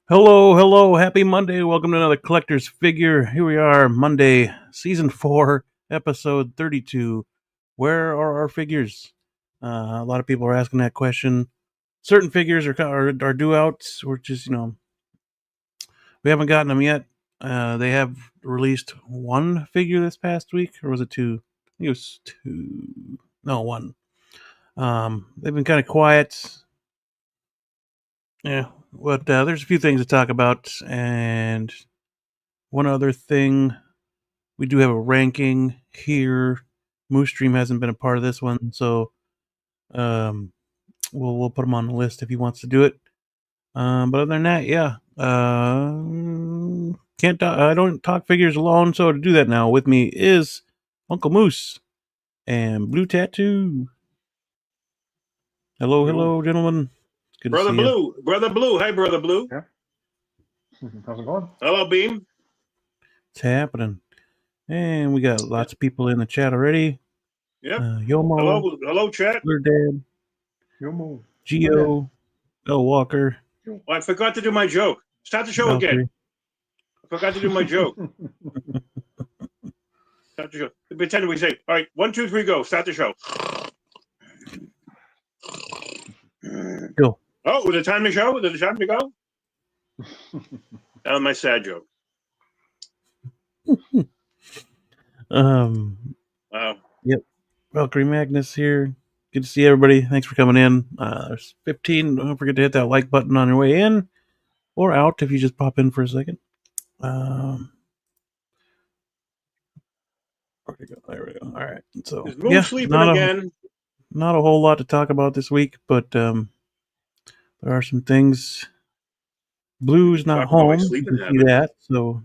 Hello, hello, happy Monday. Welcome to another Collector's Figure. Here we are, Monday, Season 4, Episode 32. Where are our figures? A lot of people are asking that question. Certain figures are due out. We're just, we haven't gotten them yet. They have released one figure this past week, or was it two? I think it was two. No, one. They've been kind of quiet. Yeah, but there's a few things to talk about, and one other thing. We do have a ranking here. Moose Stream hasn't been a part of this one, so um, we'll put him on the list if he wants to do it. But other than that, yeah, can't talk, I don't talk figures alone. So to do that now with me is Uncle Moose and Blue Tattoo. Hello, Yo. hello, gentlemen. It's good Brother to see you. Blue. Brother Blue. Hi, Brother Blue. Yeah. How's it going? Hello, Beam. It's happening, and we got lots of people in the chat already. Yep. Yomo, Hello, chat. Clear Dad, Yomo. Geo, L Walker. Oh, I forgot to do my joke. Start the show again. I forgot to do my joke. Start the show. Pretend we say, all right, 1, 2, 3, go. Start the show. Go. Oh, was it time to show? Was it time to go? That was my sad joke. Wow. Yep. Valkyrie Magnus here. Good to see everybody. Thanks for coming in. There's 15. Don't forget to hit that like button on your way in or out if you just pop in for a second. Where'd it go? There we go. All right. So Is Moon sleeping again? Not a whole lot to talk about this week, but there are some things. Blue's not home. You can see that. So,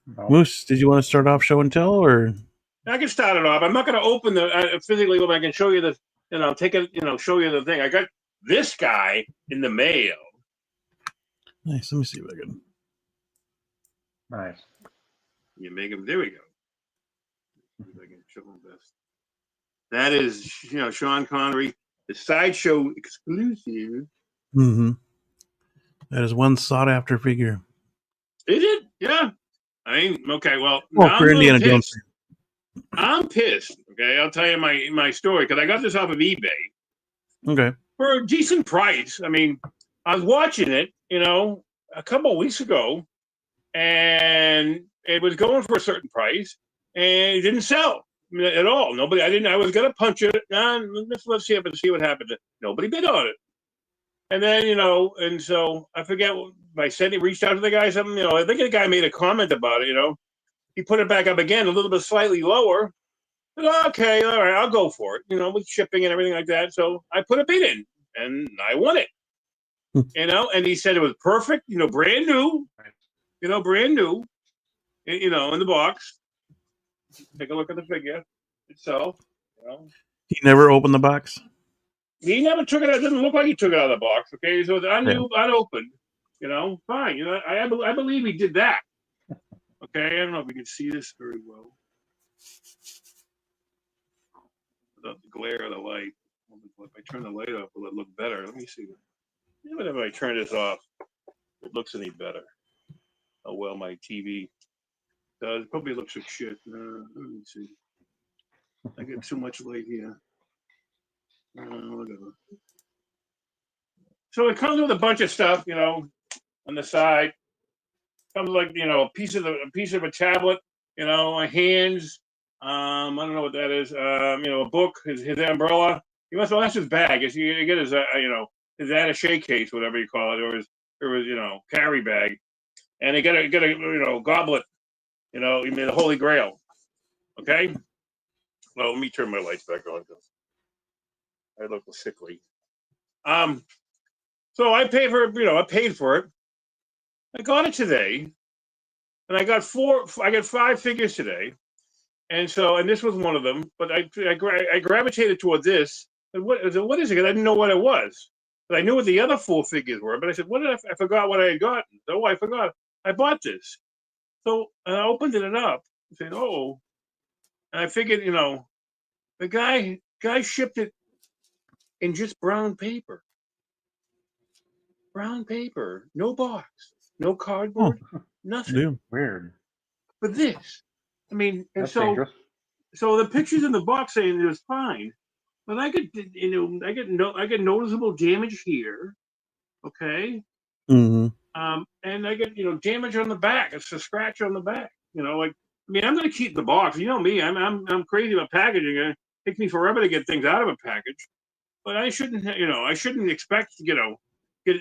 No. Moose, did you want to start off show and tell, or? I can start it off. I'm not going to open the physically, but I can show you the, take it, show you the thing. I got this guy in the mail. Nice. Let me see if I can. Nice. You make him. There we go. If I can show him best. That is, Sean Connery, the Sideshow exclusive. Mm-hmm. That is one sought after figure. Is it? Yeah. I mean, okay. Well, for Indiana Jones. I'm pissed. Okay, I'll tell you my story because I got this off of eBay. Okay. For a decent price. I mean, I was watching it, a couple of weeks ago, and it was going for a certain price, and it didn't sell at all. Nobody. I was gonna punch it. Let's see what happened. Nobody bid on it. And then, and so I forget what I said. He reached out to the guy. Something, I think the guy made a comment about it. He put it back up again, a little bit slightly lower. Okay, all right, I'll go for it. With shipping and everything like that. So I put a bid in, and I won it. And he said it was perfect. Brand new. Brand new. In the box. Take a look at the figure itself. He never opened the box. He never took it out. It doesn't look like he took it out of the box. Okay, so it's unopened. Fine. I believe he did that. Okay, I don't know if we can see this very well without the glare of the light. If I turn the light off, will it look better? Let me see. Even if I turn this off, it looks any better. Oh well, my TV does. Probably looks like shit. Let me see. I get too much light here. Whatever. So it comes with a bunch of stuff, on the side. Comes like a piece of a tablet, hands. I don't know what that is. A book, his umbrella. That's his bag. You get his his attaché case, whatever you call it, or his carry bag, and they get a goblet. You mean the Holy Grail. Okay. Well, let me turn my lights back on because I look sickly. So I paid for I paid for it. I got it today, and I got 5 figures today, and this was one of them. But I gravitated toward this. And what is it? Because I didn't know what it was, but I knew what the other 4 figures were. But I said, what did I forgot what I had gotten? Oh, I forgot. I bought this. So I opened it up. I said, oh, and I figured, the guy shipped it in just brown paper. Brown paper, no box. no cardboard, nothing. Yeah. Weird. For this, I mean, and That's so dangerous. the pictures in the box saying it was fine, but I get I get noticeable damage here, okay, Mm-hmm. and I get damage on the back. It's a scratch on the back. Like I mean, I'm gonna keep the box. You know me, I'm crazy about packaging. It takes me forever to get things out of a package, but I shouldn't I shouldn't expect get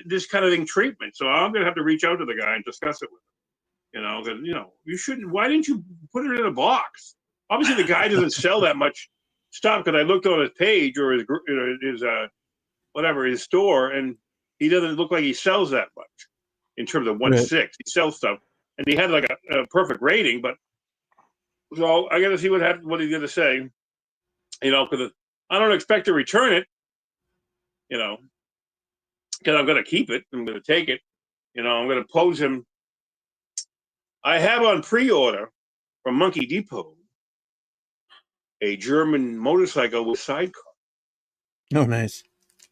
this kind of thing treatment. So I'm gonna have to reach out to the guy and discuss it with him. Because you shouldn't. Why didn't you put it in a box? Obviously, the guy doesn't sell that much stuff because I looked on his page or his whatever his store, and he doesn't look like he sells that much in terms of 1.6. He sells stuff, and he had like a perfect rating, but so I got to see what he's going to say. Because I don't expect to return it. Because I'm going to keep it. I'm going to take it. I'm going to pose him. I have on pre-order from Monkey Depot a German motorcycle with sidecar. Oh, nice.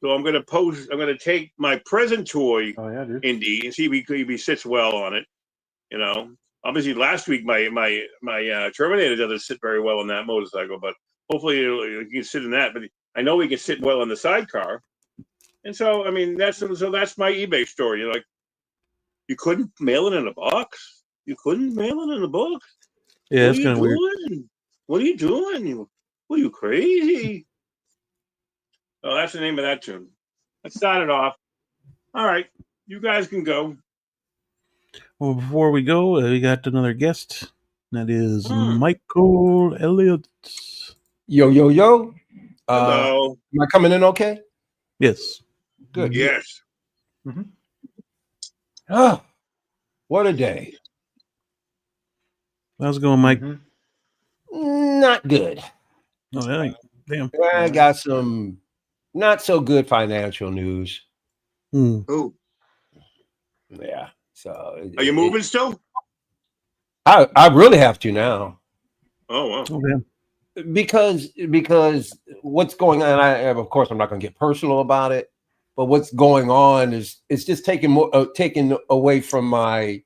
So I'm going to take my present toy, Oh yeah, dude. Indy, and see if he sits well on it. Obviously last week my Terminator doesn't sit very well on that motorcycle, but hopefully he can sit in that. But I know he can sit well in the sidecar. And so I mean that's my eBay story. You couldn't mail it in a box. You couldn't mail it in a box. Yeah, it's kind of weird. What are you doing? What are you crazy? Oh, that's the name of that tune. Let's start it off. All right, you guys can go. Well, before we go, we got another guest. That is Michael Elliott. Yo, yo, yo. Hello. Am I coming in okay? Yes. Good. Yes. Mm-hmm. Ah, what a day. How's it going, Mike? Mm-hmm. Not good. Oh, that ain't, damn. I got some not so good financial news. Who? Yeah. So Are you moving still? I really have to now. Oh wow. Oh, damn. Because what's going on, of course I'm not going to get personal about it, but what's going on is it's just taking away from my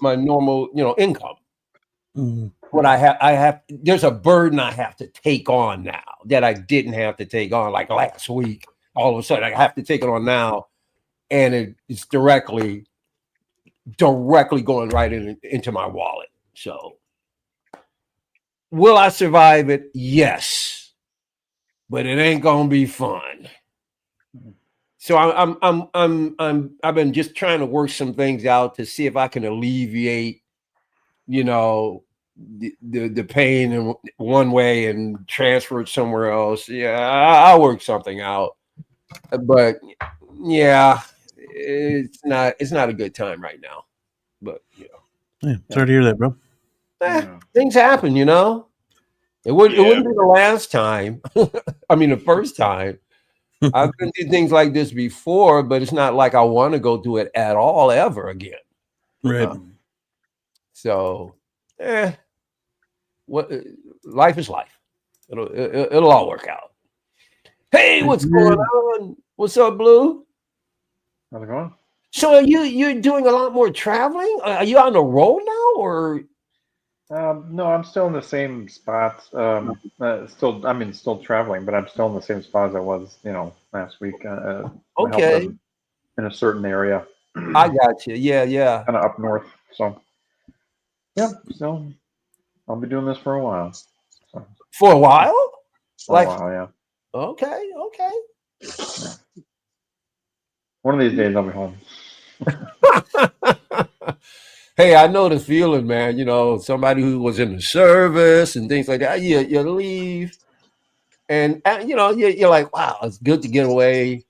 normal income. Mm-hmm. What I have there's a burden I have to take on now that I didn't have to take on like last week. All of a sudden I have to take it on now, and it's directly going right into my wallet. So will I survive it? Yes, but it ain't gonna be fun. So I've been just trying to work some things out to see if I can alleviate, the pain in one way and transfer it somewhere else. Yeah, I'll work something out. But yeah, it's not a good time right now. But Yeah, sorry to hear that, bro. things happen, It wouldn't be the last time. I mean, the first time. I've been through things like this before, but it's not like I want to go through it at all ever again. Right. So, what life is life. It'll all work out. Hey, what's going on? What's up, Blue? How's it going? So you're doing a lot more traveling? Are you on the road now, or? No, I'm still in the same spots. Still traveling, but I'm still in the same spot as I was, last week. Okay. In a certain area. I got you. Yeah. Kind of up north. So, yeah. So, I'll be doing this for a while. So, for a while? for a while, yeah. Okay. Yeah. One of these days, I'll be home. Hey, I know the feeling, man. Somebody who was in the service and things like that. You leave, and you're like, wow, it's good to get away,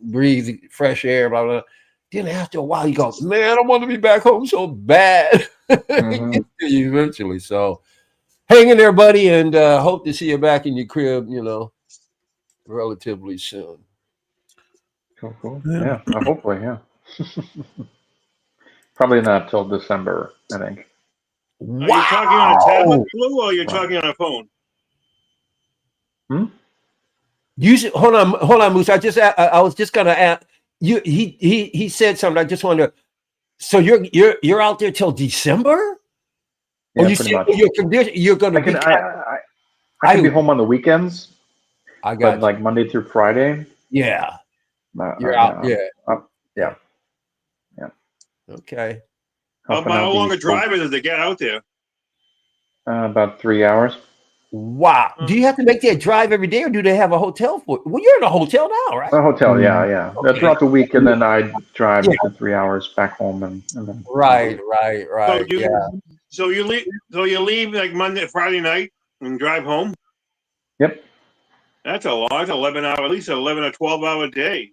breathe fresh air, blah blah. Then after a while, you go, man, I want to be back home so bad. Mm-hmm. It gets to you eventually. So, hang in there, buddy, and hope to see you back in your crib, relatively soon. Cool. Yeah, hopefully, yeah. Probably not till December, I think. Wow. Are you talking on a tablet, Blue, or you're talking on a phone? Hold on, Moose. I was just gonna ask. he said something. I just wanted to. So you're out there till December? Yeah, Or you pretty said much. you're going to I be. can be home on the weekends, I but got you. like Monday through Friday. Yeah, you're out. Yeah. Yeah. Okay. How long a drive is it to get out there? About 3 hours. Wow. Do you have to make that drive every day, or do they have a hotel for it? Well, you're in a hotel now, right? A hotel, yeah. Okay. Throughout the week, and then I drive the 3 hours back home, and then. Right. So you leave like Friday night and drive home. Yep. That's a lot. That's 11 hour, at least 11 or 12-hour day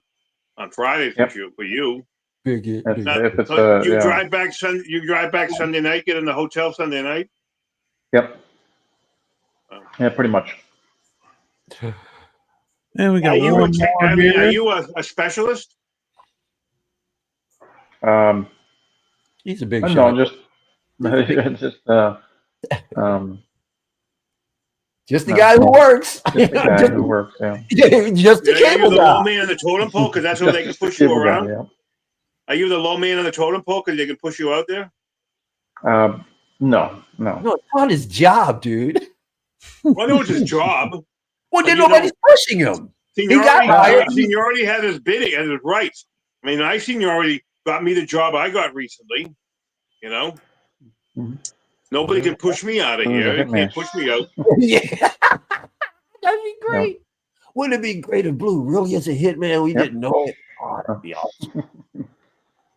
on Fridays for you. Big. Drive back Sunday. You drive back Sunday night. Get in the hotel Sunday night. Yep. Yeah, pretty much. And we got Are here. you a specialist? He's a big No, shot. just the guy who works. Just the guy who works. Yeah. Just the cable Are you the guy. low man on the totem pole? Because that's how they can push you around. Guy, yeah. Are you the low man on the totem pole because they can push you out there? No. No, it's not his job, dude. Well, I know it's his job. Well, then nobody's pushing him. Seniority has his bidding and his rights. I mean, seniority got me the job I got recently. You know, nobody can push me out of here. They can't push me out. Yeah, that'd be great. Yeah. Wouldn't it be great if Blue really is a hitman? We didn't know it. Oh, that'd be awesome.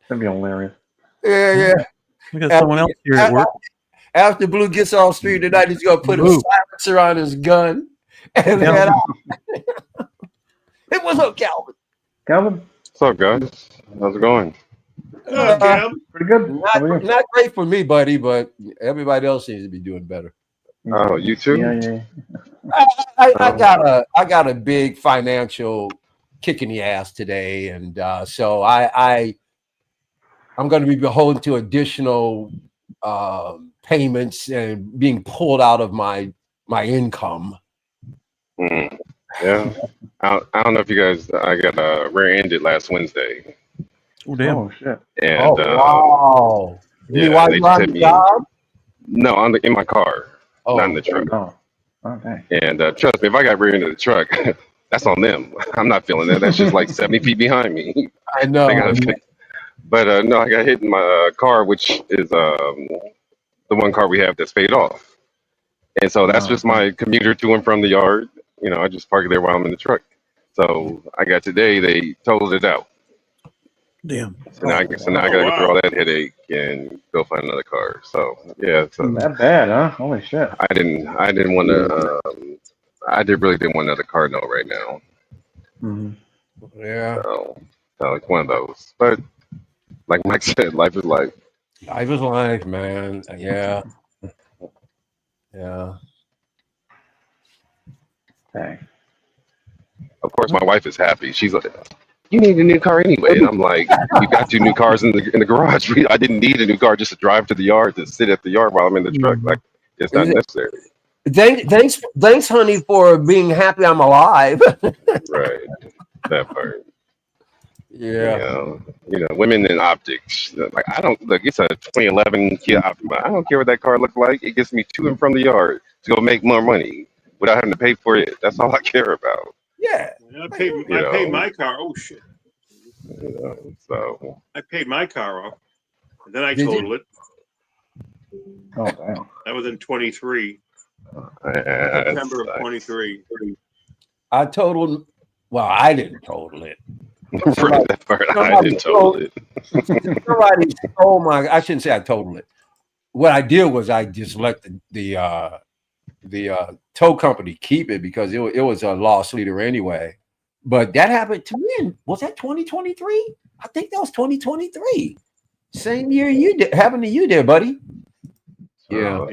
That'd be hilarious. Yeah. We got someone else here at work. After Blue gets off street tonight, he's gonna put a silencer on his gun and head out. Hey, what's up, Calvin? What's up, guys? How's it going? Pretty good. Not great for me, buddy, but everybody else seems to be doing better. Oh, you too? Yeah. I got a big financial kick in the ass today, and so I'm going to be beholden to additional payments and being pulled out of my income. Yeah, I don't know if you guys. I got rear-ended last Wednesday. Oh damn! Oh shit! And wow! Yeah, they just hit me. No, in my car, not in the truck. Oh, okay. And trust me, if I got rear-ended in the truck, that's on them. I'm not feeling that. That's just like 70 feet behind me. I know. But no, I got hit in my car, which is the one car we have that's paid off. And so that's just my commuter to and from the yard. You know, I just park it there while I'm in the truck. So I got today, they totaled it out. Damn. So now I got to go through all that headache and go find another car. So yeah, that bad, huh? Holy shit! I didn't want to. Really didn't want another car note right now. Mm-hmm. Yeah. So it's one of those. But like Mike said, life is life. Life is life, man. Yeah. Dang. Of course, my wife is happy. She's like, "You need a new car anyway," and I'm like, "We got 2 new cars in the garage. I didn't need a new car just to drive to the yard to sit at the yard while I'm in the truck. Like, it's not necessary." Thanks, honey, for being happy I'm alive. Right, that part. Yeah. You know, women in optics. Like, I don't look. It's a 2011 Kia Optima. I don't care what that car looks like. It gets me to and from the yard to go make more money without having to pay for it. That's all I care about. Yeah. I paid my car. Oh shit. So I paid my car off, and then I totaled it. Oh damn. That was in 23. September of 23. I totaled. Well, I didn't total it. I didn't total it. Somebody stole my. I shouldn't say I totaled it. What I did was I just let the tow company keep it because it was a loss leader anyway. But that happened to me. Was that 2023? I think that was 2023. Same year you did. Happened to you there, buddy. Yeah.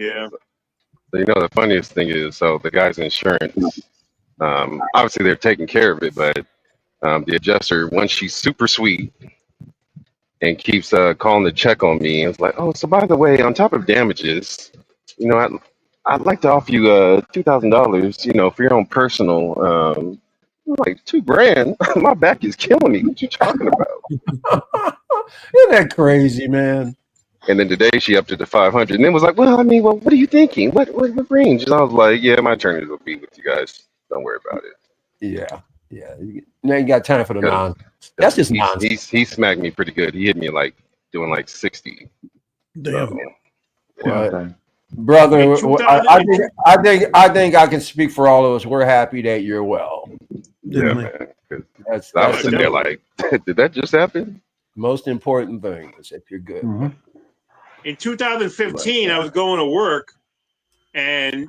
So, you know, the funniest thing is, so the guy's insurance, obviously they're taking care of it, but the adjuster, once she's super sweet and keeps calling to check on me, it's like, "Oh, so by the way, on top of damages, you know, I'd like to offer you $2,000, you know, for your own personal, I'm like, $2,000? My back is killing me. What you talking about? Isn't that crazy, man? And then today she upped it to 500, and then was like, well, I mean, well, what are you thinking? What range? And I was like, yeah, my attorneys will be with you guys. Don't worry about it. Yeah. Now you got time for the nonsense. That's just nonsense. He smacked me pretty good. He hit me like doing like 60. Damn. So, Okay. Brother, I think I can speak for all of us. We're happy that you're well. yeah, Definitely. man. That's I was sitting there like, did that just happen? most important thing is if you're good. Mhm. In 2015, I was going to work, and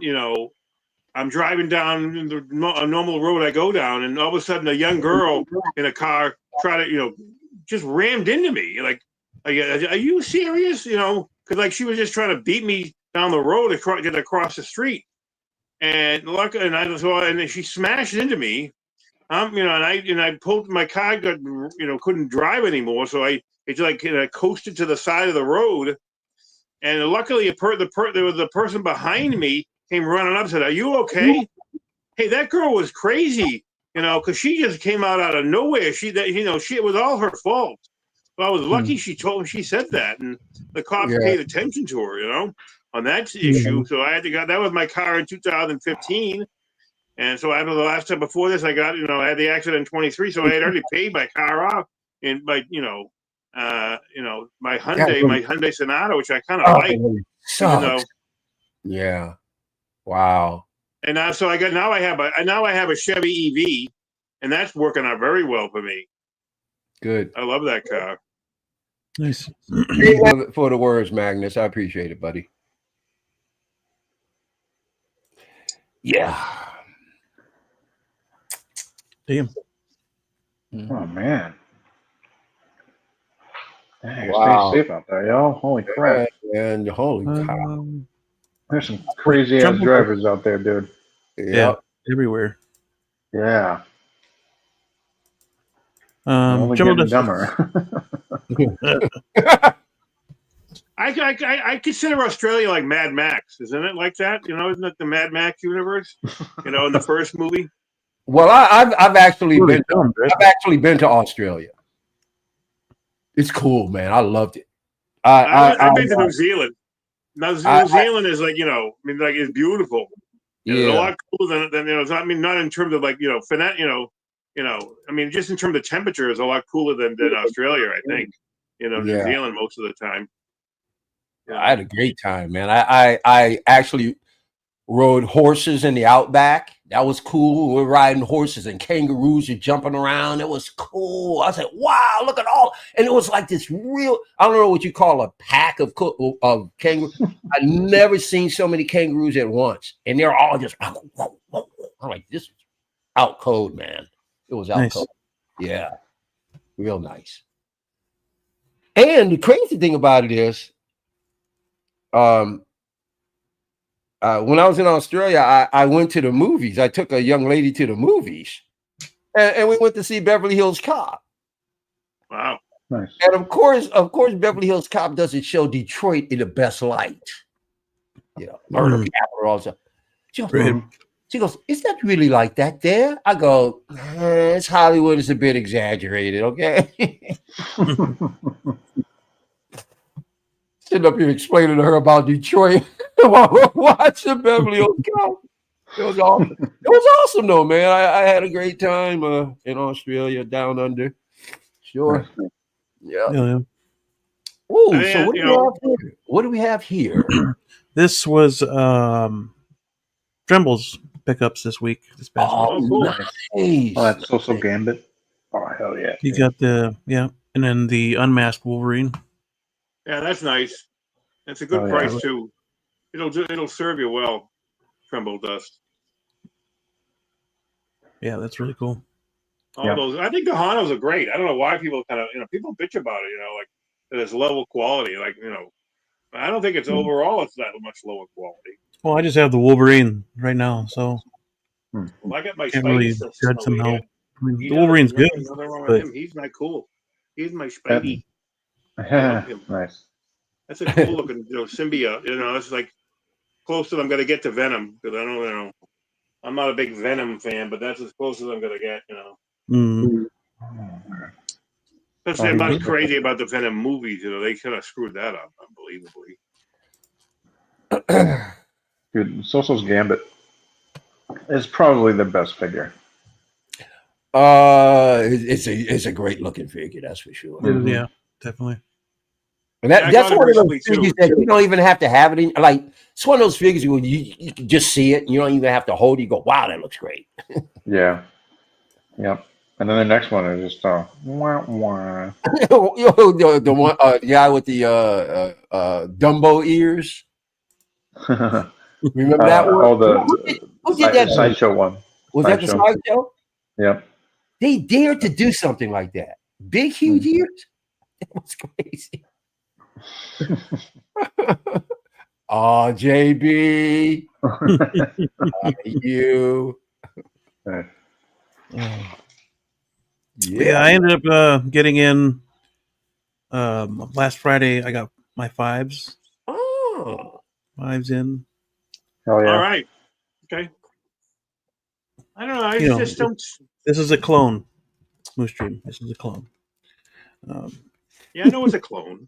I'm driving down a normal road I go down, and all of a sudden, a young girl in a car tried to, just rammed into me. Like, are you serious? Because like she was just trying to beat me down the road across the street, and then she smashed into me. And I pulled my car, couldn't drive anymore, so it coasted to the side of the road. And luckily, there was a person behind me came running up and said, "Are you okay?" Hey, that girl was crazy, because she just came out of nowhere. It was all her fault. But I was lucky she said that, and the cops paid attention to her, on that issue. So I had to that was my car in 2015. And so after the last time before this, I got, I had the accident in 23. So I had already paid my car off and my Hyundai Sonata, which I kind of like. Sucks. Yeah. Wow. And now I have a Chevy EV, and that's working out very well for me. Good. I love that car. Nice. For the words, Magnus. I appreciate it, buddy. Yeah. Damn. Oh man. Dang, Wow. stay safe out there, y'all. Holy crap. And holy cow. There's some crazy ass drivers out there, dude. Yeah, everywhere. Yeah. Jumbo getting Justice. dumber. I consider Australia like Mad Max, isn't it? Like that, isn't it the Mad Max universe? In the first movie. Well, I've actually been to Australia. It's cool, man. I loved it. I've been to New Zealand. Now, New Zealand is like, it's beautiful. It's a lot cooler than not in terms of like, just in terms of temperature, is a lot cooler than Australia, I think. New Zealand most of the time. I had a great time, man. I actually rode horses in the outback. That was cool. We were riding horses and kangaroos are jumping around. It was cool. I was like, wow, look at all. And it was like this real, I don't know what you call a pack of kangaroos. I've never seen so many kangaroos at once. And they're all just, I'm like, this is out cold, man. It was out cold. Yeah. Real nice. And the crazy thing about it is, when I was in Australia, I went to the movies. I took a young lady to the movies, and we went to see Beverly Hills Cop. Wow! Nice. And of course, Beverly Hills Cop doesn't show Detroit in the best light. Murder capital, all that. She goes, "Is that really like that there?" I go, "It's Hollywood. It's a bit exaggerated, okay." Sitting up here explaining to her about Detroit while watching Beverly Hills Cop. It was awesome. It was awesome, though, man. I had a great time in Australia, down under. Sure. Yeah. Oh, so what do we have here? This was Dremble's pickups this week. This past week. Nice. Oh, that's Social Gambit. Oh, hell yeah. You got and then the Unmasked Wolverine. Yeah, that's nice. That's a good price too. It'll serve you well. Tremble Dust. Yeah, that's really cool. All those. I think the Hanos are great. I don't know why people people bitch about it. Like that it's level quality. Like I don't think it's overall it's that much lower quality. Well, I just have the Wolverine right now, so well, I got my can't really judge them how. I mean, the Wolverine's good, but he's my cool. He's my Spidey. Nice. That's a cool looking symbiote. It's like close to I'm gonna get to Venom because I don't I'm not a big Venom fan, but that's as close as I'm gonna get, Especially, I'm not crazy about the Venom movies. They kind of screwed that up, unbelievably. Dude, Soso's Gambit is probably the best figure. It's a great looking figure, that's for sure. Yeah, definitely. And that's one of those figures that you don't even have to have it in. Like, it's one of those figures where you can just see it and you don't even have to hold it. You go, wow, that looks great. Yeah. Yep. And then the next one is just wah, wah. the one guy with the Dumbo ears. Remember that one? Who did that? Sideshow one. Was that the Sideshow? Yep. They dared to do something like that. Big, huge ears. That was crazy. Oh, JB. You. Yeah, I ended up getting in last Friday. I got my fives. Oh. Fives in. Oh, yeah. All right. Okay. I don't know. I just don't. This is a clone, Moose Dream. This is a clone. Yeah, I know it's a clone.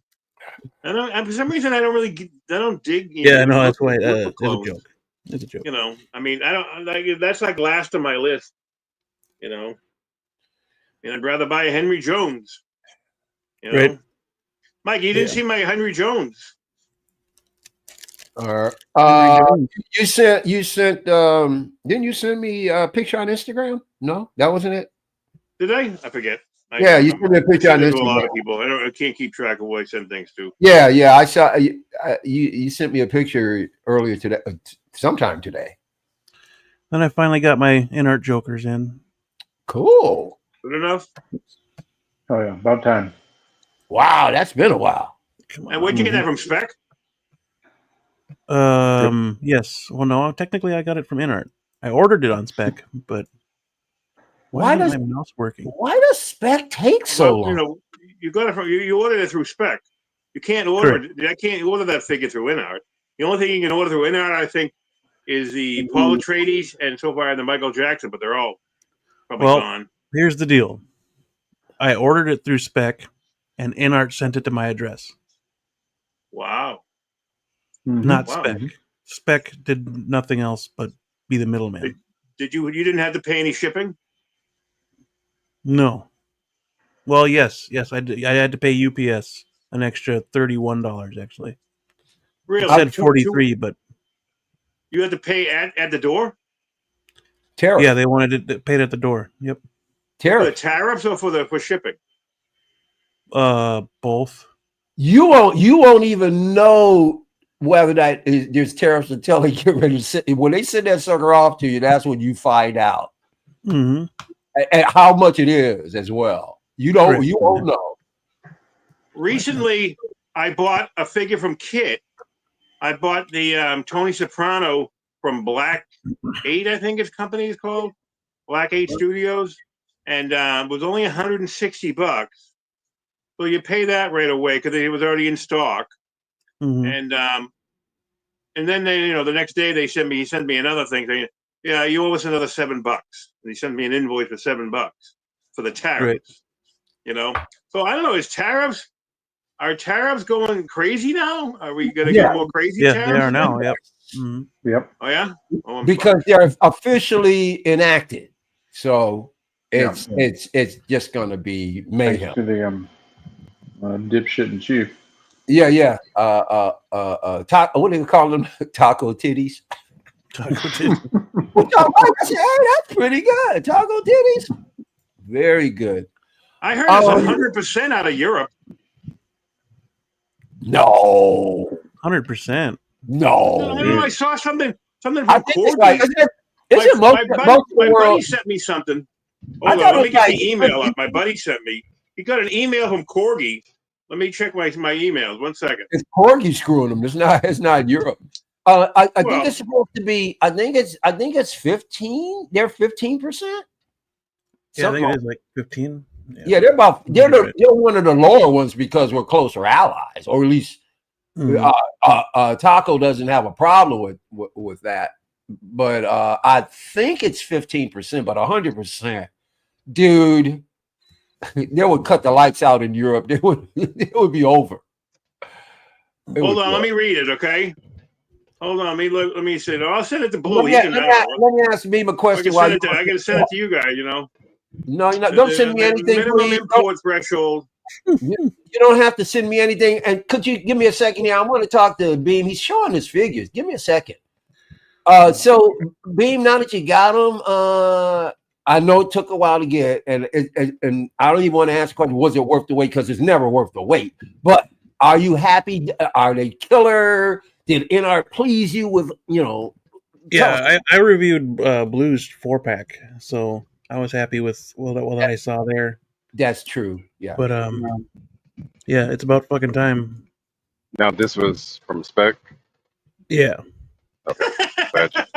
And for some reason, I don't dig. Yeah, no, that's why. It's a joke. It's a joke. I mean, I don't like that's like last on my list. And I'd rather buy a Henry Jones. Right. Mike, you didn't see my Henry Jones. You sent didn't you send me a picture on Instagram? No, that wasn't it. Did I forget. You sent me a picture on Instagram. A lot of people. I can't keep track of what I send things to. Yeah, I saw you sent me a picture earlier today, sometime today. Then I finally got my in-art Jokers in. Cool. Good enough. Oh yeah, about time. Wow, that's been a while. And where'd you get that from, Spec? Yes. Well, no, technically I got it from InArt. I ordered it on Spec, but why does my mouse working? Why does Spec take so long? You got it from you ordered it through Spec. You can't order it. I can't order that figure through InArt. The only thing you can order through InArt, I think, is the Paul Atreides and so far the Michael Jackson, but they're all probably gone. Here's the deal. I ordered it through Spec, and InArt sent it to my address. Wow. Not Spec. Spec did nothing else but be the middleman. You didn't have to pay any shipping? No. Well, yes, I did. I had to pay UPS an extra $31 actually. Really? It said 43, but you had to pay at the door? Tariff. Yeah, they wanted it paid at the door. Yep. Tariff. For the tariffs or for shipping? Both. You won't even know whether there's tariffs until they get ready to sit. When they send that sucker off to you, that's when you find out. Mm-hmm. And how much it is as well. You won't know. Recently, I bought a figure from Kit. I bought the Tony Soprano from Black 8, I think his company is called. Black 8 Studios. And it was only $160. So you pay that right away because it was already in stock. Mm-hmm. And then they, the next day he sent me another thing saying, yeah, you owe us another $7. And he sent me an invoice for $7 for the tariffs. Right. So I don't know, are tariffs going crazy now? Are we going to get more crazy tariffs? Yeah, they are now. Yep. Mm-hmm. Yep. Oh yeah? Because they're officially enacted. So it's just going to be mayhem. Thanks to the dipshit in chief. Yeah. What do you call them? Taco titties. Taco titties. That's pretty good. Taco titties. Very good. I heard it's 100% out of Europe. No. 100%. No. I saw something from Corgi. My buddy sent me something. Hold on, let me get the email up. My buddy sent me. He got an email from Corgi. Let me check my emails. 1 second. It's Corgi screwing them. It's not Europe. I think it's supposed to be. I think it's 15. They're 15%. Yeah, I think it is like 15. Yeah, they're one of the lower ones because we're closer allies, or at least Taco doesn't have a problem with that. but I think it's 15%, but 100%, dude. They would cut the lights out in Europe. It would be over. Hold on, let me read it, okay? Hold on, let me send it. I'll send it to Blue. Let me ask me a question. I can send it to you guys. You know. No, don't send me anything. Minimum please. import threshold. You don't have to send me anything. And could you give me a second here? I want to talk to Beam. He's showing his figures. Give me a second. So Beam, now that you got them, I know it took a while to get, and I don't even want to ask the question, was it worth the wait? Because it's never worth the wait. But are you happy? Are they killer? Did NR please you with, Yeah, I reviewed Blue's 4-pack, so I was happy with what I saw there. That's true. Yeah. But yeah, it's about fucking time. Now this was from Spec. Yeah. Okay.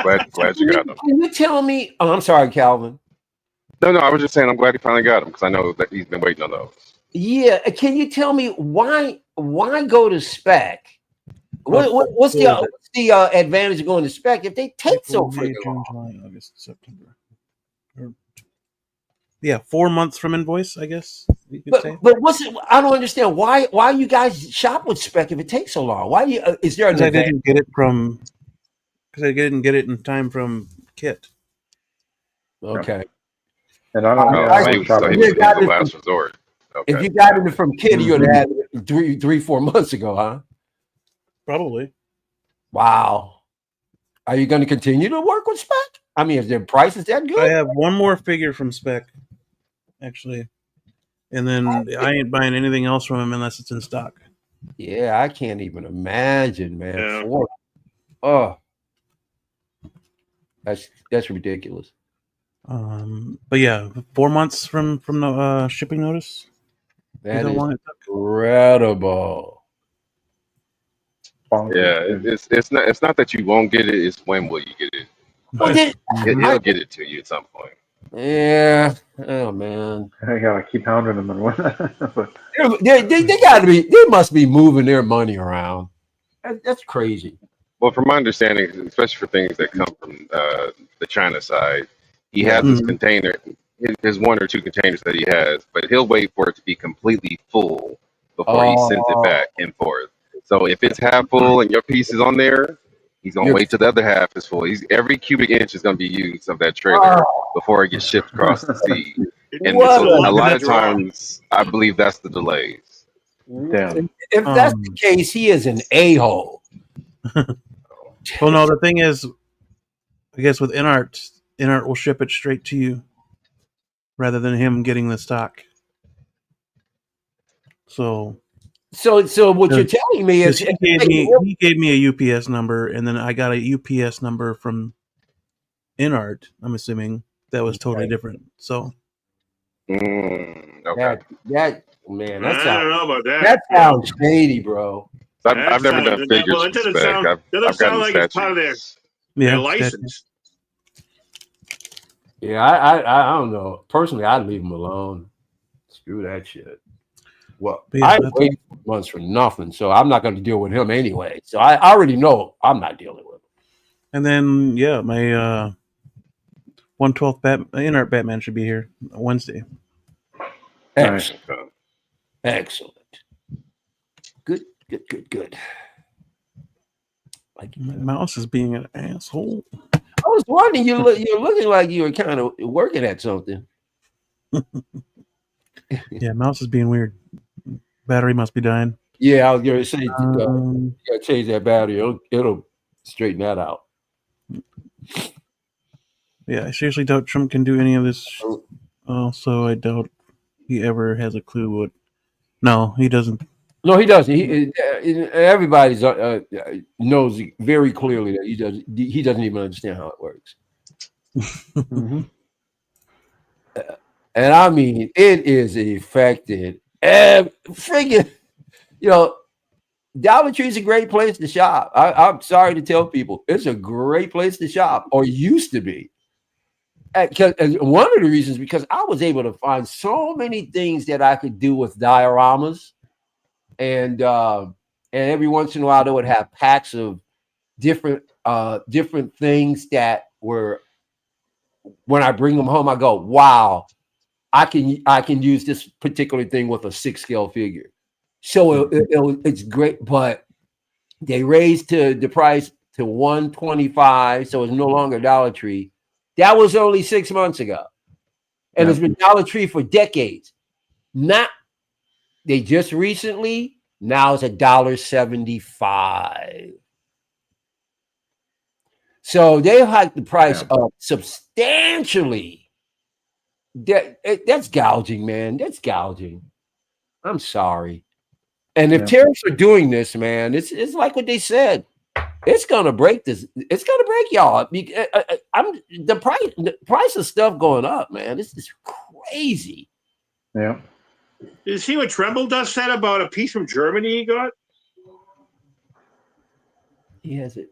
Glad you got them. Can you tell me? Oh, I'm sorry, Calvin. No, I was just saying I'm glad he finally got them because I know that he's been waiting on those. Yeah. Can you tell me why go to Spec? What's the advantage of going to Spec if they take so freaking long? July, August, September. Yeah, 4 months from invoice, I guess. But what's it? I don't understand why you guys shop with Spec if it takes so long. Why is there? Because I didn't get it in time from Kit. Okay. And I don't know. So he was the last resort. Okay. If you got it from Kit, you would have had it 3-4 months ago, huh? Probably. Wow. Are you going to continue to work with Spec? I mean, is their price is that good? I have one more figure from Spec, actually. And then I ain't buying anything else from him unless it's in stock. Yeah, I can't even imagine, man. Yeah. Oh, that's ridiculous. But yeah, 4 months from the shipping notice. That is incredible. Yeah, it's not that you won't get it; it's when will you get it? He'll get it to you at some point. Yeah. Oh man. I gotta keep hounding them and they gotta be. They must be moving their money around. That's crazy. Well, from my understanding, especially for things that come from the China side, he has this container. There's 1 or 2 containers that he has, but he'll wait for it to be completely full before he sends it back and forth. So if it's half full and your piece is on there, he's gonna wait till the other half is full. Every cubic inch is gonna be used of that trailer before it gets shipped across the sea. And so a lot of times, I believe that's the delays. Damn. If that's the case, he is an a-hole. Well, no, the thing is, I guess with Inart will ship it straight to you rather than him getting the stock. So what you're telling me is he gave me a UPS number, and then I got a UPS number from Inart. I'm assuming that was totally different. So, okay. That man, I don't know about that. That sounds shady, bro. I've never done figures. Well, it doesn't sound like it's part of their license. Yeah, I don't know. Personally, I'd leave them alone. Screw that shit. Well, I waited months for nothing, so I'm not going to deal with him anyway. So I already know I'm not dealing with him. And then, yeah, my 1/12 Inart Batman should be here Wednesday. Excellent. Excellent. Good. Like my mouse is being an asshole. I was wondering, you're looking like you were kind of working at something. Yeah, mouse is being weird. Battery must be dying. Yeah, I was going to say, you got to change that battery. It'll straighten that out. Yeah, I seriously doubt Trump can do any of this. Also, I doubt he ever has a clue what. No, he doesn't. No, he doesn't. Everybody knows very clearly that he doesn't even understand how it works. And I mean, it is affected. Freaking, Dollar Tree is a great place to shop. I'm sorry to tell people, it's a great place to shop, or used to be. And one of the reasons, because I was able to find so many things that I could do with dioramas, and every once in a while they would have packs of different things that were, when I bring them home, I go, wow, I can use this particular thing with a 6 scale figure. So it's great, but they raised the price to $125, so it's no longer Dollar Tree. That was only 6 months ago, and it's been Dollar Tree for decades. They just recently, now it's $1.75. So they hiked the price up substantially. That's gouging, man. That's gouging. I'm sorry. And if tariffs are doing this, man, it's like what they said. It's gonna break this. It's gonna break y'all. The price of stuff going up, man. This is crazy. Yeah. Did you see what Tremble Dust said about a piece from Germany he got? He has it.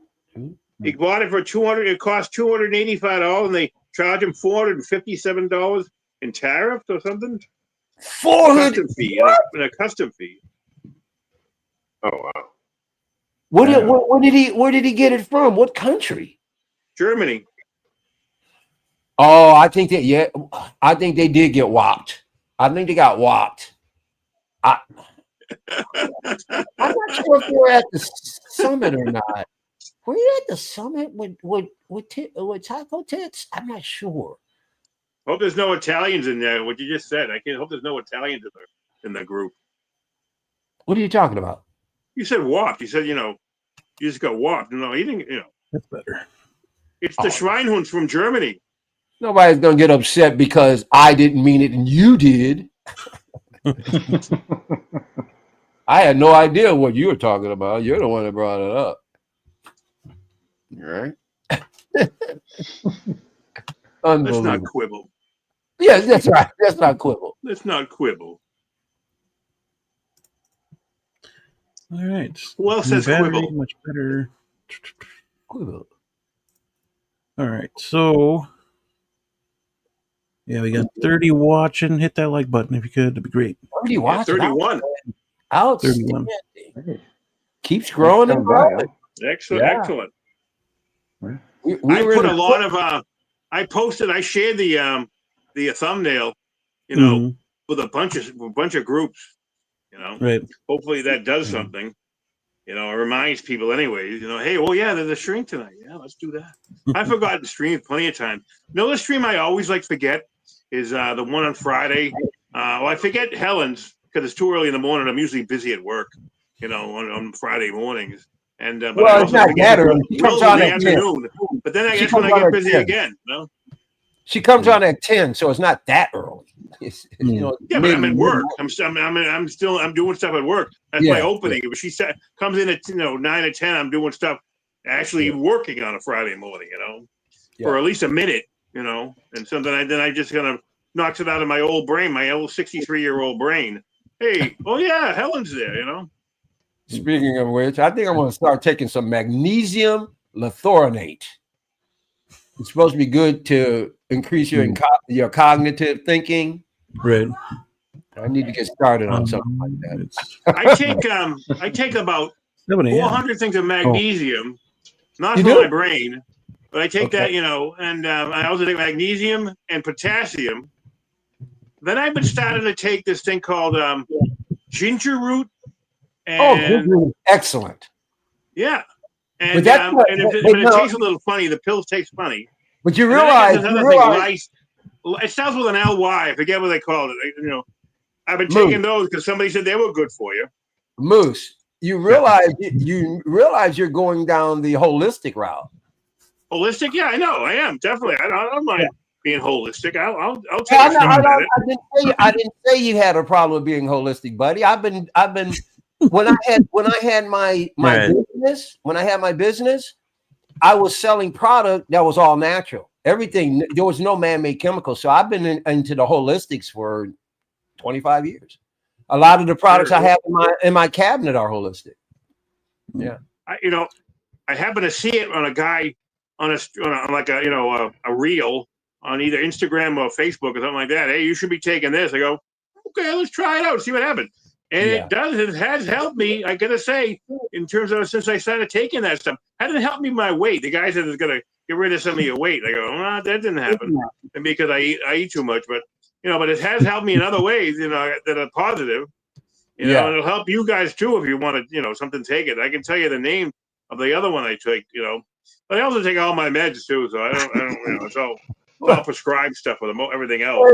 He bought it for $200. It cost $285, and they charge him $457 in tariffs or something. $400 fee, a custom fee. Oh wow. Where did he get it from? What country? Germany. Oh, I think they did get whopped. I think they got whopped. I'm not sure if they were at the summit or not. Were you at the summit with Taco Tits? I'm not sure. Hope there's no Italians in there. What you just said. I can't hope there's no Italians in the group. What are you talking about? You said whopped. You said, you just got whopped. No, he didn't, That's better. It's the Schweinhunds from Germany. Nobody's gonna get upset because I didn't mean it and you did. I had no idea what you were talking about. You're the one that brought it up. All right. Let's not quibble. Yeah, that's right. Let's not quibble. Let's not quibble. All right. Who else says quibble? Much better. Quibble. All right. So, yeah, we got 30 watching. Hit that like button if you could. That'd be great. 30 watching. 31. Outstanding. Keeps growing and growing. Excellent. Yeah. Excellent. We I put a lot of I shared the thumbnail, with a bunch of groups, Right. Hopefully that does something, it reminds people anyways, hey, well, yeah, there's a stream tonight. Yeah, let's do that. I've forgotten to stream plenty of times. The stream I always forget is the one on Friday. I forget Helen's because it's too early in the morning. I'm usually busy at work, on Friday mornings. And but it's not that early. She comes on at 10. But then I guess when I get busy again, she comes on at 10, so it's not that early. Yeah, but I'm at work. I'm doing stuff at work. That's my opening. But she comes in at 9 or 10. I'm doing stuff, actually working on a Friday morning. For at least a minute. And something. Then I just kind of knocks it out of my old brain, my old 63-year-old brain. Hey, oh yeah, Helen's there. Speaking of which, I think I'm going to start taking some magnesium lithoronate. It's supposed to be good to increase your cognitive thinking. Right. I need to get started on something like that. I take about 400 things of magnesium, not for my brain, but I take that, and I also take magnesium and potassium. Then I've been starting to take this thing called ginger root. And, excellent. Yeah. And it tastes a little funny. The pills taste funny. But you realize, it starts with an LY. I forget what they called it. I've been taking those because somebody said they were good for you. Moose, you realize you're going down the holistic route. Holistic? Yeah, I know. I am definitely. I don't mind being holistic. I'll take I didn't say you had a problem with being holistic, buddy. I've been when I had my business, I was selling product that was all natural. Everything, there was no man-made chemicals. So I've been into the holistics for 25 years. A lot of the products I have in my cabinet are holistic. Yeah. I happen to see it on a guy on a reel on either Instagram or Facebook or something like that. Hey, you should be taking this. I go, okay, let's try it out, see what happens. And it has helped me, I gotta say, in terms of since I started taking that stuff, hasn't helped me my weight. The guy said it's gonna get rid of some of your weight. I go, that didn't happen. And because I eat too much, but but it has helped me in other ways, that are positive. And it'll help you guys too if you want to, something take it. I can tell you the name of the other one I take, But I also take all my meds too, so I don't it's all prescribed stuff with everything else,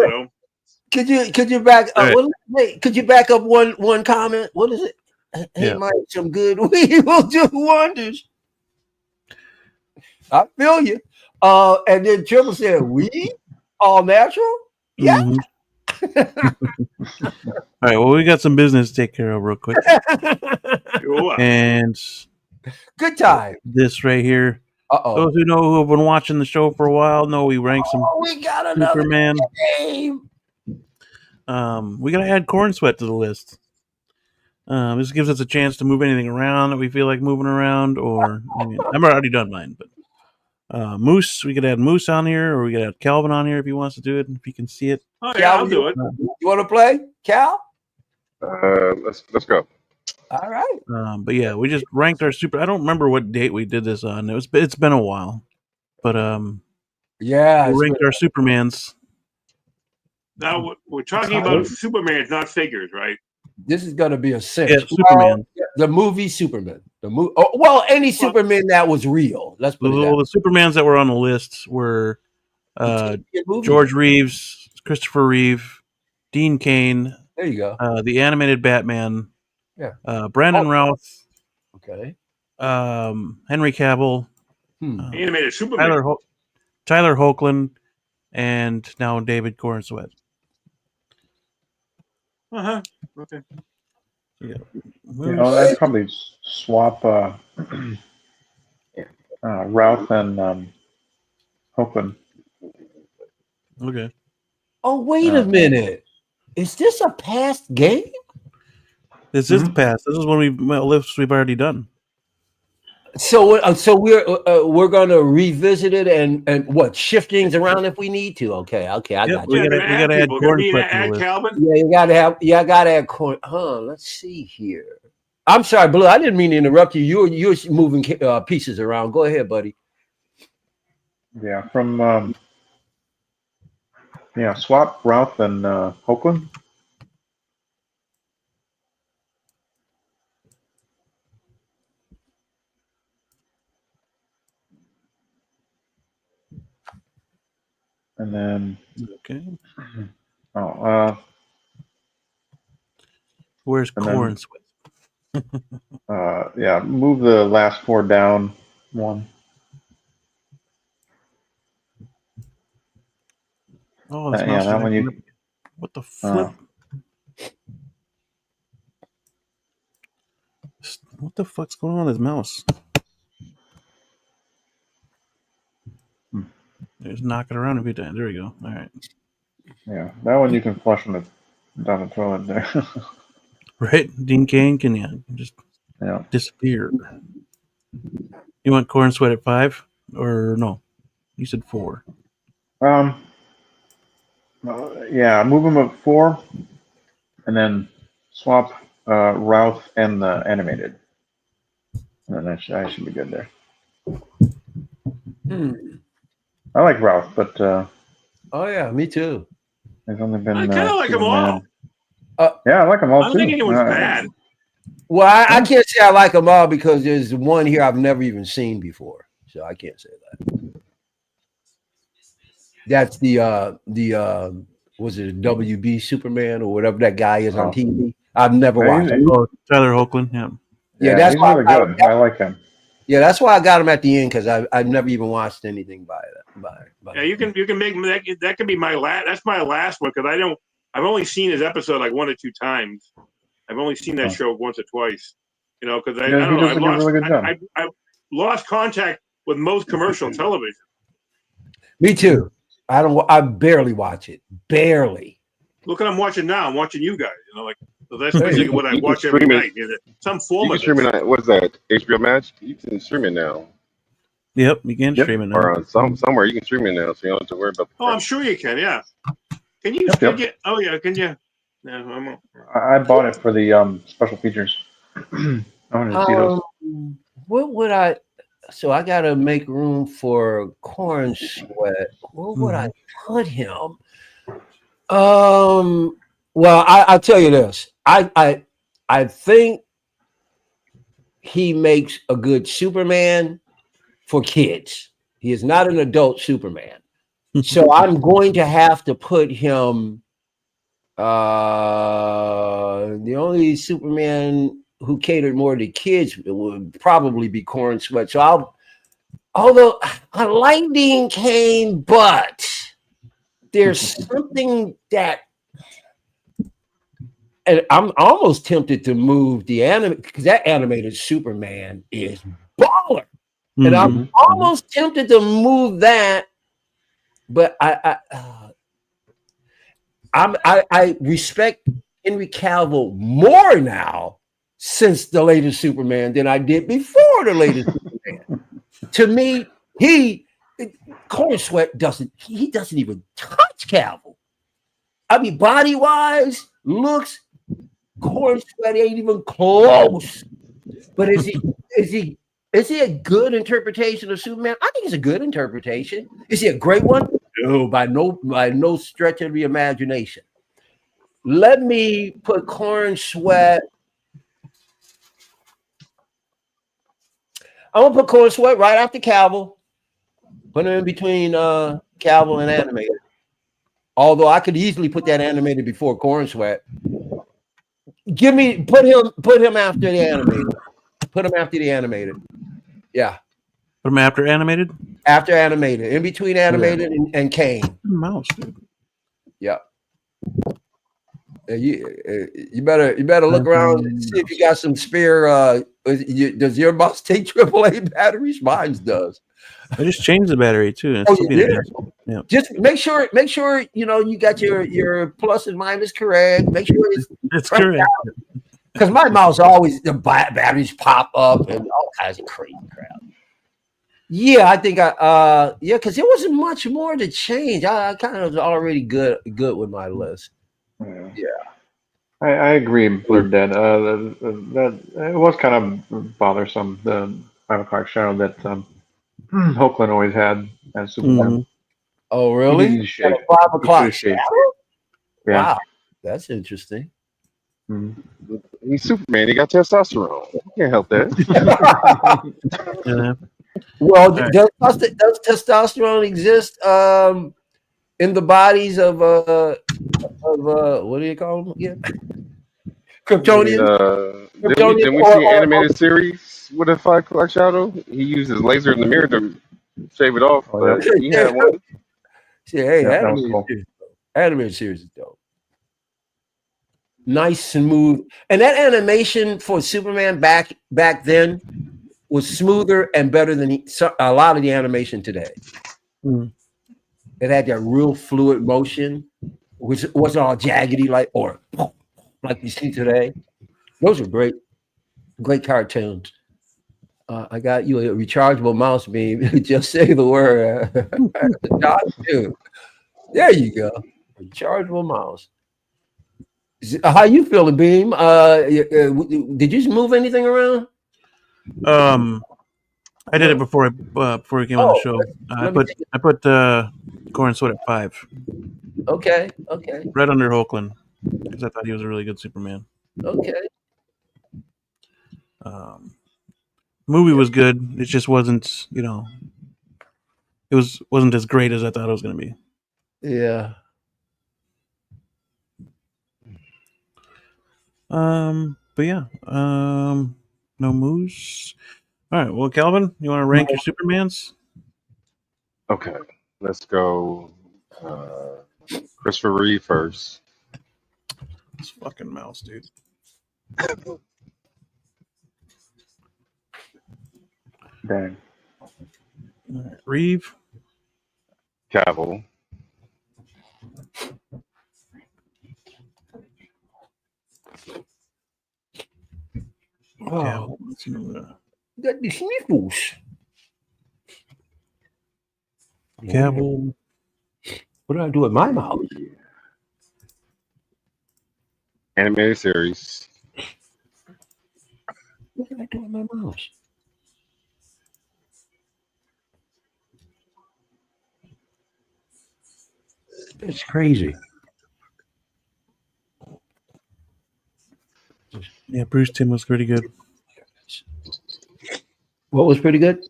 Could you back up? Could you back up one comment? What is it? Hey, Mike, some good weed will do wonders. I feel you. And then Triple said, weed? All natural? Yeah. Mm-hmm. All right. Well, we got some business to take care of real quick. And good time. This right here. Those who have been watching the show for a while know we ranked some we got another Superman. Game. We got to add Corn Sweat to the list. This gives us a chance to move anything around that we feel like moving around, or I'm already done mine. But Moose, we could add Moose on here, or we could add Calvin on here if he wants to do it, if he can see it. Oh yeah, I'll do it. You want to play, Cal? Let's go. All right. But yeah, we just ranked our super. I don't remember what date we did this on. It's been a while, but we ranked our Supermans. Now we're talking about Supermans, not figures, right? This is going to be a cinch. Yeah, Superman. The movie Superman. Any Superman that was real. Let's put it that way. The Supermans that were on the list were George Reeves, Christopher Reeve, Dean Cain. There you go. The animated Batman. Yeah. Brandon Routh. Okay. Henry Cavill. Animated Superman. Tyler Hoechlin, and now David Cornsweat. Okay. Yeah. I'd probably swap Ralph and Hoechlin. Okay. Oh, wait a minute. Is this a past game? This is the past. This is one we've already done. So we're going to revisit it and what, shift things around if we need to. Okay, I got you. We got to add Corn. Calvin. Yeah, you got to add Corn. Let's see here. I'm sorry, Blue. I didn't mean to interrupt you. You're moving pieces around. Go ahead, buddy. Yeah, from swap Ralph and Hoechlin. And then where's Corn? Move the last four down one. Oh, that one you. What the flip? What the fuck's going on with his mouse? Just knock it around a few times. There we go. All right. Yeah, that one you can flush down the toilet there. Right? Dean Cain can just disappear. You want Corn Sweat at 5 or no? You said 4. Move him at 4, and then swap Ralph and the animated. And then I should be good there. I like Ralph, but oh yeah, me too. There's only been. I kind of like them all. Yeah, I like them all too. I don't think anyone's bad. Well, I can't say I like them all because there's one here I've never even seen before, so I can't say that. That's the was it a WB Superman or whatever that guy is on TV? I've never watched it. Oh, Tyler Hoechlin, yeah, that's why really good. I like him. Yeah, that's why I got him at the end because I've never even watched anything by yeah, you can make that can be my last. That's my last one because I've only seen his episode like 1 or 2 times. I've only seen that show once or twice. Because I don't know. I've lost contact with most commercial television. Me too. I barely watch it. Barely. Look what I'm watching now. I'm watching you guys. So that's basically what I watch every night. Some form of it. What's that? HBO Max? You can stream it now. Yep, you can stream it now. Or on somewhere you can stream it now, so you don't have to worry about. I'm sure you can. Yeah. Can you? Oh yeah. Can you? Yeah, I bought it for the special features. I wanted to see those. What would I? So I got to make room for Corn Sweat. Where would I put him? Well, I'll tell you this. I think he makes a good Superman for kids. He is not an adult Superman. So I'm going to have to put him. The only Superman who catered more to kids would probably be Corn Sweat. So although I like Dean Cain, but there's something that, and I'm almost tempted to move the anime because that animated Superman is baller, and I'm almost tempted to move that, but I respect Henry Cavill more now since the latest Superman than I did before the latest Superman. To me, Corn Sweat doesn't even touch Cavill. I mean, body wise, looks, Corn Sweat ain't even close. But is he a good interpretation of Superman? I think it's a good interpretation. Is he a great one? No, by no stretch of the imagination. Let me put Corn Sweat. I'm gonna put Corn Sweat right after Cavill. Put him in between Cavill and animated. Although I could easily put that animated before Corn Sweat. Put him after the animated. Put him after the animated. Yeah. Put him after animated? After animated. In between animated and Kane. Mouse, dude. Yeah. You better look around and see if you got some spare. Does your mouse take AAA batteries? Mine does. I just changed the battery too. You did? Yeah. Just make sure you got your plus and minus correct. Make sure it's correct. Because my mouse always the batteries pop up and all kinds of crazy crap. Yeah, I think because there wasn't much more to change. I kind of was already good with my list. Yeah. I agree, Blurred Dead. That it was kind of bothersome, the 5 o'clock shadow that Hoagland always had as Superman. Oh, really? 5 o'clock shadow? Yeah. Wow, that's interesting. He's Superman. He got testosterone. You can't help that. Well, does testosterone exist in the bodies of what do you call them again? Kryptonians. Didn't we see an animated series with a 5 o'clock shadow? He used his laser in the mirror to shave it off. But he had one. Hey, animated series is dope. Nice, smooth, and that animation for Superman back then was smoother and better than a lot of the animation today. It had that real fluid motion, which wasn't all jaggedy like you see today. Those are great cartoons. I got you a rechargeable mouse beam. Just say the word. There you go. Rechargeable mouse. How you feeling, Beam? Did you move anything around? I did it before we came on the show. I put Corn Sweat at 5. Okay. Right under Hoagland because I thought he was a really good Superman. Okay. Movie was good. It just wasn't, it wasn't as great as I thought it was going to be. Yeah. But yeah. No moves. All right. Well, Calvin, you want to rank your Supermans? Okay. Let's go. Christopher Reeve first. This fucking mouse, dude. Dang. All right. Reeve. Cavill. Oh, got the sniffles. Cavill. What do I do with my mouse? animated series. What did I do with my mouse? It's crazy. Yeah, Bruce Timm was pretty good. What was pretty good?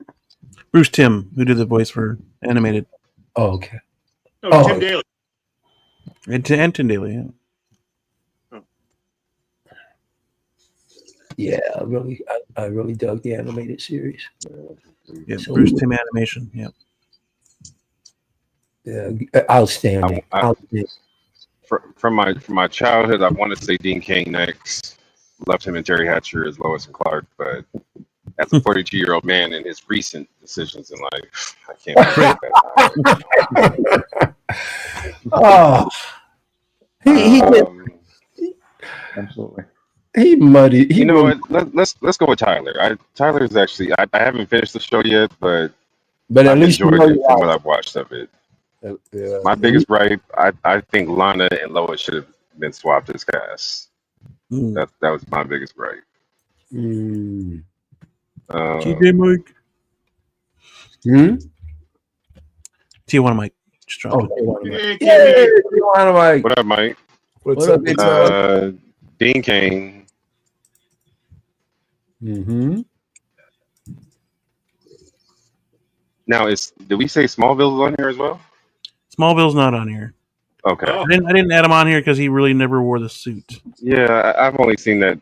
Bruce Timm, who did the voice for animated. Oh, okay. No, Tim Daly. And Tim Daly, yeah. Yeah, I really dug the animated series. Yeah, So- Bruce Timm animation, yeah. Yeah, outstanding. From my childhood, I want to say Dean Cain next. Loved him and Terry Hatcher as Lois and Clark, but as a 42-year-old man in his recent decisions in life, I can't believe that. Oh, he Absolutely. he muddied. You know what? Let's go with Tyler. Tyler's actually I haven't finished the show yet, but at I've least enjoyed it from what I've watched of it. Yeah. My biggest gripe, I think Lana and Lois should have been swapped as cast. That was my biggest gripe. TJ Mike. T1 Mike. Just dropped it. Tijuana Mike. What up, Mike? What's up, big dog? Dean Cain. Now, did we say Smallville's on here as well? Smallville's not on here. Okay. I didn't add him on here because he really never wore the suit. Yeah, I've only seen that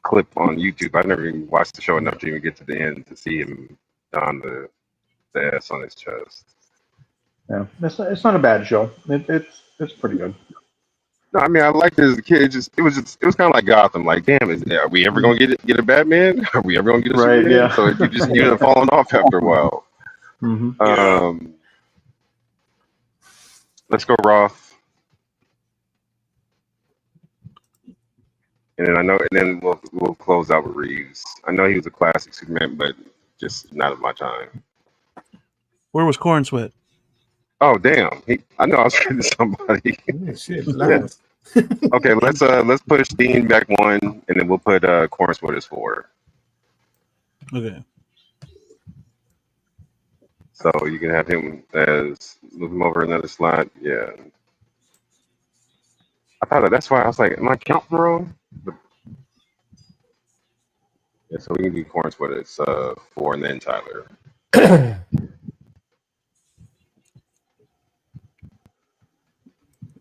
clip on YouTube. I never even watched the show enough to even get to the end to see him don the S on his chest. Yeah, it's not a bad show. It's pretty good. No, I mean I liked it as a kid. It was kind of like Gotham. Like, damn, are we ever gonna get a Batman? Are we ever gonna get a Superman? Yeah. So you end up falling off after a while. Let's go Roth. And then we'll close out with Reeves. I know he was a classic Superman, but just not at my time. Where was Corn Sweat? Oh damn! I know I was reading somebody. Shit, Yeah. Okay, let's push Dean back one, and then we'll put Corn Sweat as 4. Okay. So you can have him move him over another slot. Yeah. I thought that's why I was like, am I counting wrong? But, yeah, so we can do Corn Sweat as 4, and then Tyler.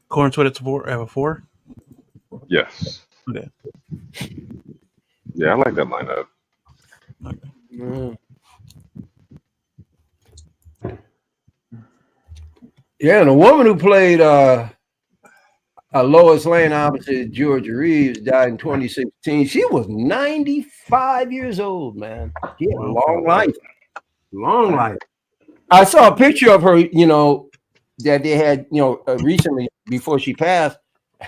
Corn Sweat, it's 4. I have a 4. Yes. Okay. Yeah, I like that lineup. Yeah, and the woman who played Lois Lane opposite Georgia Reeves died in 2016. She was 95 years old, man. She had a long life. Long life. I saw a picture of her, that they had, recently before she passed,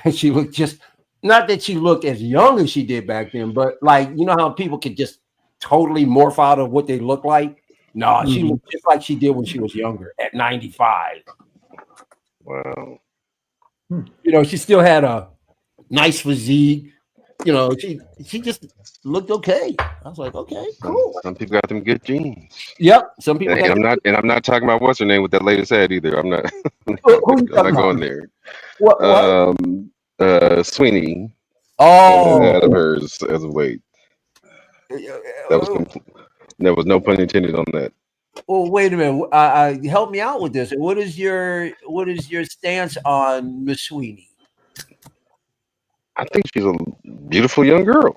and she looked not that she looked as young as she did back then, but like, you know how people could just totally morph out of what they look like? No, she looked just like she did when she was younger at 95. Wow. She still had a nice physique. She just looked okay. I was like, okay, cool. Some people got them good genes. Yep. Some people. And I'm not talking about what's her name with that latest ad either. I'm not. I'm not going there. What? Sweeney. Oh. Out of hers as of late. There was no pun intended on that. Well, wait a minute. Help me out with this. What is your stance on Miss Sweeney? I think she's a beautiful young girl.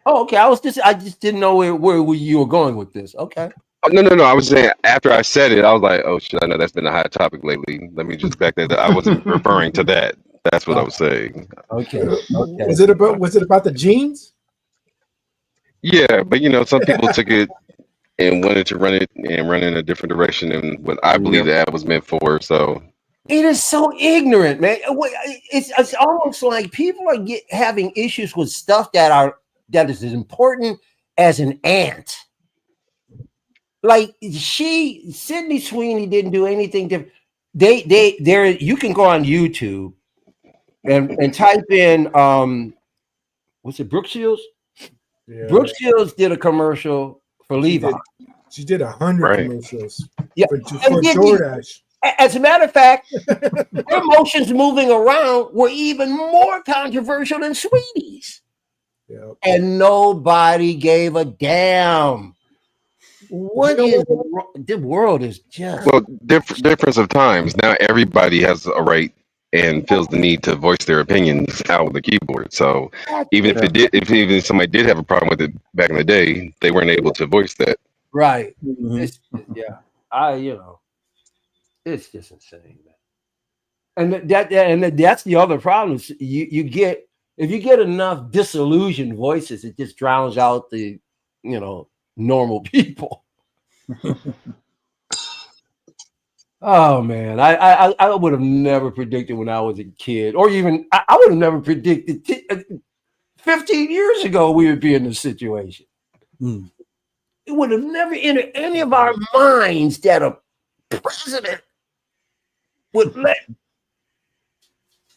Oh, okay. I just didn't know where you were going with this. Okay. Oh, no. I was saying after I said it, I was like, oh shit, I know that's been a hot topic lately. Let me just back that up. I wasn't referring to that. That's what I was saying. Okay. Was it about the jeans? Yeah, but some people took it and wanted to run it in a different direction than what I believe the ad was meant for. So it is so ignorant, man. It's almost like people are having issues with stuff that is as important as an ant. Like Sydney Sweeney didn't do anything different. You can go on YouTube and type in was it Brooke Shields? Yeah. Brooke Shields did a commercial for Levi. She did 100 Right. commercials. Yeah. For DoorDash. As a matter of fact, her motions moving around were even more controversial than Sweetie's. Yeah. And nobody gave a damn. The world is just Well, difference of times. Now everybody has a right and feels the need to voice their opinions out with the keyboard. So even if even somebody did have a problem with it back in the day, they weren't able to voice that. right. Mhm. It's just insane, man. And that's the other problem. Is you get if you get enough disillusioned voices, it just drowns out the normal people. Oh man, I would have never predicted when I was a kid, or even I would have never predicted 15 years ago we would be in this situation. Mm. It would have never entered any of our minds that a president would let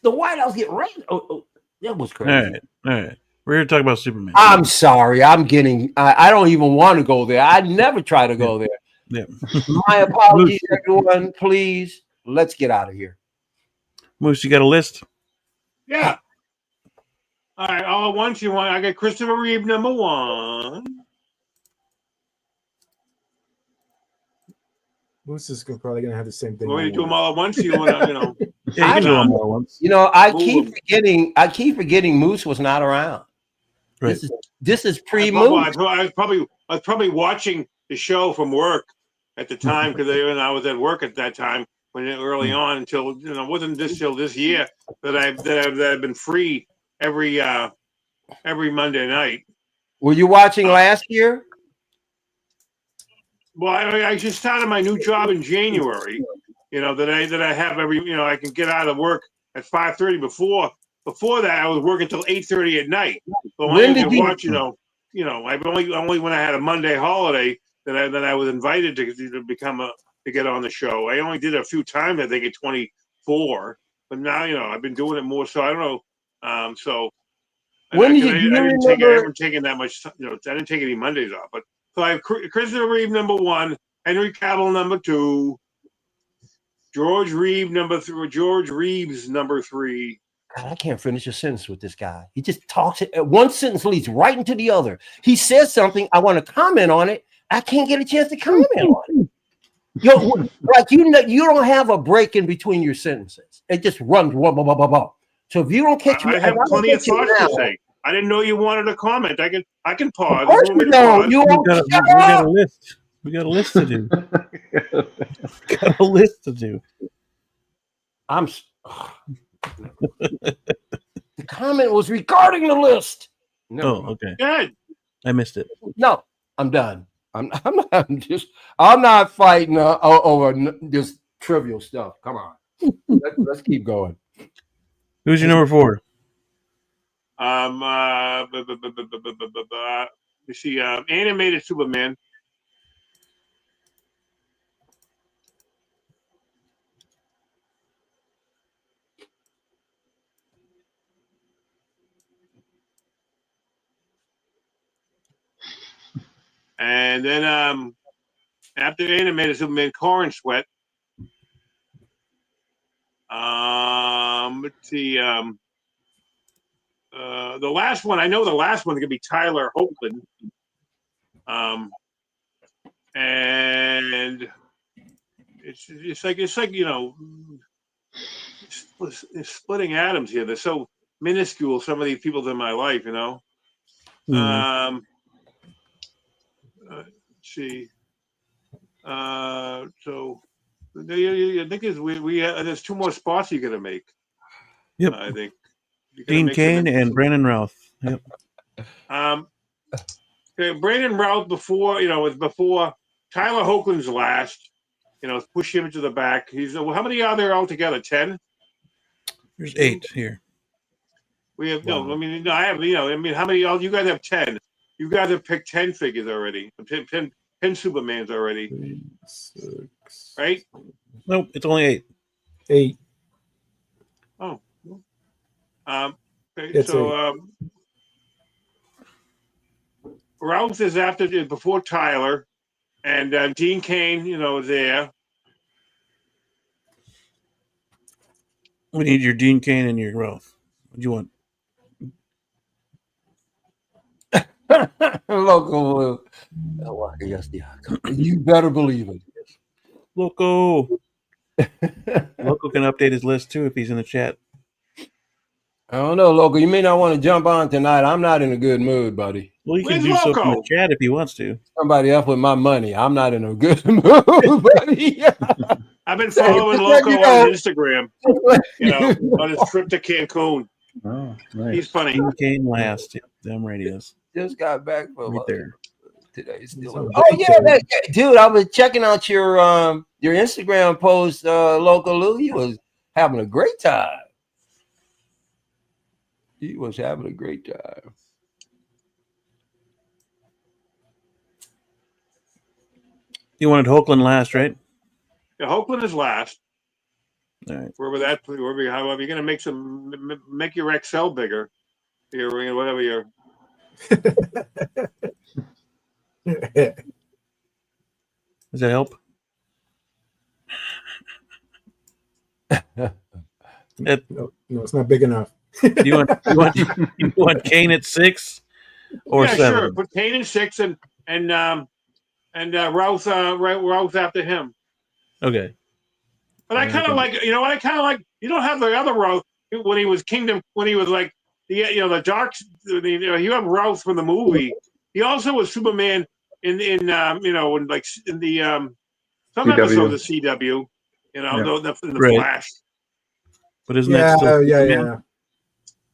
the White House get raided. That was crazy. All right. We're here to talk about Superman. I'm sorry. I don't even want to go there. I never try to go there. Yeah. My apologies, everyone. Please, let's get out of here. Moose, you got a list? Yeah. All right. All at once. You want? I got Christopher Reeve #1. Moose is probably gonna have the same thing. You want me to do them all at once? You want to, Yeah, you can do them all at once. I keep forgetting Moose was not around. Right. This is pre-Moose. I was probably watching the show from work at the time because I was at work at that time early on until wasn't this till this year that I've been free every Monday night. Were you watching last year? Well, I just started my new job in January. That I have every I can get out of work at 5:30. Before that, I was working till 8:30 at night. So When did you watch? I've only when I had a Monday holiday that I was invited to get on the show. I only did it a few times. I think at 24, but now I've been doing it more. So I don't know. So when did you I haven't taken that much. I didn't take any Mondays off. But so I have Christopher Reeve #1, Henry Cavill #2, George Reeves #3. God, I can't finish a sentence with this guy. He just talks it. One sentence leads right into the other. He says something. I want to comment on it. I can't get a chance to comment on it. You don't have a break in between your sentences. It just runs. Blah, blah, blah, blah, blah. So if you don't catch me, I have plenty of thoughts to say. I didn't know you wanted to comment. I can pause. Of course you don't. We got a list. We got a list to do. Got a list to do. The comment was regarding the list. No, okay. Good. I missed it. No, I'm done. I'm not fighting over this trivial stuff. Come on, let's keep going. Who's your number 4? You see, animated Superman. And then after animated Superman, Corn Sweat. Let's see. The last one, I know the last one is gonna be Tyler Hoechlin. And it's like it's splitting atoms here. They're so minuscule. Some of these people in my life, Let's see. So I think there's 2 more spots you're gonna make. Yep. I think Dean Cain and Brandon Routh. Yep. Okay, Brandon Routh was before Tyler Hoechlin's last. Push him to the back. How many are there altogether? 10. There's 8 here. We have no. I mean, I have. How many? You guys have 10. You guys have picked 10 figures already. 10 Supermans already. 3, 6. Right? Nope, it's only 8. 8. Oh. Okay, It's so Ralph is before Tyler, and Dean Cain, is there. We need your Dean Cain and your Ralph. What do you want? Local. Oh, yes, yeah. You better believe it. Loco. Loco can update his list too if he's in the chat. I don't know, Local. You may not want to jump on tonight. I'm not in a good mood, buddy. Well, he can Where's do so from the Loco? chat if he wants to. Somebody up with my money. I'm not in a good mood, buddy. I've been following Loco on Instagram, on his trip to Cancun. Oh, nice. He's funny. Dean Cain last. Yep, damn right he is. Just got back from Right there. today. Still So oh yeah, dude. I was checking out your Instagram post, Local Lou. You was having a great time. He was having a great time. You wanted Hoagland last, right? Yeah, Hoagland is last. All right. However, you're going to make your Excel bigger. Whatever your. Does that help? No, it's not big enough. You want Cain at 6 or 7? Sure. Put Cain in 6 and Rouse after him. Okay. But I kind of like, you don't have the other Rouse when he was like the dark. You have Rouse from the movie. He also was Superman in some CW. episodes of CW. The Right. Flash. But isn't that still yeah.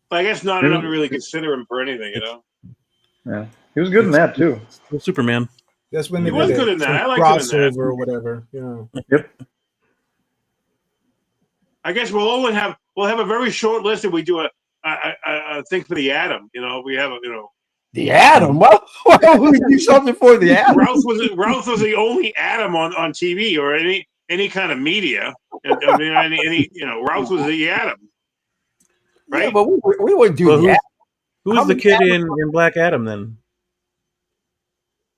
But I guess not enough to really consider him for anything. Yeah, he was good in that too. Still Superman. That's when He they was did good in that. I liked him in that. crossover or whatever. Yep. I guess we'll have a very short list if we do a thing for the Atom. We have The Atom. Why would we do something for the Atom? Ralph was the only Atom on TV or any kind of media. Ralph was the Atom. Right? Yeah, but we wouldn't do that. Who's the kid in Black Adam then?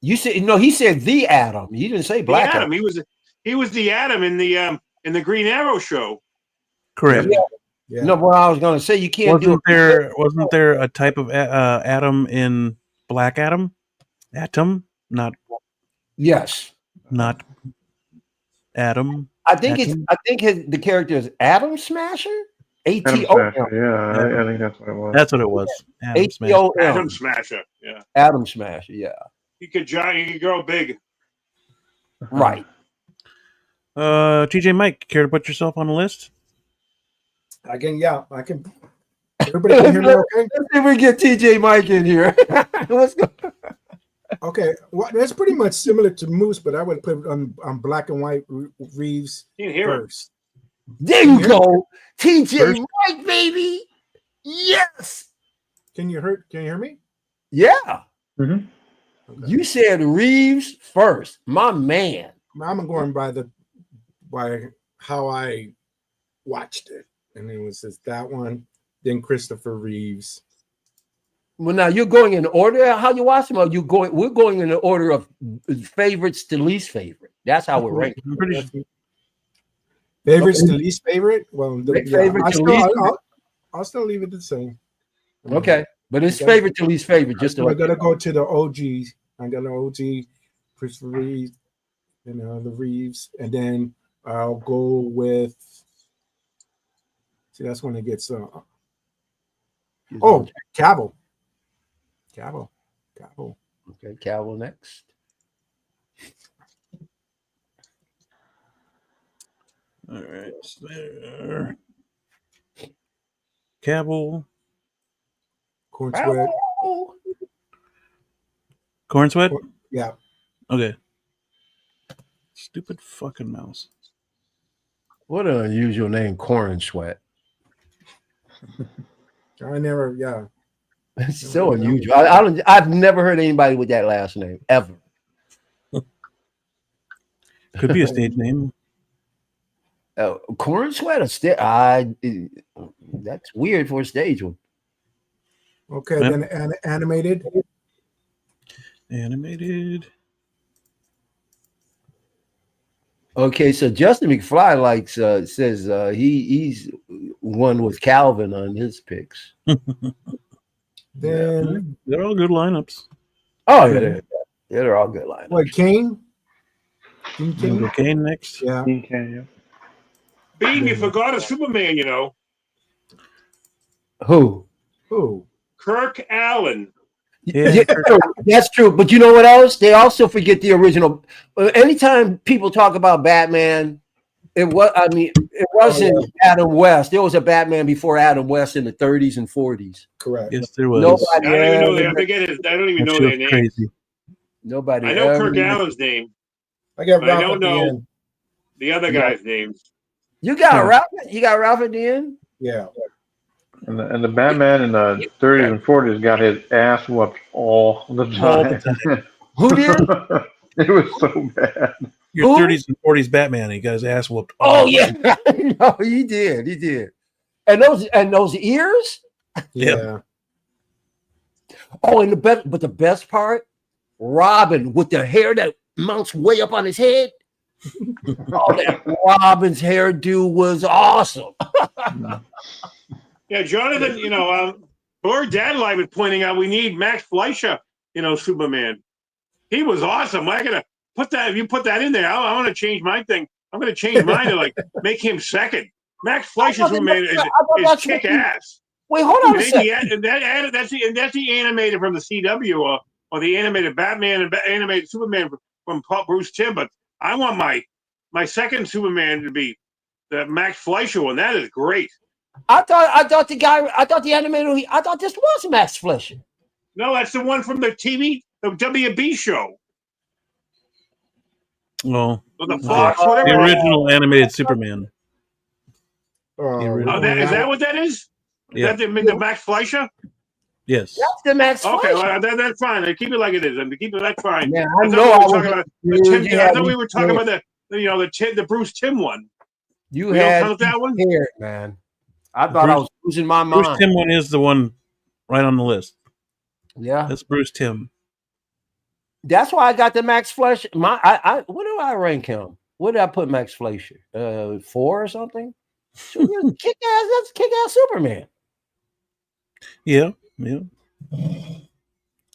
You said he said the Atom. He didn't say Black Adam. He was the Atom in the Green Arrow show. Correct. Yeah. No, what I was going to say, you can't Wasn't there a type of Atom in Black Adam? Atom, not Yes. not Adam. I think the character is Atom Smasher. Adam Smasher, yeah, I think that's what it was. That's what it was. Atom Smasher. Yeah. Adam Smasher. Yeah. He could grow big. Right. TJ Mike, care to put yourself on the list? I can. Everybody can hear me okay? Let's see if we get TJ Mike in here. Let's go. Okay. Well, that's pretty much similar to Moose, but I would put it on black and white Reeves first. There you go. TJ Mike, baby. Yes. Can you hear me? Yeah. Okay. You said Reeves first. My man. I'm going by how I watched it. And it was just that one, then Christopher Reeves. Well, now you're going in order how you watch them, or we're going in the order of favorites to least favorite. That's how we're ranking. Favorites to least favorite? Well, I'll still leave it the same. Okay. But it's favorite to least favorite. I gotta go to the OGs. I got an OG, Christopher Reeves, the Reeves, and then I'll go with. See, that's when it gets. Cavill. Okay, Cavill next. All right, there. Cavill. Corn Sweat? Yeah. Okay. Stupid fucking mouse. What an unusual name, Corn Sweat. It's so unusual. I've never heard anybody with that last name ever. Could be a stage name. Corn Sweat, that's weird for a stage one. Okay, then animated. Animated. Okay, so Justin McFly likes says he's one with Calvin on his picks. Then they're all good lineups. Oh yeah, they're all good lineups. what, Kane? Go Kane next. Yeah. Kane, Beam, you forgot a Superman, you know. Who? Kirk Allen. Yeah, that's true. But you know what else? They also forget the original. Anytime people talk about Batman, it wasn't Adam West. There was a Batman before Adam West in the 30s and 40s. Correct. Yes, there was. I don't even know. I forget it. I don't even know their name. Crazy. Nobody. I know Kirk Allen's name. I got Ralph I don't at the know end. the other guy's names. You got Ralph. You got Ralph at the end. Yeah. And the Batman in the 30s and 40s got his ass whooped all the time. Who did? It was so bad. Your 30s and 40s Batman, he got his ass whooped. Oh yeah, no, he did. And those ears. Yeah. Oh, and the best part, Robin with the hair that mounts way up on his head. Oh, that Robin's hairdo was awesome. Yeah, Jonathan, you know, Lord Dadlive was pointing out we need Max Fleischer, you know, Superman. He was awesome. I gotta put that. If you put that in there, I want to change my thing. I'm gonna change mine to like make him second. Max Fleischer Superman is kick ass. Wait, hold on a second. That's the animated from the CW or the animated Batman and animated Superman from Bruce Timm. But I want my second Superman to be the Max Fleischer one. That is great. I thought this was Max Fleischer. No, that's the one from the WB show. Oh, the Fox, whatever. The original animated Superman. Is that what that is? Yeah. Is that the Max Fleischer? Yes. That's the Max Fleischer. Okay, well, that's fine. Keep it like it is. And keep it that's fine. Yeah, I thought we were talking about the Bruce Timm one. You had count that one? Scared, man. I thought I was losing my mind. Bruce Timm one is the one right on the list. Yeah, that's Bruce Timm. That's why I got the Max Fleischer. What do I rank him? What did I put Max Fleischer? 4 or something? Kick ass. That's kick ass Superman. Yeah. All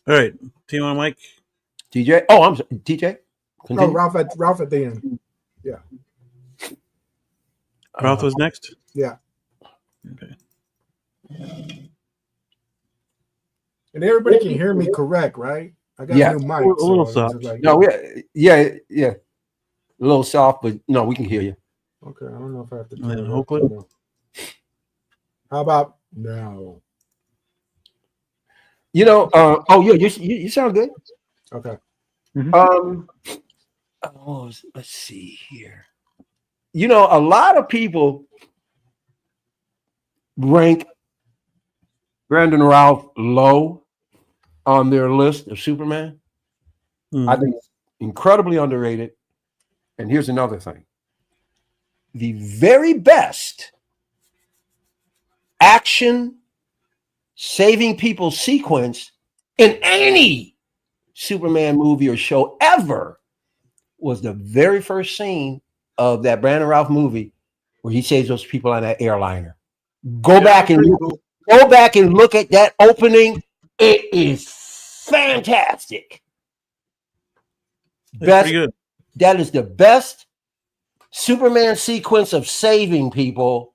right, team on Mike. TJ. Oh, I'm sorry. TJ. No, Ralph at the end. Yeah. Ralph was next. Yeah. Okay. And everybody can hear me correct, right? I got a new mic. A little soft. No, yeah. A little soft, but no, we can hear you. Okay, I don't know if I have to turn it up. How about now? You know, you sound good. Okay. Let's see here. You know, a lot of people rank Brandon Routh low on their list of Superman. I think it's incredibly underrated. And here's another thing. The very best action saving people sequence in any Superman movie or show ever was the very first scene of that Brandon Routh movie where he saves those people on that airliner. Go back and look at that opening. It is fantastic. Pretty good. That is the best Superman sequence of saving people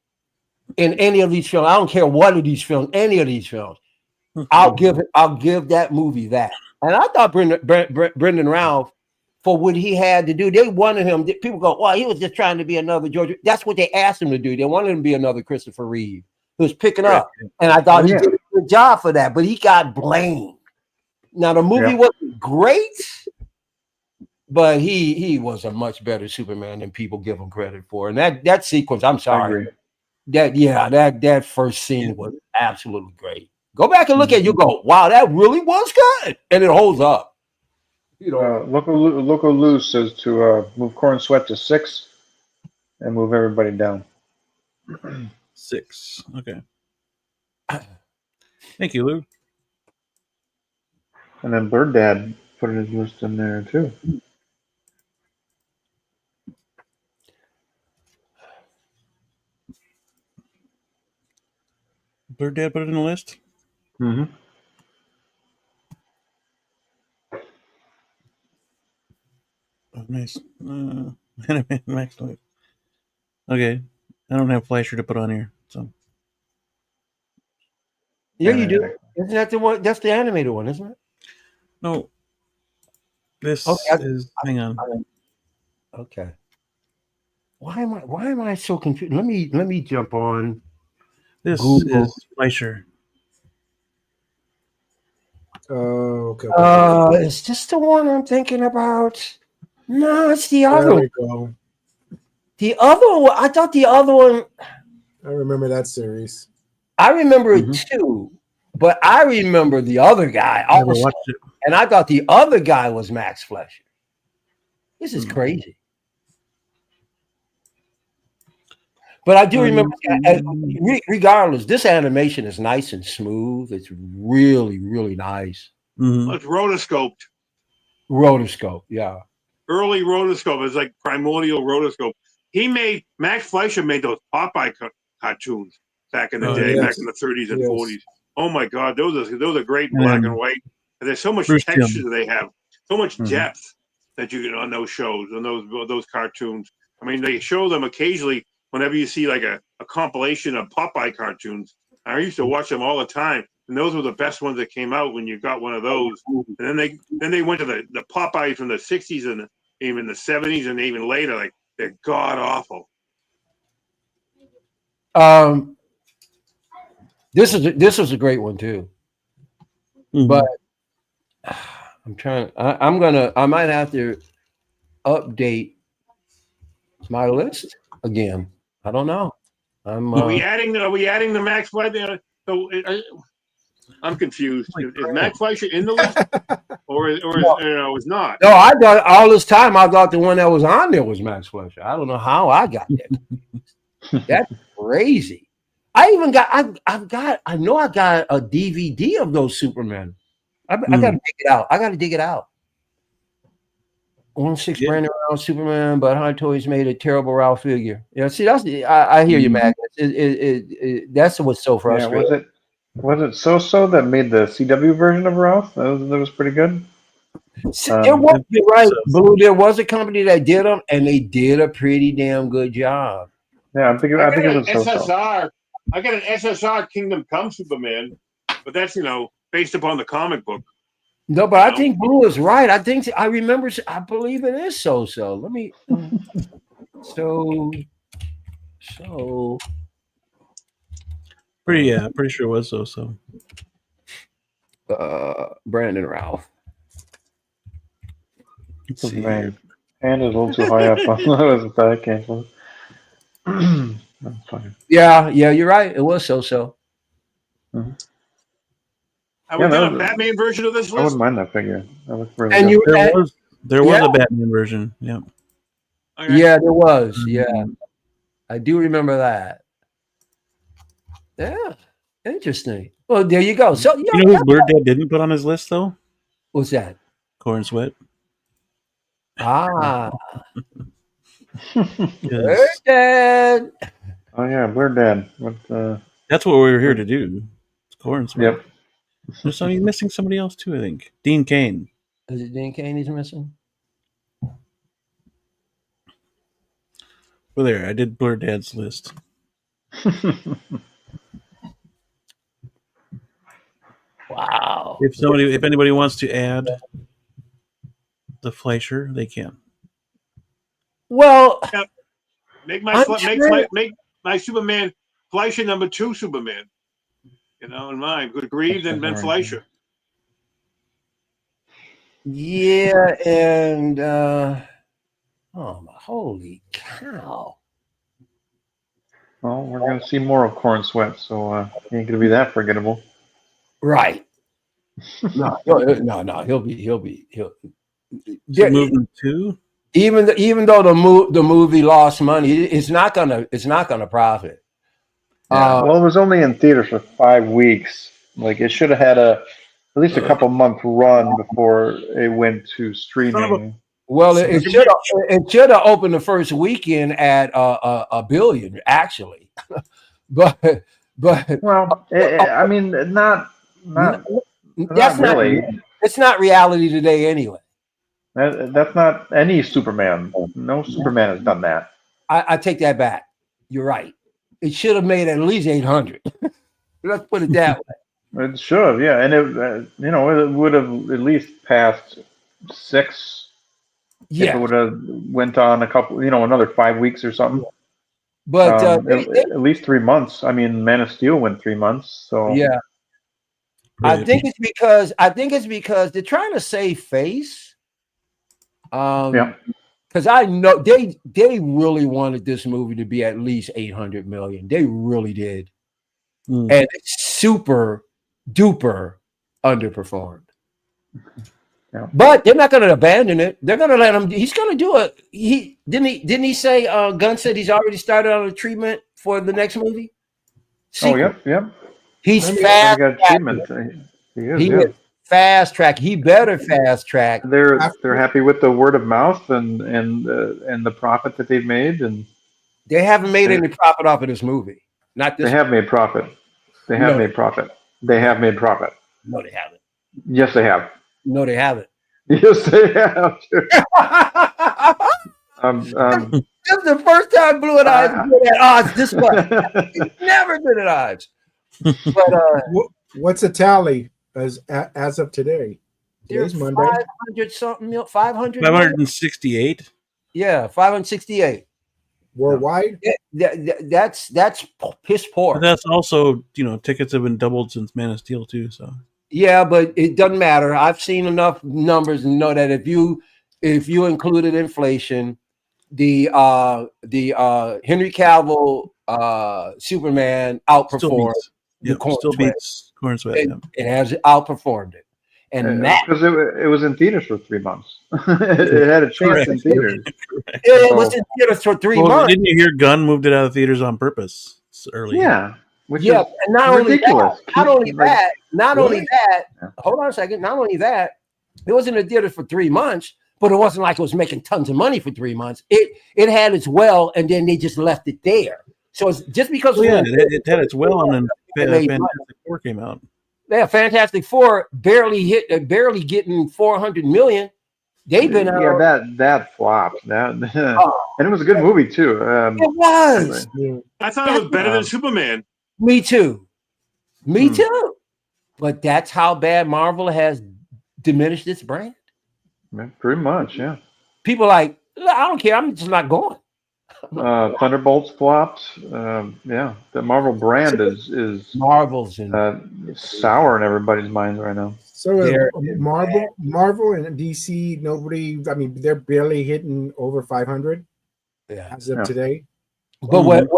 in any of these films. I don't care what of these films, any of these films. I'll give that movie that. And I thought Brendan Routh, for what he had to do, they wanted him. People go, well, he was just trying to be another George. That's what they asked him to do. They wanted him to be another Christopher Reeve, who was picking up. And I thought he did a good job for that, but he got blamed. Now, the movie wasn't great, but he was a much better Superman than people give him credit for. And that sequence, I'm sorry. That first scene was absolutely great. Go back and look at it. You go, wow, that really was good. And it holds up. You know, Loco Lou says to move Corn Sweat to 6 and move everybody down. 6. Okay. Thank you, Lou. And then Bird Dad put his list in there too. Blur Dad put it in the list. Mm-hmm. Oh, nice. Max Life. Okay, I don't have Fleischer to put on here, so. Yeah, you do. Isn't that the one? That's the animated one, isn't it? No. This is. Hang on. Okay. Why am I so confused? Let me jump on. This Google. is Fleischer. Oh, okay. Is this the one I'm thinking about? No, it's the other There one. we go. The other one. I thought the other one. I remember that series. I remember it too, but I remember the other guy also, Never watched it. and I thought the other guy was Max Fleischer. This is crazy. But I do remember, regardless, this animation is nice and smooth. It's really, really nice. Well, it's rotoscoped. Rotoscope, yeah. Early rotoscope. It's like primordial rotoscope. Max Fleischer made those Popeye cartoons back in the day, back in the 30s and 40s. Oh my God, those are great in black and white. And there's so much texture they have, so much depth that you get on those shows, on those cartoons. I mean, they show them occasionally whenever you see like a compilation of Popeye cartoons. I used to watch them all the time, and those were the best ones that came out when you got one of those. And then they went to the Popeyes from the 60s and even the 70s and even later. Like, they're god awful. This is a great one too. But I'm trying. I might have to update my list again. I don't know. Are we adding the Max Fleischer? So I'm confused. Is Max Fleischer in the list, or is not? No, I thought all this time I thought the one that was on there was Max Fleischer. I don't know how I got there. That's crazy. I even got. I know I got a DVD of those Supermen. I got to dig it out. I got to dig it out. 1/6 brand around Superman, but Hot Toys made a terrible Ralph figure. Yeah, see, that's I hear you, Magnus. That's what's so frustrating. Yeah, was it So that made the CW version of Ralph? That was pretty good. You're right, Blue. There was a company that did them, and they did a pretty damn good job. Yeah, I think it was SSR. I got an SSR Kingdom Come Superman, but that's based upon the comic book. No, but I think Blue is right. I think I remember. I believe it is so. Let me. So. Pretty sure it was so. Brandon Ralph. Let's see. Man, hand is a little too high up on the back cancel. That's fine. Yeah, you're right. It was so. Have we got a Batman version of this list? I wouldn't mind that figure. That looks really good. There was a Batman version. Yeah. Okay. Yeah, there was. Yeah, I do remember that. Yeah, interesting. Well, there you go. So you know who Blur Dad didn't put on his list though? What's that? Corn Sweat. Blur Dad. Oh yeah, Blur Dad. That's what we were here to do. It's Corn Sweat. Yep. So he's missing somebody else too, I think. Dean Cain. Is it Dean Cain he's missing? Well, there, I did Blur Dad's list. Wow. If anybody wants to add the Fleischer, they can. Well, make my Superman Fleischer number 2 Superman. In mind, good Reeve and Ben Fleischer. Yeah, and holy cow! Well, we're gonna see more of Corn Sweat, so he ain't gonna be that forgettable. Right? No, he'll be. Moving to even though the movie lost money, it's not gonna profit. Yeah, well, it was only in theaters for 5 weeks. Like, it should have had a at least a couple month run before it went to streaming. Well, it should have opened the first weekend at $1 billion, actually. but well, I mean, not really. It's not reality today anyway. That's not any Superman. No Superman has done that. I take that back. You're right. It should have made at least 800. Let's put it that way. It should have, yeah, and it would have at least passed 6. Yeah, if it would have went on a couple, another 5 weeks or something. But at least 3 months. I mean, Man of Steel went 3 months. So yeah, I think it's because they're trying to save face. Yeah. Because I know they really wanted this movie to be at least 800 million. They really did. And it's super duper underperformed. Yeah. But they're not going to abandon it. They're going to let him. He's going to do it. Didn't he say? Gunn said he's already started on a treatment for the next movie. Sequel. Oh yep. He's fast. Got treatment. He is fast track. He better fast track. They're happy with the word of mouth and the profit that they've made, and they haven't made any profit off of this movie. Not this. They have made profit. They have made profit. They have made profit. No, they haven't. Yes, they have. No, they haven't. Yes, they have. This is the first time Blue and I have been at odds this much. It's never been at odds. But what's the tally as of today? Today's Monday. 500 something. 500. 568. Yeah, 568 worldwide. That's piss poor. But that's also tickets have been doubled since Man of Steel too. So yeah, but it doesn't matter. I've seen enough numbers and know that if you included inflation, the Henry Cavill Superman outperformed still beats Corn Sweat. It has outperformed it, and that because it was in theaters for 3 months. It had a chance in theaters. It was in theaters for 3 months. Didn't you hear Gunn moved it out of theaters on purpose early? Yeah. And not ridiculous. only that, hold on a second. Not only that, it was in the theater for 3 months, but it wasn't like it was making tons of money for 3 months. It had its well, and then they just left it there. So it's just because it had its well, and then Fantastic Four came out. Yeah, Fantastic Four barely getting 400 million. They've been out. Yeah, that flopped. And it was a good movie too. It was. Anyway. I thought it was better than Superman. Me too. But that's how bad Marvel has diminished its brand. Pretty much, yeah. People I don't care. I'm just not going. Thunderbolts flopped. The Marvel brand is Marvel's in sour in everybody's minds right now. So Marvel and DC, nobody. I mean, they're barely hitting over 500. As of today. But what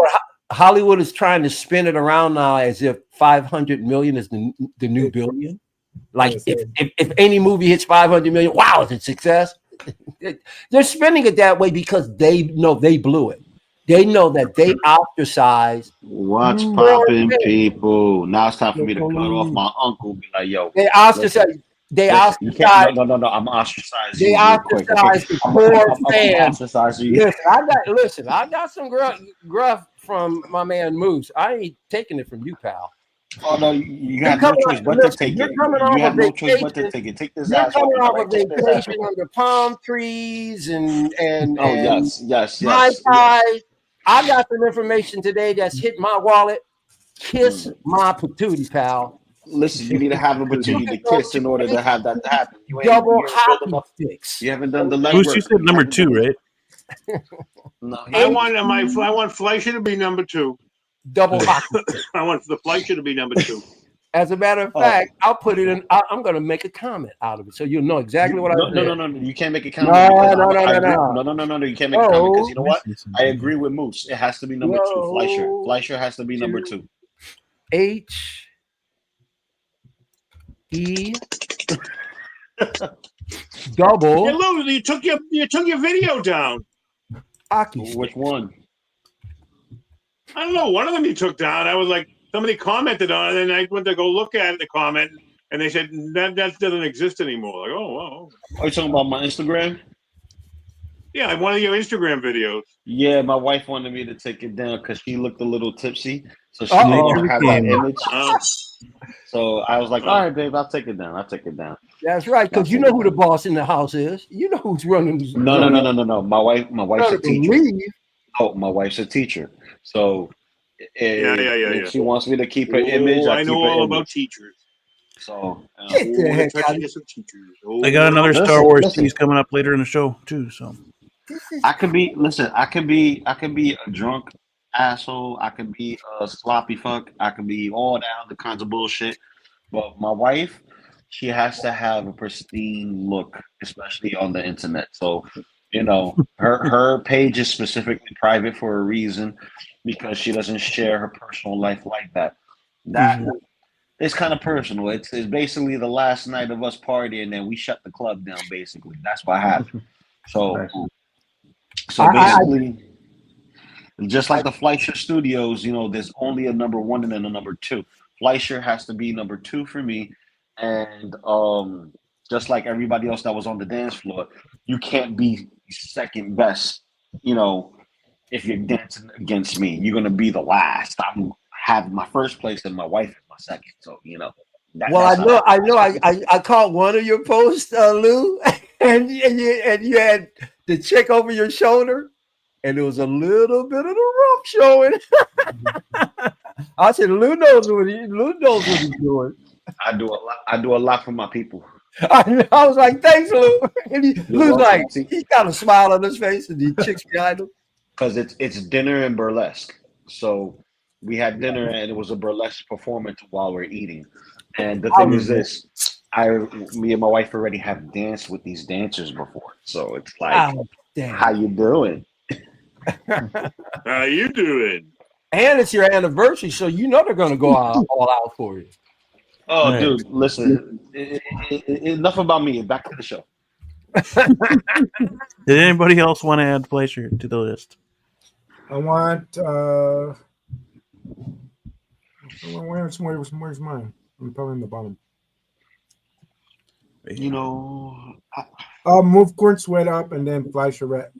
Hollywood is trying to spin it around now as if 500 million is the new billion. Like if any movie hits 500 million, wow, it's a success. They're spending it that way because they know they blew it. They know that they ostracized. What's popping, people? Now it's time for me to cut off my uncle. Be like, yo, they ostracized. They ostracized. No. I'm ostracized. They ostracized the core fans. Listen, I got some gruff from my man Moose. I ain't taking it from you, pal. Oh no, you have no choice but to take it. You have no choice but to take it. Take this ass coming off of vacation under palm trees and yes. I got some information today that's hit my wallet. Kiss my patootie, pal. Listen, you need to have a patootie to kiss in order to have that to happen. You ain't double hockey sticks. You haven't done the legwork. You said number 2, right? No, I want Fleischer to be number 2. Double hockey. I want the Fleischer to be number 2. As a matter of fact, I'll put it in. I'm going to make a comment out of it, so you'll know exactly what I did. No. You can't make a comment. No. You can't make a comment because you know what? I agree with Moose. It has to be number 2. Fleischer has to be number 2. H-E double. Hey, Lou, you took your video down. Hockey. Which one? I don't know. One of them you took down. I was like, somebody commented on it, and I went to go look at the comment, and they said that doesn't exist anymore. Like, oh, wow. Are you talking about my Instagram? Yeah, like one of your Instagram videos. Yeah, my wife wanted me to take it down because she looked a little tipsy, so she didn't want to have that image. So I was like, all right, babe, I'll take it down. That's right, because you know who the boss in the house is. You know who's running. No. My wife's a teacher. Oh, my wife's a teacher. So if she wants me to keep her image, I know all about teachers. So get the heck out of here. I got another Star Wars tease coming up later in the show too. So I could be a drunk asshole. I could be a sloppy fuck. I could be all that other kinds of bullshit. But my wife, she has to have a pristine look, especially on the internet. So, her page is specifically private for a reason, because she doesn't share her personal life like that. It's kind of personal. It's basically the last night of us partying and we shut the club down. Basically, that's what happened. So basically, just like the Fleischer Studios, there's only a number 1 and then a number 2. Fleischer has to be number 2 for me, and just like everybody else that was on the dance floor, you can't be second best. If you're dancing against me, you're gonna be the last. I'm having my first place and my wife is my second. So I caught one of your posts, Lou, and you had the chick over your shoulder, and there was a little bit of the rough showing. I said, Lou knows what he's doing. I do a lot for my people. I was like, thanks, Lou. And Lou's like, he's got a smile on his face, and the chick's behind him. Because it's dinner and burlesque. So we had dinner, and it was a burlesque performance while we're eating. And the thing is this, me and my wife already have danced with these dancers before. So it's like, how you doing? How you doing? And it's your anniversary, so they're going to go all out for you. Oh, right. Dude, listen. Enough about me. Back to the show. Did anybody else want to add Fleischer to the list? I want. Where's mine? I'm probably in the bottom. Move Corn Sweat up and then Fleischer right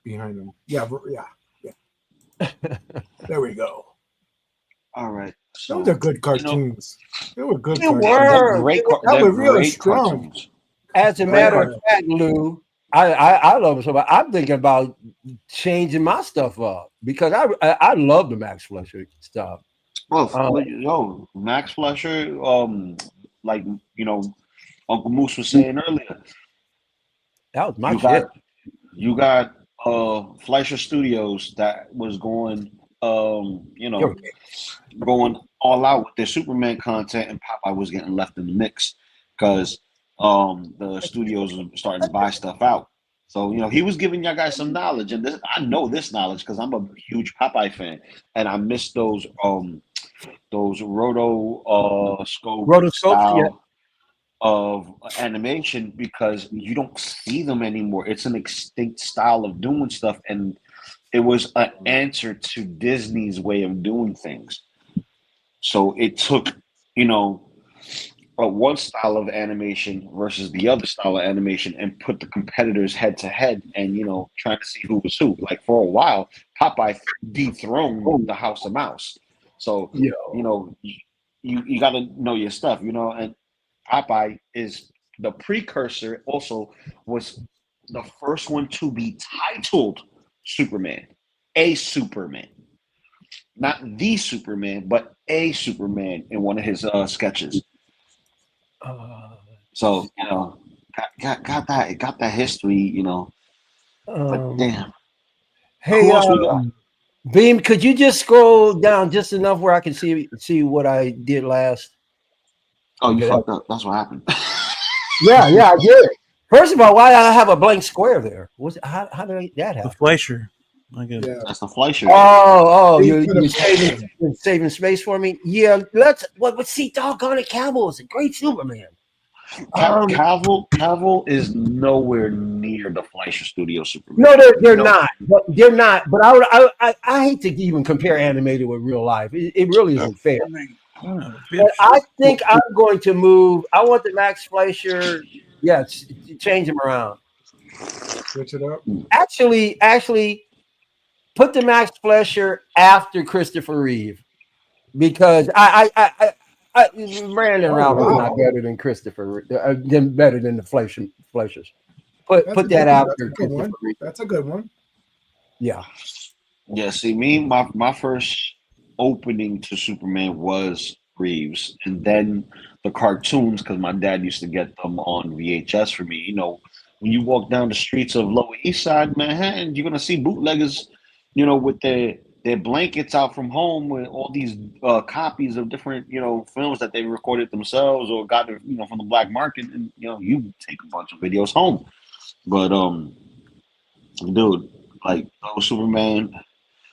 behind him. Yeah. There we go. All right. So, those are good cartoons. They were good. They were great. They were really strong. Cartoons. As a matter of fact, Lou, I love it so much. I'm thinking about changing my stuff up because I love the Max Fleischer stuff. Well, Max Fleischer, like Uncle Moose was saying earlier. That was my shit. You got Fleischer Studios that was going, going all out with their Superman content, and Popeye was getting left in the mix because the studios were starting to buy stuff out. So he was giving y'all guys some knowledge, and I know this knowledge because I'm a huge Popeye fan, and I miss those rotoscope style of animation because you don't see them anymore. It's an extinct style of doing stuff, and it was an answer to Disney's way of doing things. So it took, one style of animation versus the other style of animation and put the competitors head to head and, trying to see who was who. Like for a while, Popeye dethroned the House of Mouse. So, you got to know your stuff, and Popeye is the precursor, also was the first one to be titled Superman, a Superman. Not the Superman, but a Superman in one of his sketches. So got that history, but damn. Hey, who else we got? Beam, could you just scroll down just enough where I can see what I did last? Oh, you fucked up. That's what happened. Yeah, I did. First of all, why did I have a blank square there? How did that happen? The Fleischer. Yeah. That's the Fleischer. You're saving space for me? Yeah, see, doggone it, Cavill is a great Superman. Cavill is nowhere near the Fleischer Studio Superman. No, they're not. But they're not. But I hate to even compare animated with real life. It really isn't fair. But I think I'm going to move. I want the Max Fleischer. Yes, change him around. Switch it up. Actually, put the Max Fleischer after Christopher Reeve because Brandon Ralph is not better than Christopher. Better than the Fleischers. Put that after Christopher Reeve. That's a good one. Yeah. Yeah. See, my first opening to Superman was Reeves, and then the cartoons because my dad used to get them on VHS for me. You know, when you walk down the streets of Lower East Side Manhattan, you're gonna see bootleggers, you know, with their blankets out from home with all these copies of different, you know, films that they recorded themselves or got, you know, from the black market, and you know, you take a bunch of videos home. But dude, like those Superman.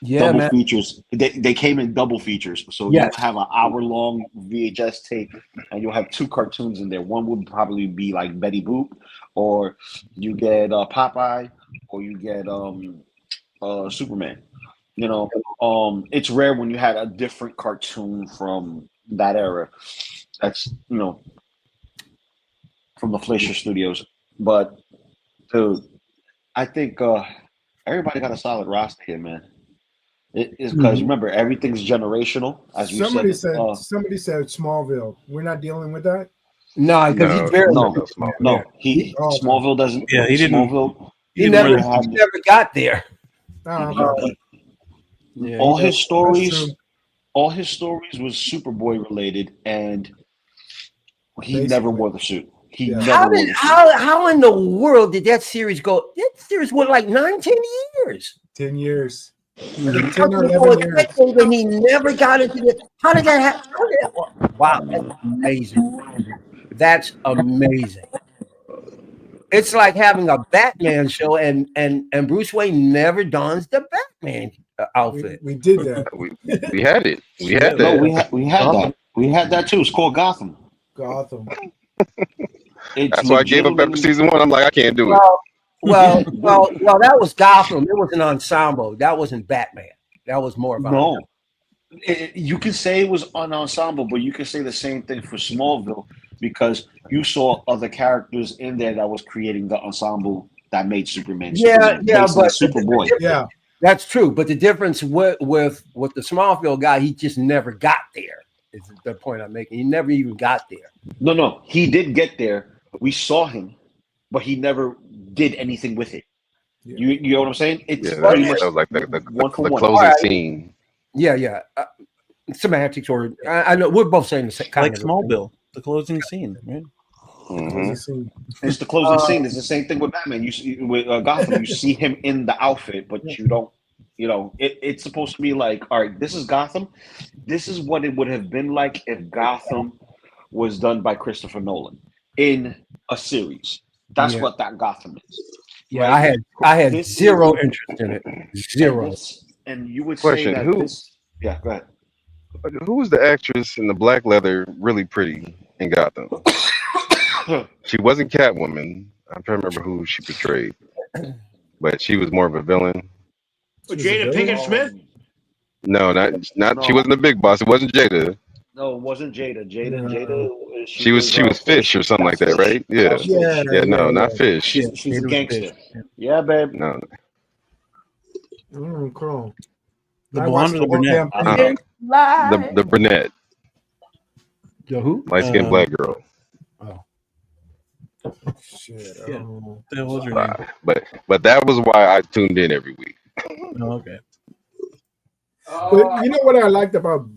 Yeah, Double man. features. They came in double features, so you have an hour-long VHS tape, and you'll have two cartoons in there. One would probably be like Betty Boop, or you get Popeye, or you get Superman. You know, it's rare when you had a different cartoon from that era. That's, you know, from the Fleischer Studios. But dude, I think everybody got a solid roster here, man. It is because remember, everything's generational. As we Somebody said, Smallville. We're not dealing with that. No, because he's very no. Smallville doesn't. Yeah, he didn't. Smallville. He never got there. All his stories was Superboy related, and he never wore the suit. He never wore the suit. How in the world did that series go? That series went like 9-10 years. 10 years. 10 or 11 years. And he never got into it. How did that happen? Wow, that's amazing. That's amazing. It's like having a Batman show, and Bruce Wayne never dons the Batman outfit. We did that. we had it. We had that. No, we had that. We had that too. It's called Gotham. That's why I gave up after season 1. I'm like, I can't do it. Well, that was Gotham. It was an ensemble. That wasn't Batman. That was more of you can say it was an ensemble, but you can say the same thing for Smallville because you saw other characters in there that was creating the ensemble that made Superman. But Superboy. That's true. But the difference with the Smallville guy, he just never got there. Is the point I'm making? He never even got there. No, he did get there. We saw him, but he never did anything with it. You know what I'm saying? It's pretty much that was like the closing scene. Yeah. Semantics, or I know we're both saying the same kind of Smallville, the closing scene, right? It's the closing scene. It's the same thing with Batman. You see with Gotham, you see him in the outfit, but you don't. You know, it's supposed to be like, all right, this is Gotham. This is what it would have been like if Gotham was done by Christopher Nolan in a series. That's what that Gotham is. Yeah, right? I had zero interest in it. Zero. And you would say that yeah, go ahead. Who was the actress in the black leather really pretty in Gotham? She wasn't Catwoman. I'm trying to remember who she portrayed. But she was more of a villain. Jada Pinkett Smith? No, not she wasn't the big boss. It wasn't Jada. No, it wasn't Jada. Jada. She was Fish or something like that, right? Yeah. No, not Fish. She's a gangster. Yeah, babe. No. Cool. The blonde or the brunette? The brunette. The who? Light skinned black girl. Oh. Shit. But that was why I tuned in every week. Oh, okay. But you know what I liked about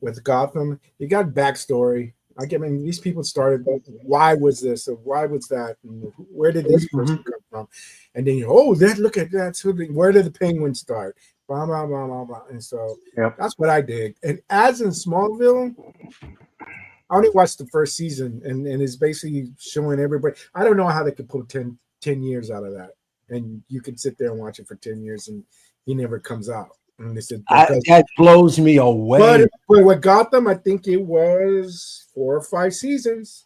with Gotham? You got backstory. I mean, these people started. Why was this? Or why was that? And where did this person come from? And then look at that. So where did the Penguin start? Blah blah blah blah blah. And so that's what I did. And as in Smallville, I only watched the first season, and it's basically showing everybody. I don't know how they could pull 10 years out of that, and you can sit there and watch it for 10 years, and he never comes out. And they said that blows me away. But with Gotham, I think it was 4 or 5 seasons.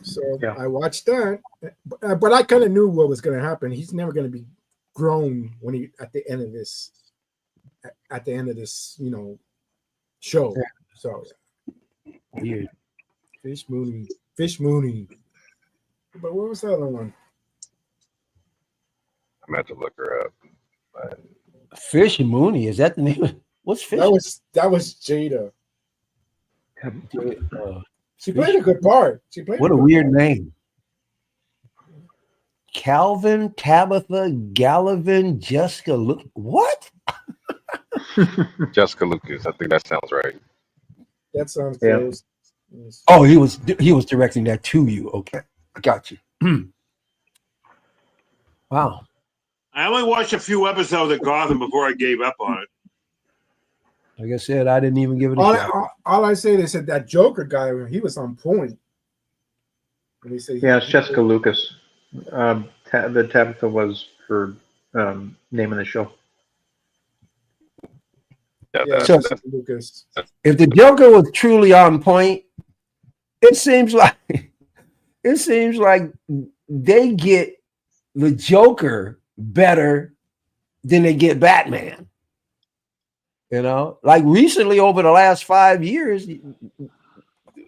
So I watched that, but I kind of knew what was going to happen. He's never going to be grown when he at the end of this, show. Yeah. So Weird. Fish Mooney. But what was the other one? I'm about to look her up. But Fish Mooney, is that the name? What's Fish? That was Jada. She played a good part. What a weird name. Calvin, Tabitha, Gallivan, Jessica. Look, what? Jessica Lucas. I think that sounds right. That sounds close. Oh, he was directing that to you. Okay, I got you. Wow. I only watched a few episodes of Gotham before I gave up on it. Like I said, I didn't even give it a shot. All I say, they said that Joker guy, he was on point. And it's Jessica Lucas. The Tabitha was her name of the show. Yeah, So, Lucas. If the Joker was truly on point, it seems like they get the Joker better than they get Batman. You know, like recently over the last 5 years,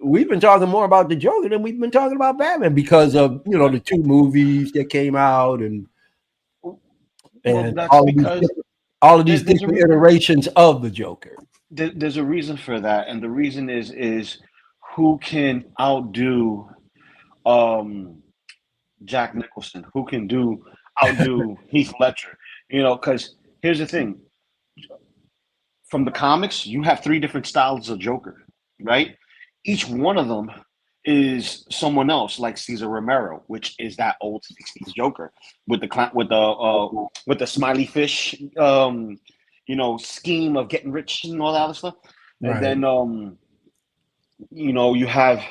we've been talking more about the Joker than we've been talking about Batman because of, you know, the 2 movies that came out and all of these different iterations of the Joker. There's a reason for that, and the reason is who can outdo Jack Nicholson? Who can outdo Heath Ledger? You know, because here's the thing. From the comics, you have 3 different styles of Joker, right? Each one of them is someone else, like Cesar Romero, which is that old 60s Joker with the smiley fish, you know, scheme of getting rich and all that other stuff. Right. And then, you know, you have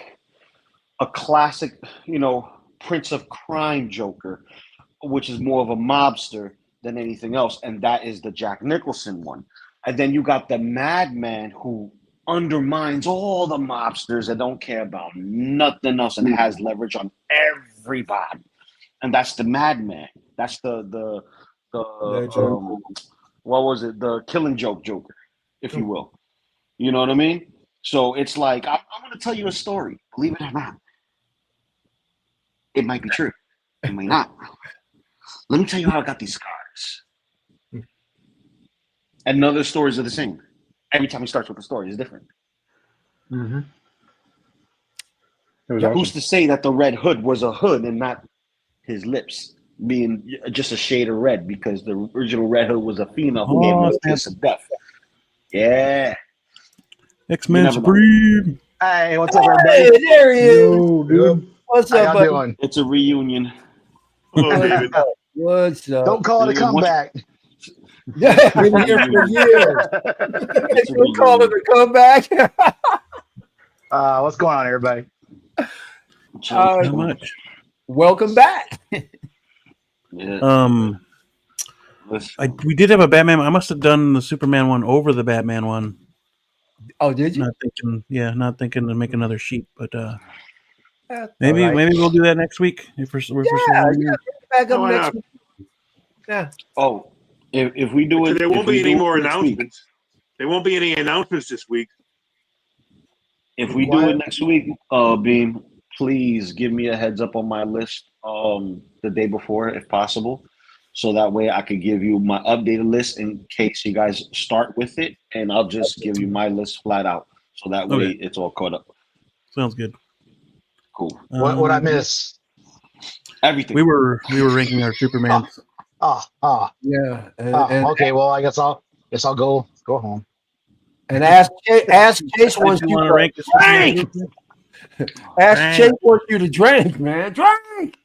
a classic, you know, Prince of Crime Joker, which is more of a mobster than anything else, and that is the Jack Nicholson one. And then you got the madman who undermines all the mobsters that don't care about nothing else and has leverage on everybody. And that's the madman. That's the what was it? The Killing Joke Joker, if you will. You know what I mean? So it's like, I'm going to tell you a story. Believe it or not. It might be true. It might not. Let me tell you how I got these scars. And other stories are the same. Every time he starts with a story, it's different. Mm-hmm. Who's to say that the Red Hood was a hood and not his lips being just a shade of red, because the original Red Hood was a female who gave him a kiss of death. Yeah. X-Men Supreme. Hey, what's up, everybody? Hey, there he is. Yo, dude. What's How up, y'all doing? It's a reunion. Hello, David. What's up? Don't call it a comeback. Been here for years. Don't call it a comeback. What's going on, everybody? How much? Welcome back. Yeah. We did have a Batman. I must have done the Superman one over the Batman one. Oh, did you? Not thinking to make another sheet, but maybe we'll do that next week. If we're back up next week. Yeah. Oh, if we do it, there won't be any more announcements. There won't be any announcements this week. If we do it next week, Beam, please give me a heads up on my list the day before, if possible, so that way I could give you my updated list in case you guys start with it, and I'll just give you my list flat out, so that way it's all caught up. Sounds good. Cool. What I miss? Everything. We were ranking our Superman. Yeah. Okay. Well, I guess I'll go home. And ask Chase wants you to rank. Ask Chase wants you to drink, man. Drink.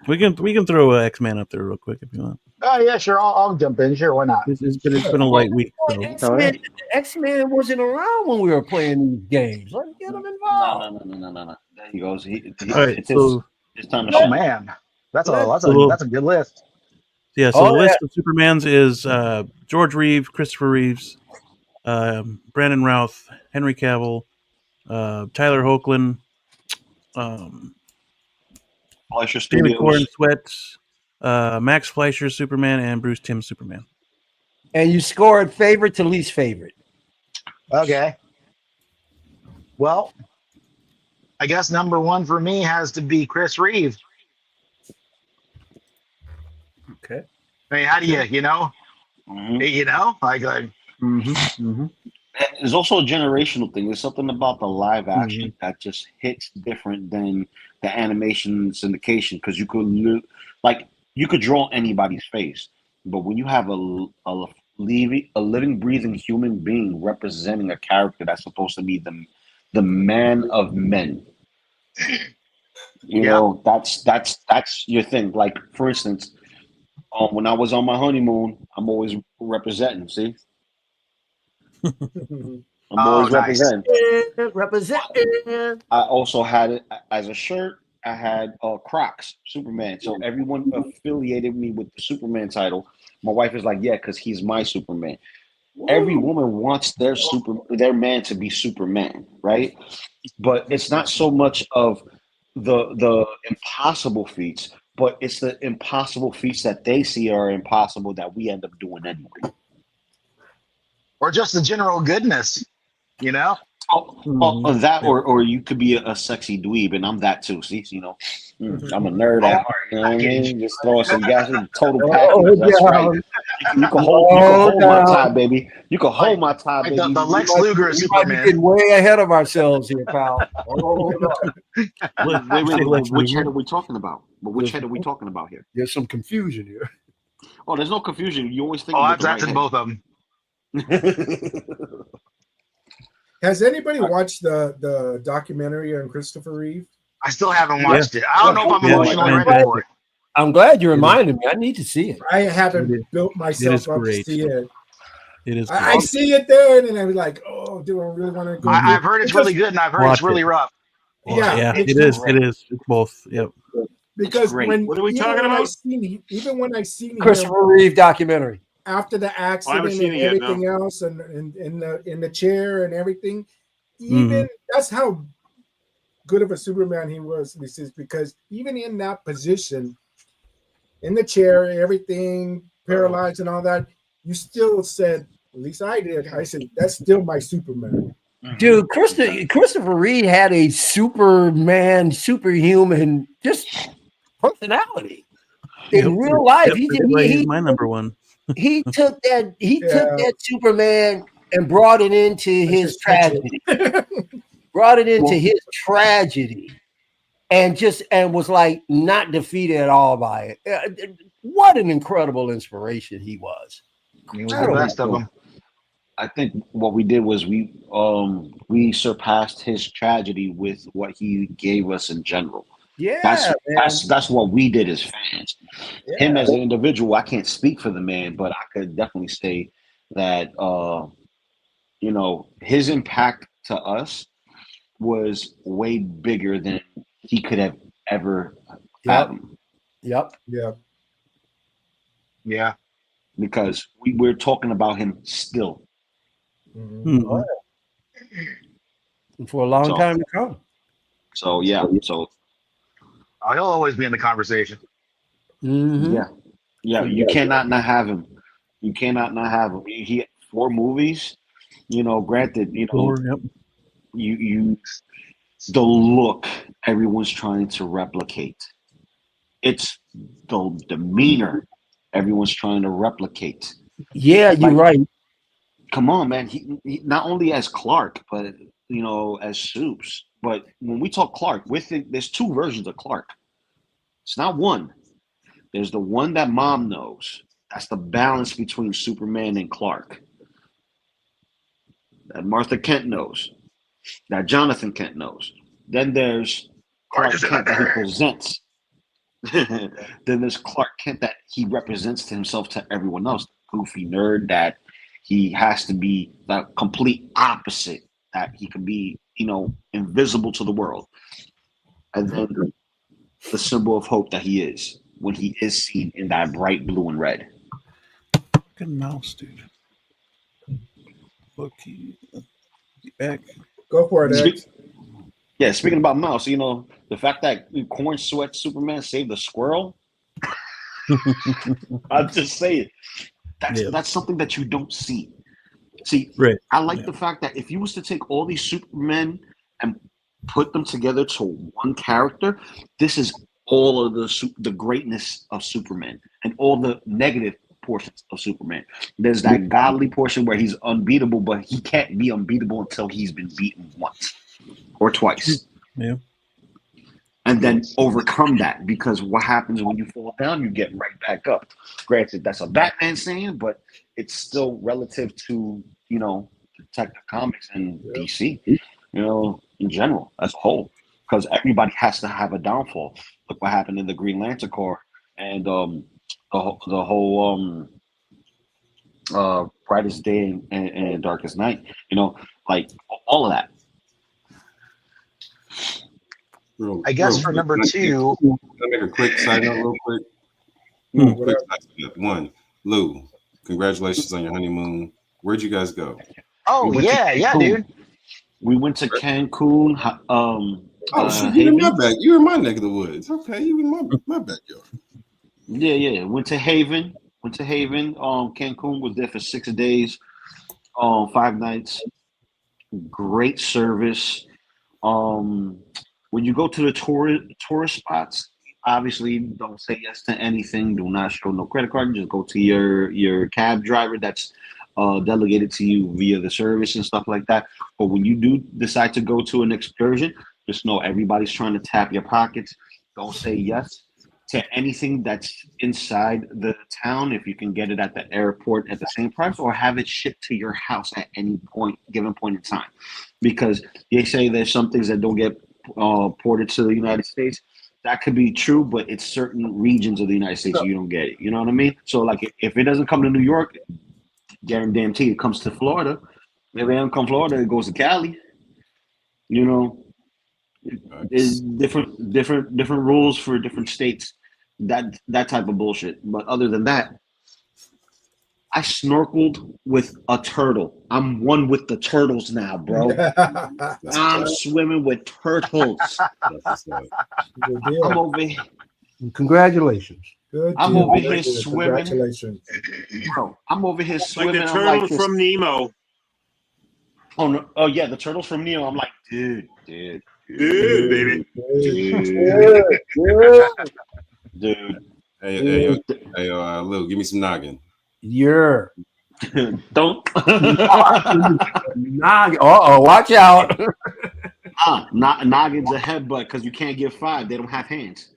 We can throw X-Man up there real quick if you want. Oh yeah, sure. I'll jump in. Sure, why not? It's been a light week. So. X-Man wasn't around when we were playing these games. Let's get him involved. No. There he goes. It's time to Oh man, that's a good list. Yeah. So the list of Supermans is George Reeve, Christopher Reeves, Brandon Routh, Henry Cavill, Tyler Hoechlin, David Corn Sweat, Max Fleischer Superman, and Bruce Timm Superman. And you scored favorite to least favorite. Okay. Well, I guess number one for me has to be Chris Reeve. Okay. I mean, how do you know, like It's also a generational thing. There's something about the live action that just hits different than the animation syndication because you could you could draw anybody's face, but when you have a living, breathing human being representing a character that's supposed to be the man of men, you know, that's your thing. Like for instance, when I was on my honeymoon, I'm always representing. See. I'm always representing. Representing. I also had it as a shirt. I had Crocs, Superman. So everyone affiliated me with the Superman title. My wife is like, yeah, because he's my Superman. Woo. Every woman wants their man to be Superman, right? But it's not so much of the impossible feats, but it's the impossible feats that they see are impossible that we end up doing anyway. Or just the general goodness, you know? That or you could be a sexy dweeb, and I'm that too. See, you know, I'm a nerd at heart. You know what I mean? Just throwing some gas in the total package. That's right. You can hold my tie, baby. You can hold my tie, baby. The Lex Luger is Superman. Getting way ahead of ourselves here, pal. Wait. Which head are we talking about? But which head are we talking about here? There's some confusion here. Oh, there's no confusion. You always think. Oh, I've drafted both of them. Has anybody watched the documentary on Christopher Reeve? I still haven't watched it. I don't know if I'm emotionally ready for it. I'm glad you reminded me. I need to see it. I haven't built myself up to see it. It is. I see it there, and then I was like, "Oh, do I really want to go?" I've heard it's really good, and I've heard it's really rough. Yeah, it is. It is. It's both. Yep. Because what are we talking about? Even when I seen Christopher Reeve documentary after the accident and everything else, and in the chair and everything, even that's how good of a Superman he was. This is because even in that position, in the chair, everything paralyzed and all that, you still said, at least I did. I said, that's still my Superman. Dude, Christopher Reeve had a superhuman just personality. In real life, he's my number one. He took that Superman and brought it into his tragedy. And was like not defeated at all by it. What an incredible inspiration he was. He was the best of them. I think what we did was we surpassed his tragedy with what he gave us in general. Yeah, that's what we did as fans. Yeah. Him as an individual, I can't speak for the man, but I could definitely say that you know, his impact to us was way bigger than he could have ever fathomed. Yep. Yeah. Because we're talking about him still. Mm-hmm. For a long time to come. So yeah. He'll always be in the conversation. Mm-hmm. Yeah. You cannot not have him. You cannot not have him. He had 4 movies. You know, granted, you know, you the look everyone's trying to replicate. It's the demeanor everyone's trying to replicate. Yeah, you're right. Come on, man. He not only as Clark, but you know, as Supes. But when we talk Clark, there's 2 versions of Clark. It's not one. There's the one that mom knows. That's the balance between Superman and Clark. That Martha Kent knows. That Jonathan Kent knows. Then there's Clark Kent that he presents. Then there's Clark Kent that he represents to himself to everyone else. Goofy nerd that he has to be the complete opposite. That he can be, you know, invisible to the world. And then the symbol of hope that he is when he is seen in that bright blue and red. Good mouse, dude. Look, back. Go for it, X. Speaking about mouse, you know, the fact that Corn Sweat Superman saved the squirrel. I'm just saying. That's something that you don't see. See, I like the fact that if you was to take all these Supermen and put them together to one character, this is all of the greatness of Superman and all the negative portions of Superman. There's that godly portion where he's unbeatable, but he can't be unbeatable until he's been beaten once or twice. Yeah. And then overcome that, because what happens when you fall down, you get right back up. Granted, that's a Batman saying, but it's still relative to, Detective Comics and DC, in general, as a whole. Because everybody has to have a downfall. Look what happened in the Green Lantern Corps and the whole Brightest Day and Darkest Night. Like all of that. I guess for number two. Can I make a quick side note real quick? Quick side note. One, Lou, congratulations on your honeymoon. Where'd you guys go? Oh, yeah, dude. We went to Cancun. Shit, you in my back. You in my neck of the woods. Okay, you in my backyard. Yeah. Went to Haven. Cancun, was there for 6 days, 5 nights. Great service. When you go to the tourist spots, obviously don't say yes to anything. Do not show no credit card. Just go to your cab driver that's delegated to you via the service and stuff like that. But when you do decide to go to an excursion, just know everybody's trying to tap your pockets. Don't say yes to anything that's inside the town if you can get it at the airport at the same price, or have it shipped to your house at any given point in time. Because they say there's some things that don't get ported to the United States. That could be true, but it's certain regions of the United States you don't get it. You know what I mean? So like if it doesn't come to New York, guarantee it comes to Florida. If it doesn't come to Florida, it goes to Cali. There's different rules for different states. That type of bullshit. But other than that, I snorkeled with a turtle. I'm one with the turtles now, bro. I'm swimming with turtles. I'm over here. Congratulations. Good. I'm over here swimming. Congratulations. Bro, I'm over here swimming. Like the turtles from Nemo. Oh, no. Oh, yeah, the turtles from Nemo. I'm like, dude, baby. Dude. Hey, Lou, give me some noggin. Don't. Noggin. Watch out. Noggin's a headbutt because you can't give 5. They don't have hands.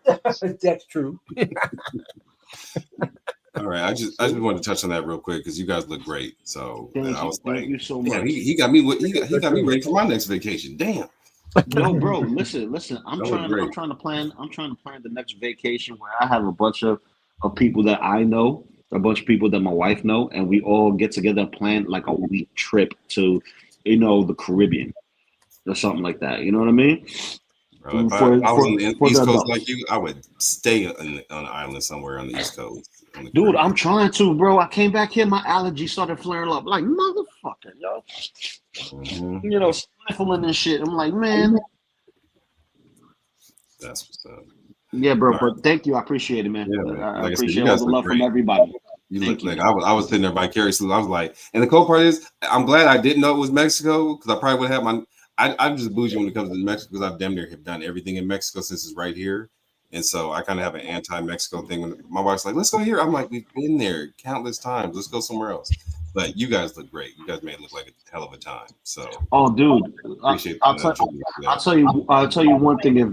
That's true. All right, I just wanted to touch on that real quick because you guys look great. So thank you so much. Yeah, he got me. He got me ready for my next vacation. Damn. No, bro. Listen. I'm trying to plan the next vacation where I have a bunch of people that I know, a bunch of people that my wife know, and we all get together and plan like a week trip to, the Caribbean or something like that. You know what I mean? Bro, if I was on the East Coast like you, I would stay on an island somewhere on the East Coast. Dude, I'm trying to, bro. I came back here, my allergies started flaring up. Like, motherfucker, yo. Mm-hmm. Sniffling and shit. I'm like, man. That's what's up. Yeah, bro. But thank you. I appreciate it, man. Yeah, man. I appreciate all the love from everybody. You look like I was sitting there vicariously. I was like, and the cool part is, I'm glad I didn't know it was Mexico because I probably would have my. I'm just bougie when it comes to Mexico because I've damn near have done everything in Mexico since it's right here. And so I kind of have an anti-Mexico thing. When my wife's like, let's go here. I'm like, we've been there countless times. Let's go somewhere else. But you guys look great. You guys made it look like a hell of a time. So dude, appreciate I'll tell you one thing if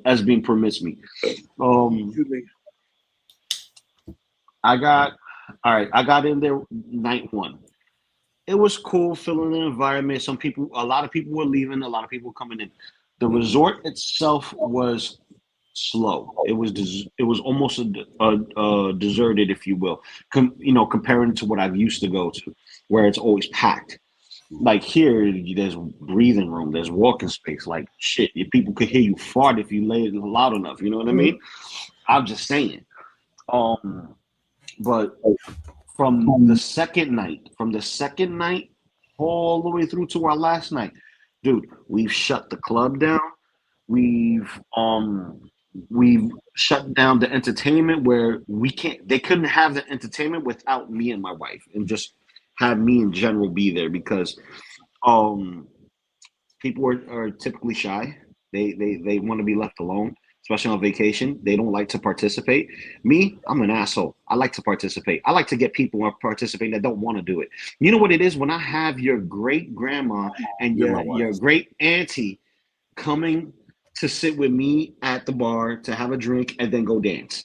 as being permits me. I got in there night 1. It was cool feeling the environment. A lot of people were leaving, a lot of people coming in. The resort itself was slow. It was almost a deserted, if you will. Comparing to what I've used to go to, where it's always packed. Like here, there's breathing room, there's walking space. Like shit, people could hear you fart if you lay it loud enough. You know what I mean? I'm just saying. But from the second night all the way through to our last night, dude, we've shut the club down. We've shut down the entertainment where they couldn't have the entertainment without me and my wife, and just have me in general be there because people are typically shy. They want to be left alone, especially on vacation. They don't like to participate. Me, I'm an asshole. I like to participate. I like to get people to participate that don't want to do it. You know what it is when I have your great grandma and your great auntie coming to sit with me at the bar to have a drink and then go dance.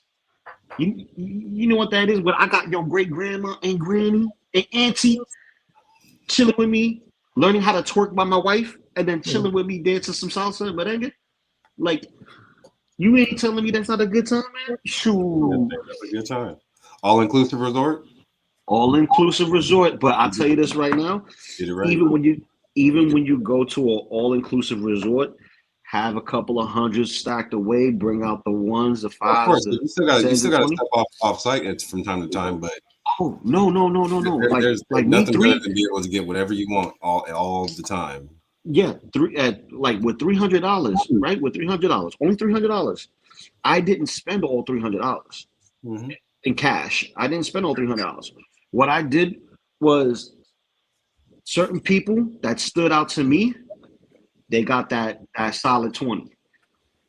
You know what that is? When I got your great grandma and granny and auntie chilling with me, learning how to twerk by my wife, and then chilling with me dancing some salsa and merengue. Like, you ain't telling me that's not a good time, man? Shoot. That's a good time. All inclusive resort? All inclusive resort. But I'll tell you this right now. Get it right. Even when you go to an all inclusive resort, have a couple of hundred stacked away, bring out the ones, the fives. Of course, the you still got to 10s, step off site from time to time, but oh no. There's like nothing me better than be able to get whatever you want all the time. Yeah, with $300, right? With $300, only $300. I didn't spend all $300 in cash. I didn't spend all $300. What I did was certain people that stood out to me, they got that solid 20.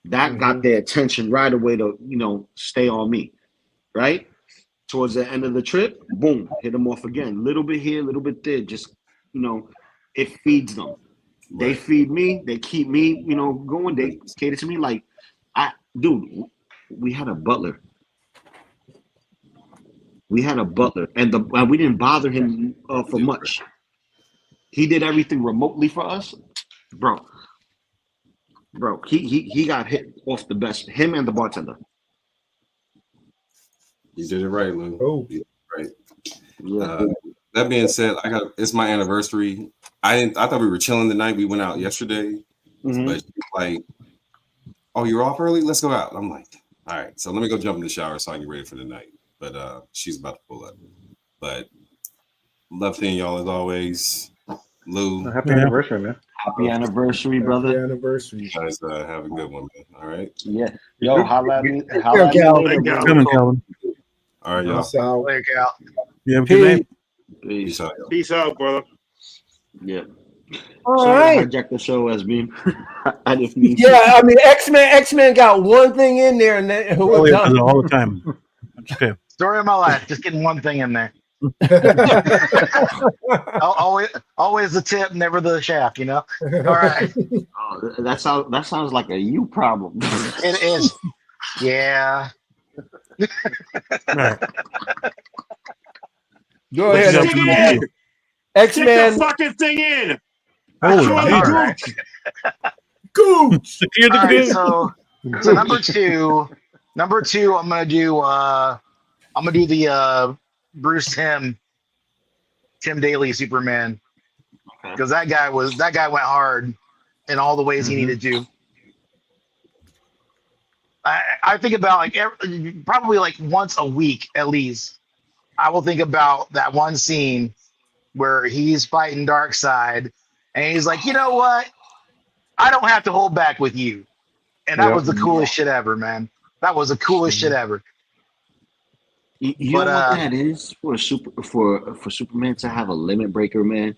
That got their attention right away to stay on me, right? Towards the end of the trip, boom, hit them off again. Little bit here, little bit there. Just it feeds them. They feed me. They keep me, going. They cater to me. Like, we had a butler. And we didn't bother him for much. He did everything remotely for us, bro. He got hit off the best. Him and the bartender. You did it right, Lou. Oh, right. Yeah. That being said, it's my anniversary. I thought we were chilling the night. We went out yesterday, but like, oh, you're off early? Let's go out. I'm like, all right. So let me go jump in the shower so I can get ready for the night. But she's about to pull up. But love seeing y'all as always. Lou, happy anniversary, man. Happy anniversary, brother. Happy anniversary. You guys have a good one, man. All right. Yeah. Yo, holla at me. Holla at me later, Coming, Calvin. All right, y'all. Peace out. Later, Cal. You have a good night. Peace out, y'all. Peace out, brother. Yeah. All Sorry right. to hijack the show as being. I didn't mean. Yeah, I mean, X-Men got one thing in there, and then we're done. All the time. Okay. Story of my life. Just getting one thing in there. always the tip, never the shaft. All right. Oh, that sounds like a you problem. It is. Yeah. All right. Go ahead, Stick it in. X-Men. Stick the fucking thing in. Holy Enjoy shit. the right. Gooch. Secure the All right, goose. so number two, I'm gonna do the Bruce Tim Daly Superman, because that guy went hard in all the ways he needed to. I think about probably once a week at least, I will think about that one scene where he's fighting Darkseid and he's like, you know what? I don't have to hold back with you. And that was the coolest shit ever, man. That was the coolest shit ever. You know what that is for Superman to have a limit breaker, man?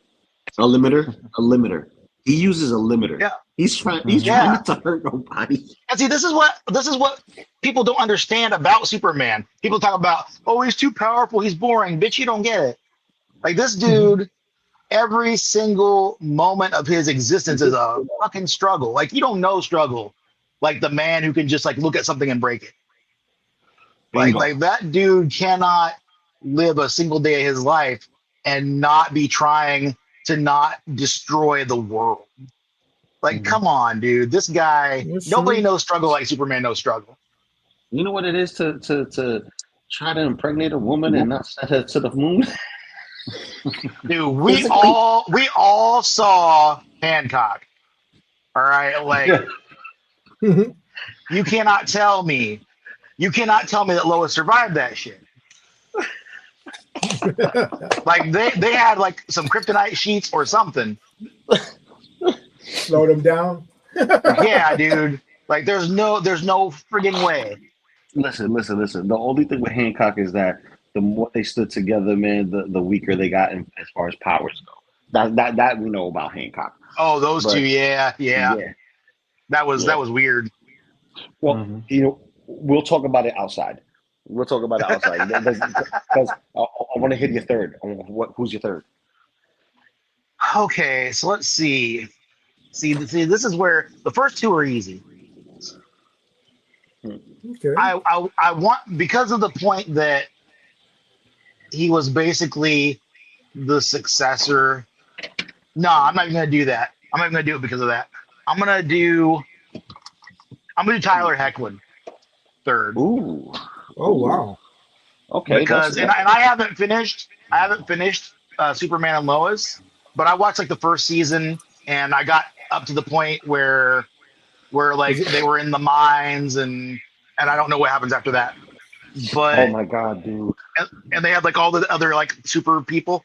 A limiter. He uses a limiter. Yeah. He's trying not to hurt nobody. And see, this is what people don't understand about Superman. People talk about, oh, he's too powerful, he's boring. Bitch, you don't get it. Like, this dude, every single moment of his existence is a fucking struggle. Like, you don't know struggle like the man who can just look at something and break it. Like that dude cannot live a single day of his life and not be trying to not destroy the world. Like, come on, dude. This guy, nobody knows struggle like Superman knows struggle. You know what it is to try to impregnate a woman and not send her to the moon? Dude, we all saw Hancock. All right, you cannot tell me that Lois survived that shit. They had some kryptonite sheets or something. Slow them down. Yeah, dude. There's no friggin' way. Listen. The only thing with Hancock is that the more they stood together, man, the weaker they got as far as powers go. That we know about Hancock. Oh, those But two, yeah. That was yeah. weird. Well, we'll talk about it outside. We'll talk about it outside because I want to hit your third. Who's your third? Okay, so let's see. See, this is where the first two are easy. Okay. I want, because of the point that he was basically the successor. No, I'm not even gonna do that. I'm not even gonna do it because of that. I'm gonna do Tyler Hoechlin third. Ooh. Oh wow. Okay. Because and I haven't finished. Superman and Lois, but I watched like the first season and I got up to the point where like they were in the mines and I don't know what happens after that. But oh my god, dude! And they had like all the other like super people.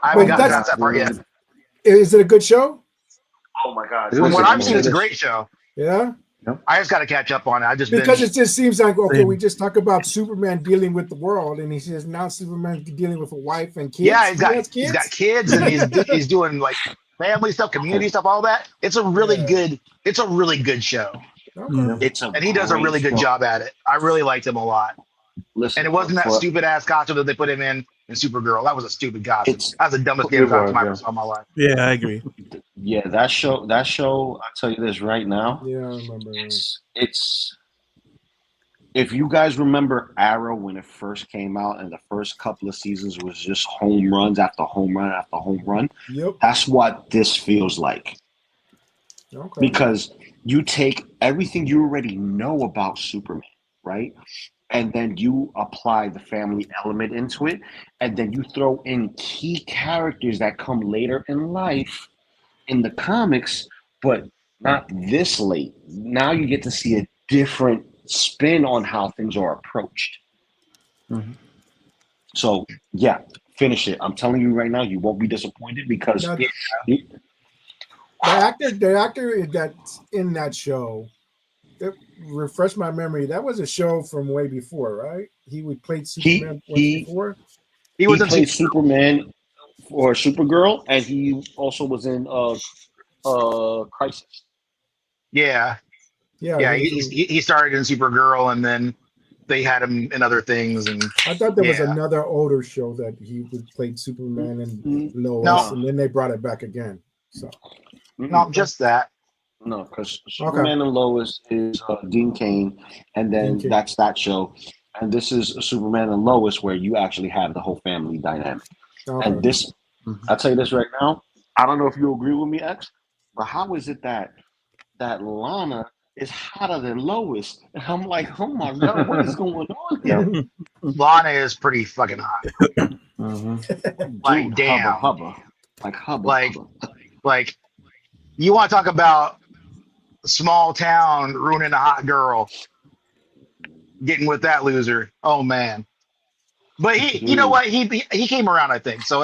I haven't gotten past that part yet. Is it a good show? Oh my god! From what I've seen, it's a great show. Yeah. I just got to catch up on it. Because it just seems like, okay, we just talk about Superman dealing with the world, and he says now Superman dealing with a wife and kids. Yeah, he's got kids, and he's doing like family stuff, community stuff, all that. It's a really good show. Okay. And he does a really good job at it. I really liked him a lot. Listen, and it wasn't that stupid ass costume that they put him in Supergirl. That was a stupid costume. That was the dumbest damn costume I ever saw in my life. Yeah, I agree. Yeah, that show. I'll tell you this right now. Yeah, I remember. It's if you guys remember Arrow when it first came out, and the first couple of seasons was just home runs after home run after home run. Yep. That's what this feels like. Okay. Because you take everything you already know about Superman, right? And then you apply the family element into it, and then you throw in key characters that come later in life in the comics, but not this late. Now you get to see a different spin on how things are approached. Mm-hmm. So, yeah, finish it. I'm telling you right now, you won't be disappointed because the actor that's in that show, refresh my memory. That was a show from way before, right? He would play Superman before. He played Superman for Supergirl, and he also was in Crisis. Yeah. He started in Supergirl, and then they had him in other things. And I thought there was another older show that he would play Superman and Lois, and then they brought it back again. So not just that. No, because Superman and Lois is Dean Cain, and then that's that show. And this is Superman and Lois, where you actually have the whole family dynamic. Okay. And this, I'll tell you this right now. I don't know if you agree with me, X, but how is it that Lana is hotter than Lois? And I'm like, oh my god, what is going on here? Lana is pretty fucking hot. Like, dude, damn, hubba. Like, you want to talk about small town ruining a hot girl, getting with that loser? Oh man! But you know what? He came around, I think. So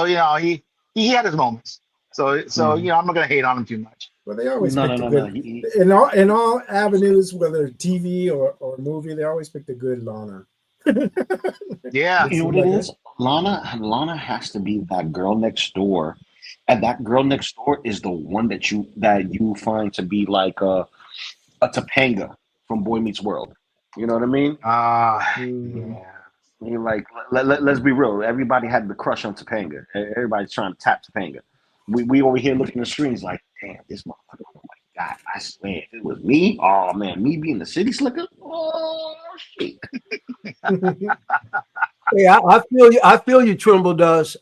you know, he had his moments. So you know, I'm not gonna hate on him too much. But they always pick the good in all avenues, whether TV or movie. They always pick the good Lana. Yeah, you know what it is? Lana has to be that girl next door. And that girl next door is the one that you find to be like a Topanga from Boy Meets World. You know what I mean? Yeah. I mean, like, let's be real. Everybody had the crush on Topanga. Everybody's trying to tap Topanga. We over here looking at the screens like, damn, this motherfucker. Oh my god! I swear, if it was me, oh man, me being the city slicker. Oh shit. Yeah, I feel you, Trimble does.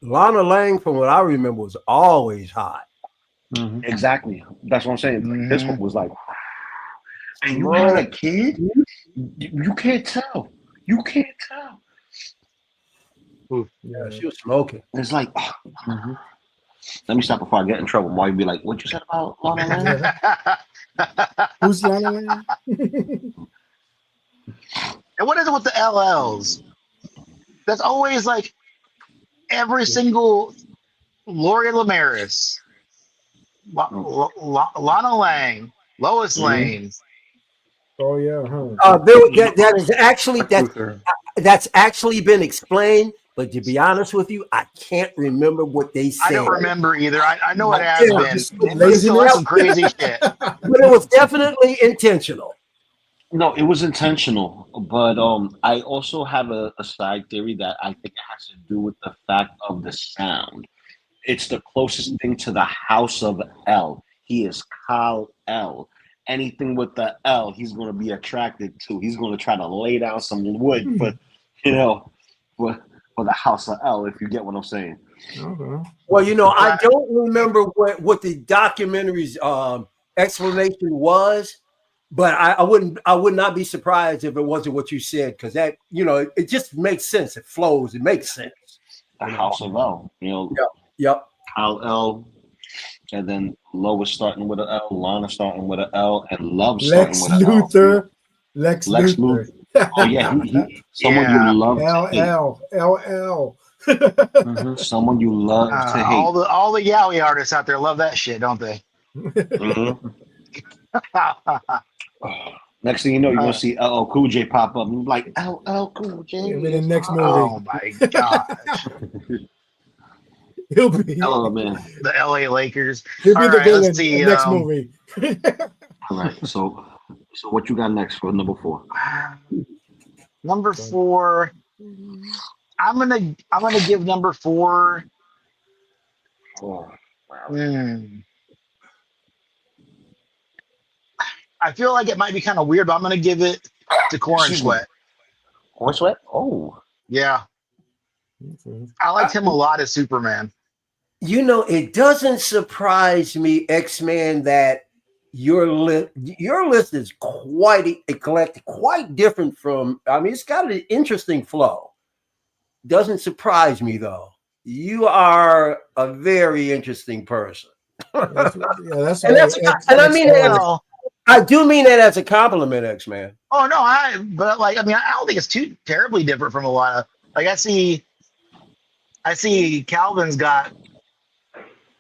Lana Lang, from what I remember, was always hot. Mm-hmm. Exactly. That's what I'm saying. Mm-hmm. This one was like, and you had a kid? You can't tell. You can't tell. Yeah, she was smoking. It's like, let me stop before I get in trouble. Why you be like, what you said about Lana Lang? Who's Lana Lang? And what is it with the LLs? That's always like every single Lori Lamaris, Lana Lang, Lois Lane. Oh yeah, that's actually been explained But to be honest with you, I can't remember what they said. I don't remember either. I know it has Yeah, been. just It was laziness. still like some crazy shit. but it was definitely intentional. No, it was intentional, but I also have a side theory that I think it has to do with the fact of the sound. It's the closest thing to the House of L. He is Kal El. Anything with the L, he's going to be attracted to. He's going to try to lay down some wood for, for the House of L. If you get what I'm saying. Okay. Well, I don't remember what the documentary's explanation was. But I would not be surprised if it wasn't what you said, because that, it just makes sense. It flows. It makes sense. The House of L, Yep. Kal El, and then Lois starting with an L, Lana starting with an L, and Love starting Lex with an L. Luthor. Lex Luthor. Oh yeah, someone you love to hate. LL. Someone you love to hate. All the yaoi artists out there love that shit, don't they? Next thing you know, you're gonna see LL Cool J pop up. And like LL Cool J. He'll be the next movie. Oh my gosh. He'll be Oh man. The LA Lakers. He'll be the villain let's see, in the next movie. All right. So what you got next for number 4? Number 4. I'm gonna give number 4. Oh, wow. I feel like it might be kind of weird, but I'm gonna give it to Corn Sweat. Corn Sweat? Oh. Yeah. I liked him a lot as Superman. It doesn't surprise me, X-Man, that your list is quite eclectic, quite different from, it's got an interesting flow. Doesn't surprise me, though. You are a very interesting person. I do mean that as a compliment, X-Man. Oh no, I don't think it's too terribly different from a lot of, I see Calvin's got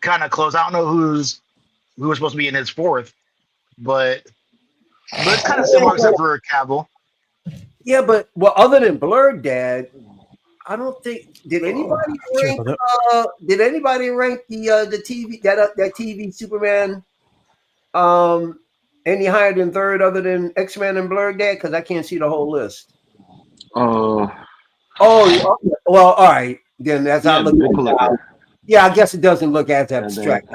kind of close. I don't know who was supposed to be in his 4th, but it's kind of similar except for Cavill. Yeah, but other than Blurred Dad, I don't think did anybody rank the TV that TV Superman any higher than 3rd other than X-Men and Blurred Dad? Because I can't see the whole list. Oh, well, all right. Then that's how I look at it. Yeah, I guess it doesn't look as abstract.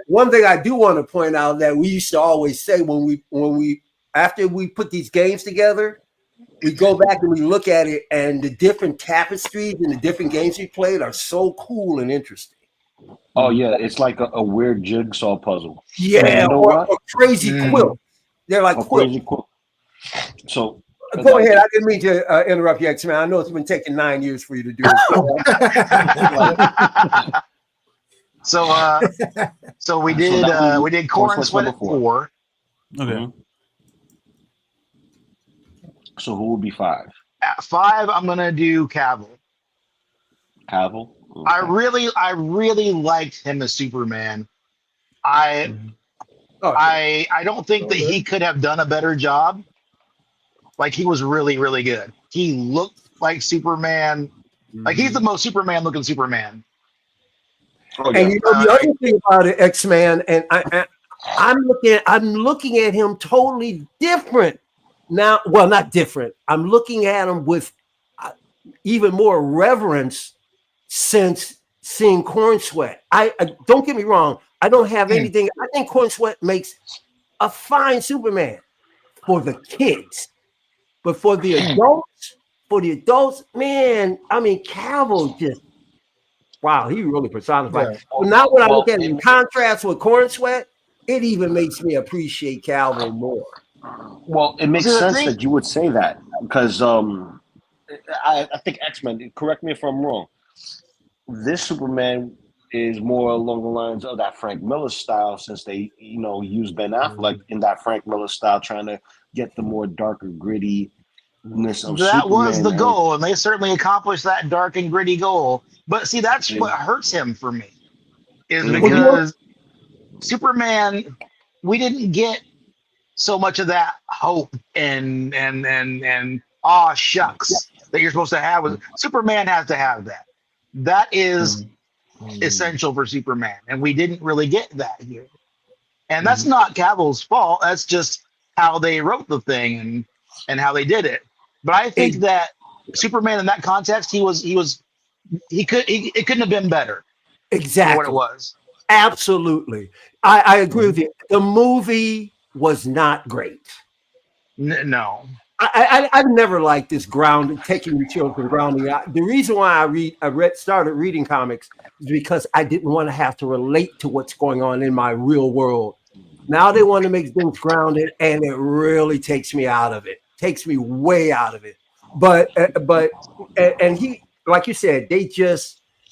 One thing I do want to point out that we used to always say when we after we put these games together, we go back and we look at it, and the different tapestries and the different games we played are so cool and interesting. Oh yeah, it's like a weird jigsaw puzzle. Yeah, or crazy quilt. They're like crazy quilt. So go ahead. I didn't mean to interrupt you, X-Man. I know it's been taking 9 years for you to do it. So we did Corn Sweat at 4. Okay. So who would be 5? At 5, I'm gonna do Cavill. Cavill. Okay. I really liked him as Superman. I don't think that he could have done a better job. Like, he was really, really good. He looked like Superman. Like, he's the most Superman looking Superman. Oh, yeah. And the other thing about it, X-Man, and I'm looking at him totally different now. Well, not different. I'm looking at him with even more reverence since seeing Corn Sweat. I don't get me wrong. I don't have anything. I think Corn Sweat makes a fine Superman for the kids, but for the adults, man, Cavill just, wow, he really personified. Yeah. Well, now when I look at it in contrast with Corn Sweat, it even makes me appreciate Cavill more. Well, it makes sense that you would say that because I think X-Men, correct me if I'm wrong, this Superman is more along the lines of that Frank Miller style, since they, use Ben Affleck in that Frank Miller style, trying to get the more darker grittiness of that Superman. Was the goal, and they certainly accomplished that dark and gritty goal. But see, that's what hurts him for me, is because Superman, we didn't get so much of that hope and aw shucks that you're supposed to have. Was Superman has to have that. That is essential for Superman, and we didn't really get that here. And that's not Cavill's fault. That's just how they wrote the thing and how they did it. But I think that Superman in that context, it couldn't have been better. Exactly for what it was. Absolutely, I agree with you. The movie was not great. No, I've never liked this taking the children grounding. The reason why I started reading comics is because I didn't want to have to relate to what's going on in my real world. Now they want to make things grounded, and it really takes me out of it. Takes me way out of it. But he, like you said, they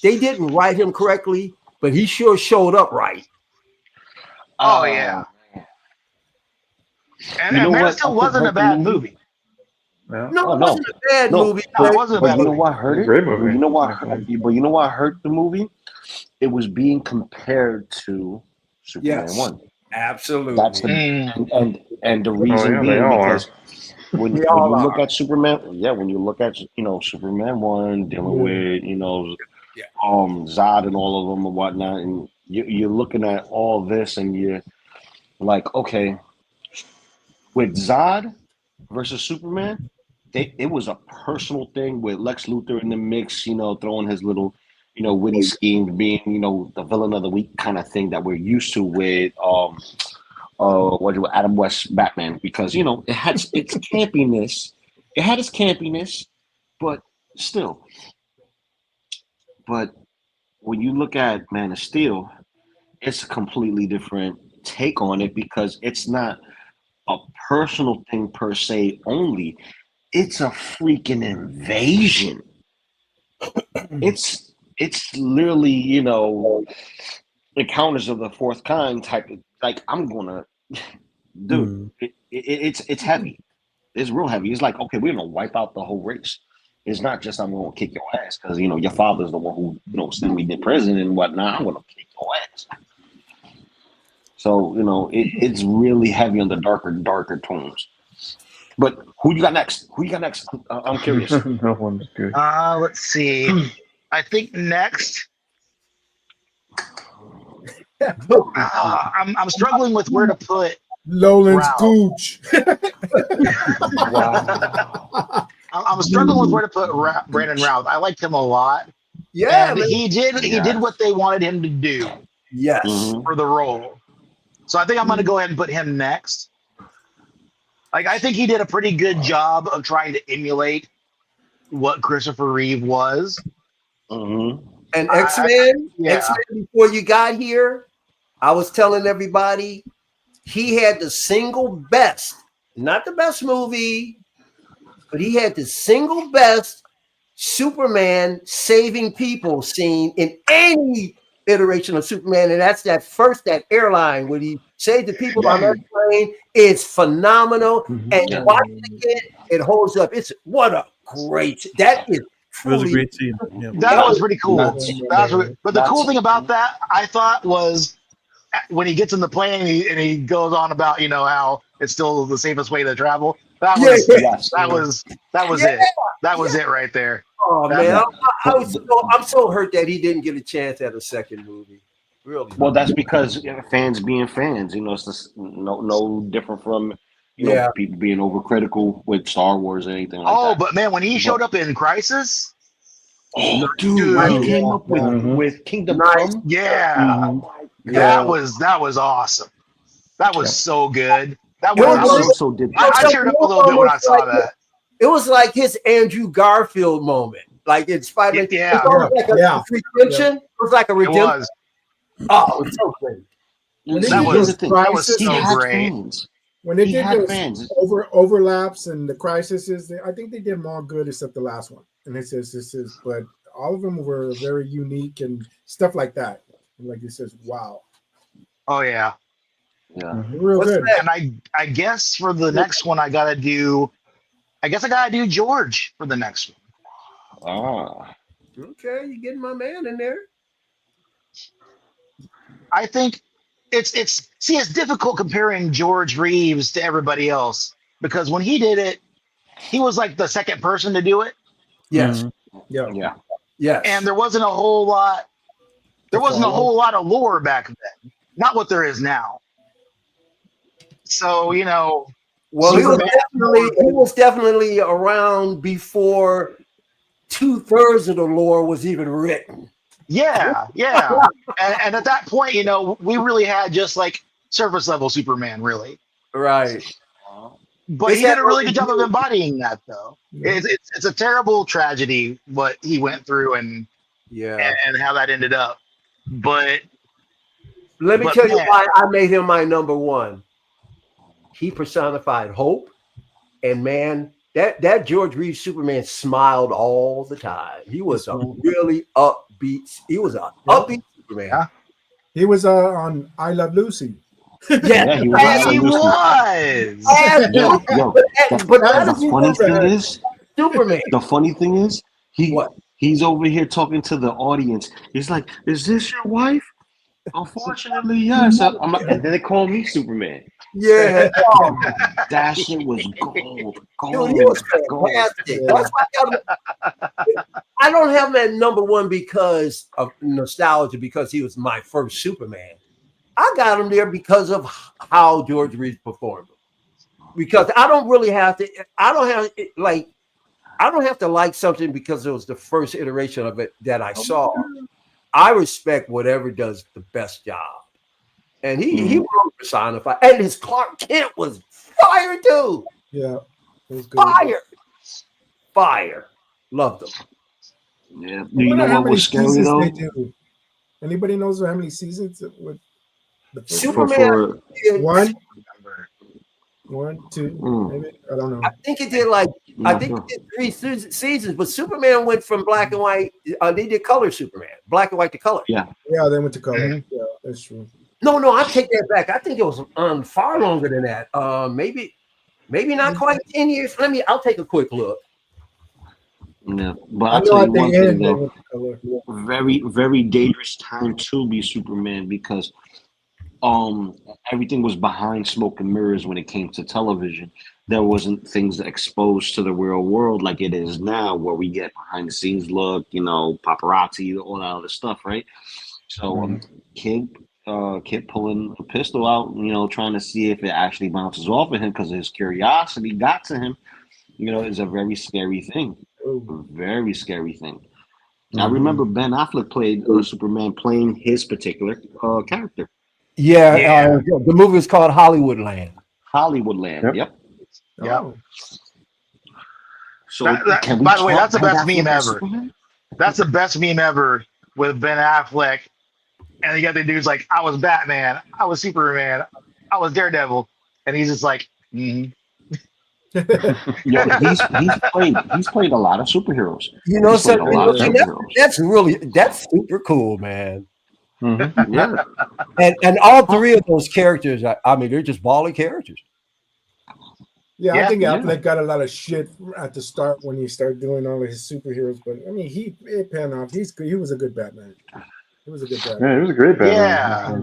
didn't write him correctly, but he sure showed up right. Oh yeah. And Man of Steel wasn't a bad movie. No, it wasn't a bad movie. No, it wasn't a bad movie. You know movie. what hurt it? Great movie. You know what hurt the movie? It was being compared to Superman 1. Absolutely. That's and the reason being because when you look at Superman, when you look at Superman 1 dealing with Zod and all of them and whatnot, and you're looking at all this and you're like, okay, with Zod versus Superman, it was a personal thing with Lex Luthor in the mix, throwing his little, witty schemes, being, the villain of the week kind of thing that we're used to with Adam West Batman, because it had its campiness. It had its campiness, but still. But when you look at Man of Steel, it's a completely different take on it because it's not a personal thing per se only. It's a freaking invasion. It's literally, encounters of the fourth kind type of, like, I'm gonna it's heavy. It's real heavy. It's like, okay, we're gonna wipe out the whole race. It's not just I'm gonna kick your ass because your father's the one who sent me to prison and whatnot. I'm gonna kick your ass. So it's really heavy on the darker tones. But who you got next? I'm curious. No one's good. Let's see. I think next. I'm struggling with where to put Lowland's Gooch. Wow. I'm struggling with where to put Brandon Routh. I liked him a lot. Yeah, and he did what they wanted him to do. Yes, for the role. So I think I'm going to go ahead and put him next. Like, I think he did a pretty good job of trying to emulate what Christopher Reeve was. And X-Men, before you got here, I was telling everybody he had the single best, not the best movie, but he had the single best Superman saving people scene in any iteration of Superman, and that's that airline where he saved the people on that plane. It's phenomenal, and watching it again, it holds up. What a great! That is. It was a great scene. Yeah. That was pretty cool. But the cool thing about that, I thought, was when he gets in the plane and he goes on about how it's still the safest way to travel. That was it. That was it right there. Oh man, I'm so hurt that he didn't get a chance at a second movie. Really? Well, that's because fans being fans. It's just no different from people being overcritical with Star Wars or anything like that. Oh, but man, when he showed up in Crisis, dude, he came up with Kingdom Come. Yeah, that was awesome. That was so good. That was I teared up a little bit when I saw that. It was like his Andrew Garfield moment, like in Spider-Man. Yeah, it was like a redemption. It was like a redemption. It was. Oh, it was so great. That was so great. When they did those overlaps and the crises, I think they did them all good except the last one. And but all of them were very unique and stuff like that. Like it says, wow. Oh yeah, real good. And I guess for the next one, I gotta do George for the next one. Okay, you getting my man in there. I think it's difficult comparing George Reeves to everybody else because when he did it, he was like the second person to do it. Yes. Yeah. Yes. And there wasn't a whole lot. There wasn't a whole lot of lore back then. Not what there is now. So, you know, well, he Superman, was definitely around before 2/3 of the lore was even written. yeah. And at that point, you know, we really had just like surface level Superman, really. Right. But he did a really good job of embodying that, though. It's a terrible tragedy what he went through and how that ended up. But let me tell you why I made him my number one. He personified hope, and man, that George Reeve Superman smiled all the time. He was a really upbeat. He was an upbeat Superman. Yeah. He was on I Love Lucy. Yeah, he was. But the funny thing is, Superman. The funny thing is, he's over here talking to the audience. He's like, "Is this your wife?" Unfortunately, yes. And then they call me Superman. Yeah, that shit was gold. Dude, he was fantastic. That's why I don't have him at number one because of nostalgia, because he was my first Superman. I got him there because of how George Reeves performed him. Because I don't really have to. I don't have to like something because it was the first iteration of it that I saw. I respect whatever does the best job. And he really personified. And his Clark Kent was fire too. Yeah. It was good. Fire. Loved him. Yeah. Do you know what was scary though? Anybody knows how many seasons with the Superman? One, two, maybe. I don't know. I think it did 3 seasons, but Superman went from black and white. They did color Superman, black and white to color. Yeah, they went to color. Yeah, that's true. No, I take that back. I think it was far longer than that. Maybe not quite 10 years. I'll take a quick look. Yeah, but I'll tell you one thing though. Very, very dangerous time to be Superman because everything was behind smoke and mirrors when it came to television. There wasn't things exposed to the real world like it is now, where we get behind the scenes look, you know, paparazzi, all that other stuff, right? So kid pulling a pistol out, you know, trying to see if it actually bounces off of him because his curiosity got to him, you know, is a very scary thing. A very scary thing. I remember Ben Affleck played Superman playing his particular character. Yeah. The movie was called Hollywoodland. Hollywoodland. Yep. So by the way, that's the best meme ever. That's the best meme ever with Ben Affleck. And you got the dude's like, I was Batman, I was Superman, I was Daredevil. And he's just like, Yeah, he's played a lot of superheroes. You know, that's super cool, man. Yeah. And all three of those characters, I mean, they're just baller characters. Yeah, I think Affleck got a lot of shit at the start when he started doing all of his superheroes, but I mean, it panned off. He was a good Batman. He was a good Batman. Yeah, he was a great Batman. Yeah,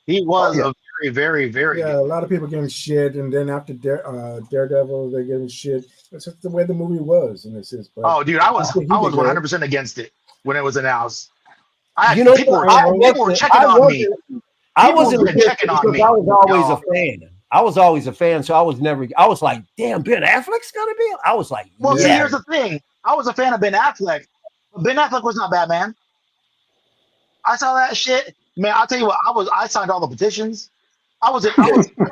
he was a very, very, very. Yeah, a lot of people gave him shit, and then after Daredevil, they gave him shit. That's just the way the movie was in a sense. But dude, I was 100% against it when it was announced. People were checking on me. I wasn't checking on me. I was always a fan, so I was like, damn, Ben Affleck's gonna be. I was like, see, here's the thing. I was a fan of Ben Affleck, but Ben Affleck was not Batman. I saw that shit, man. I'll tell you what. I signed all the petitions. I was in college at the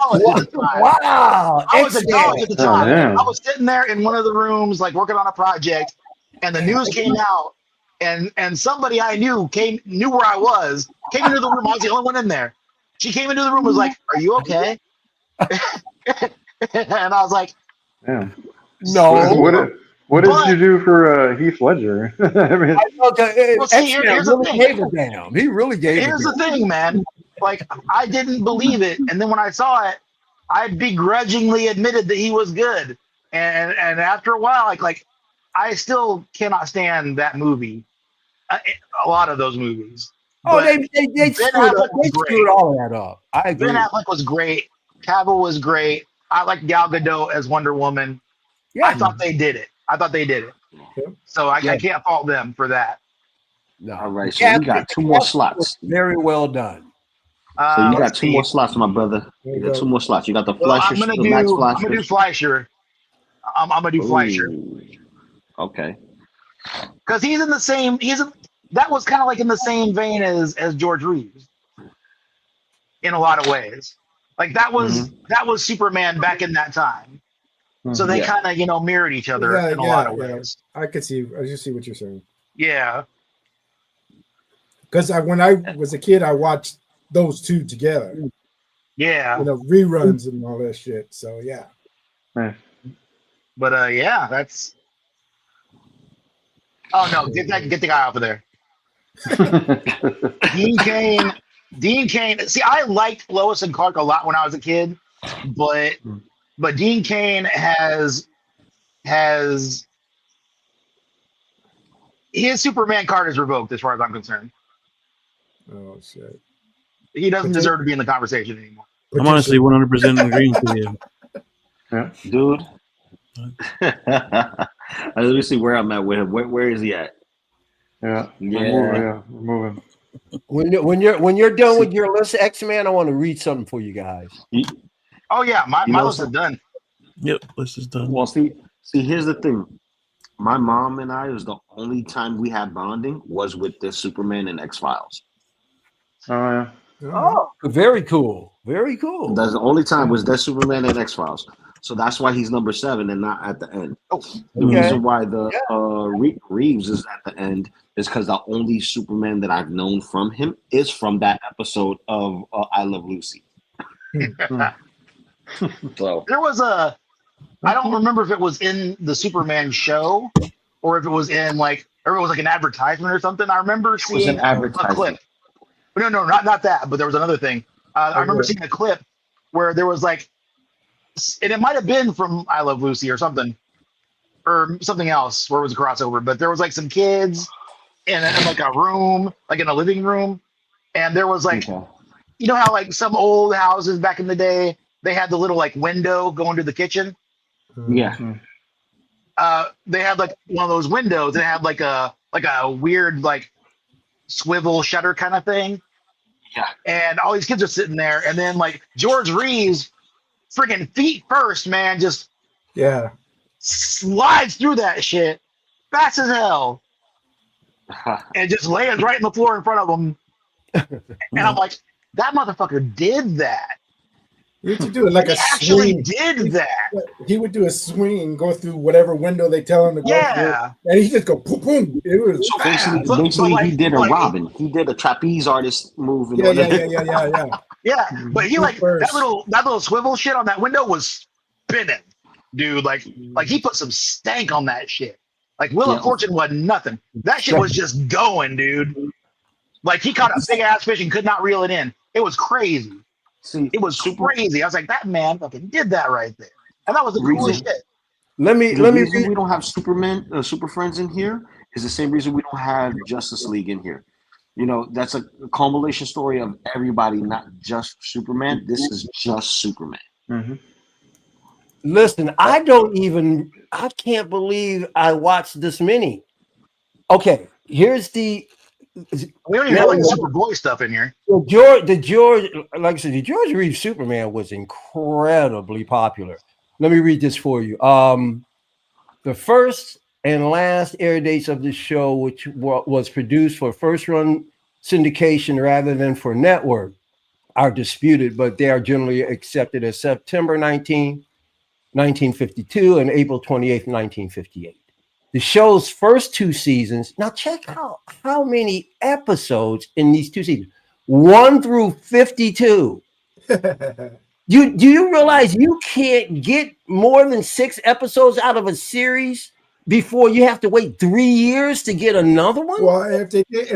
time. Wow, I was in college at the time. Oh, I was sitting there in one of the rooms, like working on a project, and the news came out, and somebody I knew knew where I was, came into the room. I was the only one in there. She came into the room, was like, "Are you okay?" And I was like, "No." What did you do for Heath Ledger? I mean, here's the thing. He really gave it. Here's the thing, man. Like, I didn't believe it, and then when I saw it, I begrudgingly admitted that he was good. And after a while, like I still cannot stand that movie. A lot of those movies. Oh, they screwed all of that up. I agree. Ben Affleck was great. Cavill was great. I like Gal Gadot as Wonder Woman. Yeah. I thought they did it. I thought they did it. So I can't fault them for that. No. All right, so we got 2 more slots. Very well done. So you got 2 more slots, my brother. You got 2 more slots. You got the Fleischer, the Max Fleischer. I'm gonna do Fleischer. I'm gonna do Fleischer. Okay. Because he's in the same. That was kind of like in the same vein as George Reeves. In a lot of ways, like that was Superman back in that time. So they kind of mirrored each other in a lot of ways. I just see what you're saying. Yeah. Because when I was a kid, I watched those two together. Yeah. Reruns and all that shit. So yeah. But that's. Oh no! Get the guy off of there. Dean Cain. See, I liked Lois and Clark a lot when I was a kid, but Dean Cain has his Superman card is revoked as far as I'm concerned. Oh shit! He doesn't deserve to be in the conversation anymore. I'm honestly 100% agreeing with you. Yeah. Dude. Let me see where I'm at with him. Where is he at? Yeah. We're moving. When you're done with your list, X-Man, I want to read something for you guys. Oh yeah, my list is done. Yep, list is done. Well, see, here's the thing. My mom and I was the only time we had bonding was with the Superman and X-Files. Oh yeah. Oh, very cool. Very cool. That's the only time was that Superman and X-Files. So that's why he's number 7 and not at the end. The reason why the Reeves is at the end is because the only Superman that I've known from him is from that episode of I Love Lucy. So there was I don't remember if it was in the Superman show or if it was in or it was like an advertisement or something. I remember seeing a clip. No, not that, but there was another thing. I remember seeing a clip where there was and it might have been from I Love Lucy or something else where it was a crossover, but there was some kids in a room, in a living room, and there was you know how some old houses back in the day they had the little window going to the kitchen. Yeah. They had one of those windows and it had a weird swivel shutter kind of thing. Yeah. And all these kids are sitting there, and then George Reeves, freaking feet first, man, just slides through that shit fast as hell, and just lands right in the floor in front of them. And I'm like, that motherfucker did that. You have to do it like he a actually swing. Did that. He would do a swing and go through whatever window they tell him to go through, and he just go boom, boom. It was so basically he did a Robin. He did a trapeze artist move. Yeah, but he that little swivel shit on that window was spinning, dude. He put some stank on that shit. Wheel of Fortune wasn't nothing. That shit was just going, dude. He caught a big ass fish and could not reel it in. It was crazy. See, it was crazy. I was like, that man fucking did that right there, and that was the coolest shit. Let me. We don't have Superman, Super Friends in here. Is the same reason we don't have Justice League in here. That's a culmination story of everybody, not just Superman. This is just Superman. Mm-hmm. Listen, I can't believe I watched this many. Okay, here's the. We don't even have Superboy stuff in here. The George, like I said, the George Reeves Superman was incredibly popular. Let me read this for you. The first and last air dates of the show, which was produced for first run syndication rather than for network, are disputed, but they are generally accepted as September 19, 1952 and April 28th, 1958. The show's first 2 seasons. Now check out how many episodes in these 2 seasons. 1 through 52. Do you realize you can't get more than 6 episodes out of a series before you have to wait 3 years to get another one? Well, if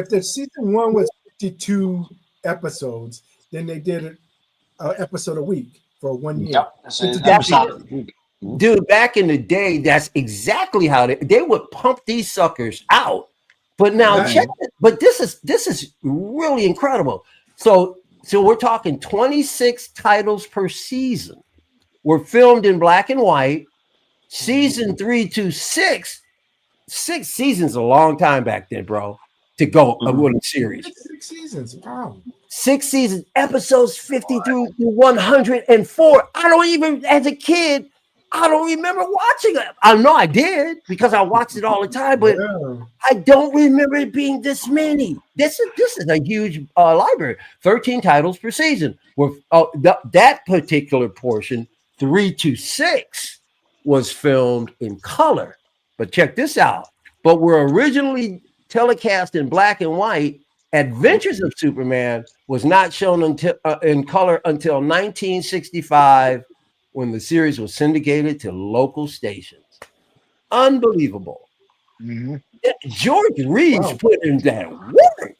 the season 1 was 52 episodes, then they did an episode a week for 1 year. Yep. Dude, back in the day, that's exactly how they would pump these suckers out. But now check it. But this is really incredible. So we're talking 26 titles per season. Were filmed in black and white, Season 3 to 6 seasons a long time back then, bro, to go with a series. 6 seasons. Wow. 6 seasons, episodes 50 through 104. I don't even, as a kid, I don't remember watching it. I know I did because I watched it all the time, but I don't remember it being this many. This is a huge library. 13 titles per season. With that particular portion, 3 to 6, was filmed in color. But check this out. But were originally telecast in black and white. Adventures of Superman was not shown until in color until 1965, when the series was syndicated to local stations. Unbelievable. Mm-hmm. George Reeve put in that work.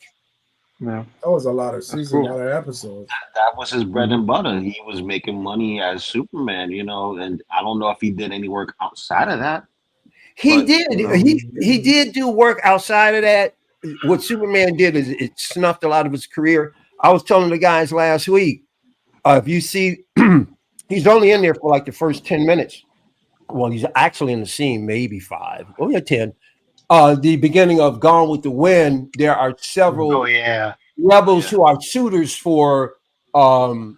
Yeah, that was a lot of seasons, a lot of episodes. That was his bread and butter. He was making money as Superman, you know, and I don't know if he did any work outside of that. He did. You know, he did do work outside of that. What Superman did is it snuffed a lot of his career. I was telling the guys last week, if you see, he's only in there for like the first 10 minutes. Well, he's actually in the scene, maybe 5, only 10. The beginning of Gone with the Wind, there are several rebels who are suitors for Vivian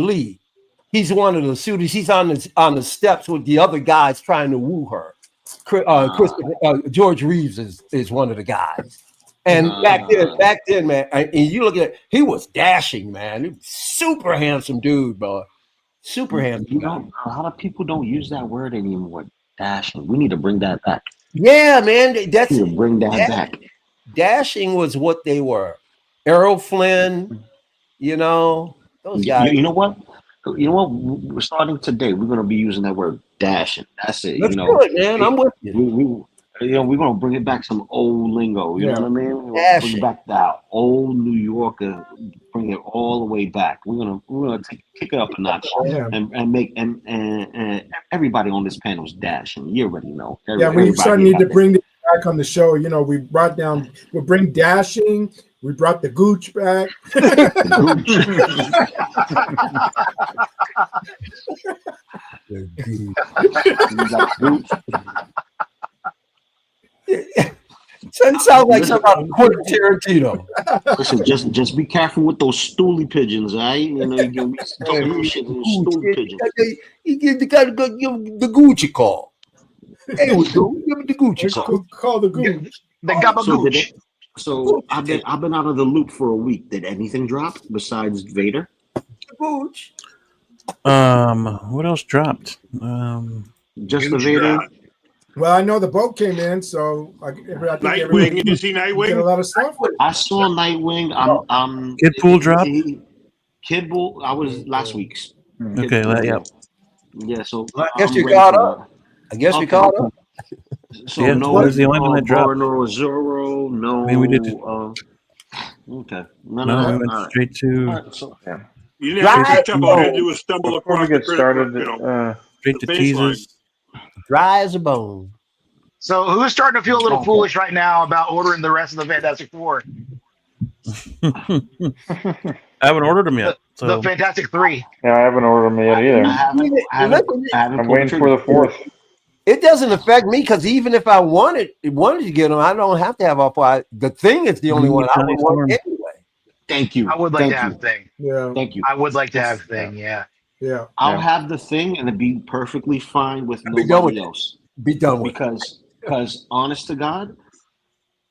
Lee. He's one of the suitors. He's on the steps with the other guys trying to woo her. George Reeves is one of the guys. And back then, man, and you look at it, he was dashing, man. He was super handsome dude, bro. Super handsome. You know, a lot of people don't use that word anymore. Dashing. We need to bring that back. Yeah, man. That's we need to bring that back. Dashing was what they were. Errol Flynn, you know, those guys. You know what? You know what? We're starting today. We're going to be using that word dashing. That's it. Let's you know, do it, man. I'm with you. We're going to bring it back some old lingo. You know what I mean? We're going to bring back that old New Yorker. Bring it all the way back. We're gonna kick it up a notch and make everybody on this panel is dashing. You already know. We need to bring this back on the show. You know, we bring dashing. We brought the gooch back. It sounds like somebody Quentin Tarantino. Listen, just be careful with those stoolie pigeons, right? You know, you can be shit in stoolie pigeons. You gotta go give the Gucci call. Hey, we go. Give me the Gucci call. Call the Gucci. The Gabagooch. So I've been out of the loop for a week. Did anything drop besides Vader? Gucci. What else dropped? Just the Vader. Well, I know the boat came in, so I think Nightwing. Did you see Nightwing? Get a lot of stuff. I saw Nightwing. Kidpool dropped. Kidpool. I was last week's. Okay, yeah. So I guess you caught up. We caught up. So yeah, no, what is the only one that dropped? No Zoro. No. I mean, we did. Okay. No, we went straight to. Right, so, you didn't have to catch up. All you had to do was stumble Before across. we get started, straight to teasers. Dry as a bone. So who's starting to feel a little foolish right now about ordering the rest of the Fantastic Four? I haven't ordered them yet. The Fantastic 3. Yeah, I haven't ordered them yet either. I'm waiting for the 4th. It doesn't affect me because even if I wanted to get them, I don't have to have all 5. The Thing is the only one I would want anyway. Thank you. I would like to have Thing. Yeah. Thank you. I would like to have Thing. Yeah. Yeah. I'll have the Thing and it'd be perfectly fine with nobody else. Be done with because honest to God,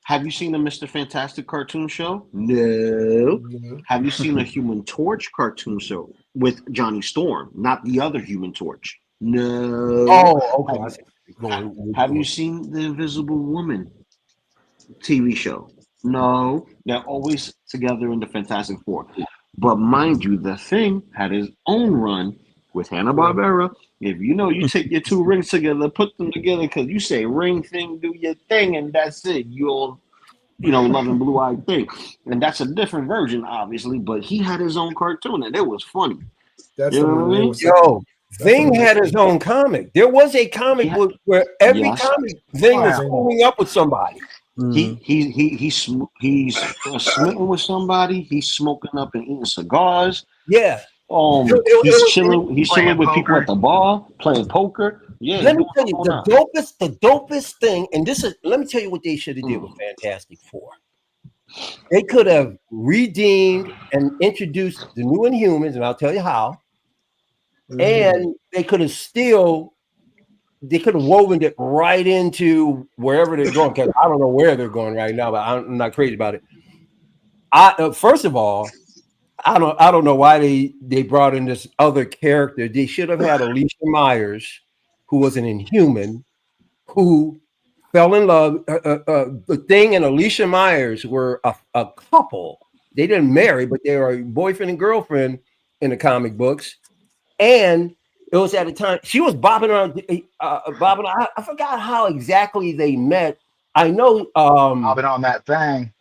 have you seen the Mr. Fantastic cartoon show? No. Have you seen a Human Torch cartoon show with Johnny Storm, not the other Human Torch? No. Oh, okay. Have you seen the Invisible Woman TV show? No. They're always together in the Fantastic Four. But mind you, the Thing had his own run with Hanna-Barbera. If you take your 2 rings together, put them together, because you say ring thing, do your thing, and that's it. You'll, loving blue-eyed thing. And that's a different version, obviously, but he had his own cartoon, and it was funny. That's you know what I mean? Yo, Thing had his own comic. There was a comic book where every comic Thing was hooking up with somebody. He's smitten with somebody. He's smoking up and eating cigars. Yeah. He's chilling. He's Playing chilling with people poker. at the bar, playing poker. Yeah, Let me tell you all the that. dopest thing, and this is. Let me tell you what they should have did with Fantastic Four. They could have redeemed and introduced the new Inhumans, and I'll tell you how. And they could have woven it right into wherever they're going. Because I don't know where they're going right now, but I'm not crazy about it. First of all, I don't know why they brought in this other character. They should have had Alicia Myers, who was an Inhuman, who fell in love. The Thing and Alicia Myers were a couple. They didn't marry, but they were boyfriend and girlfriend in the comic books. And it was at a time she was bobbing around. I forgot how exactly they met. I know. Bobbing on that thing.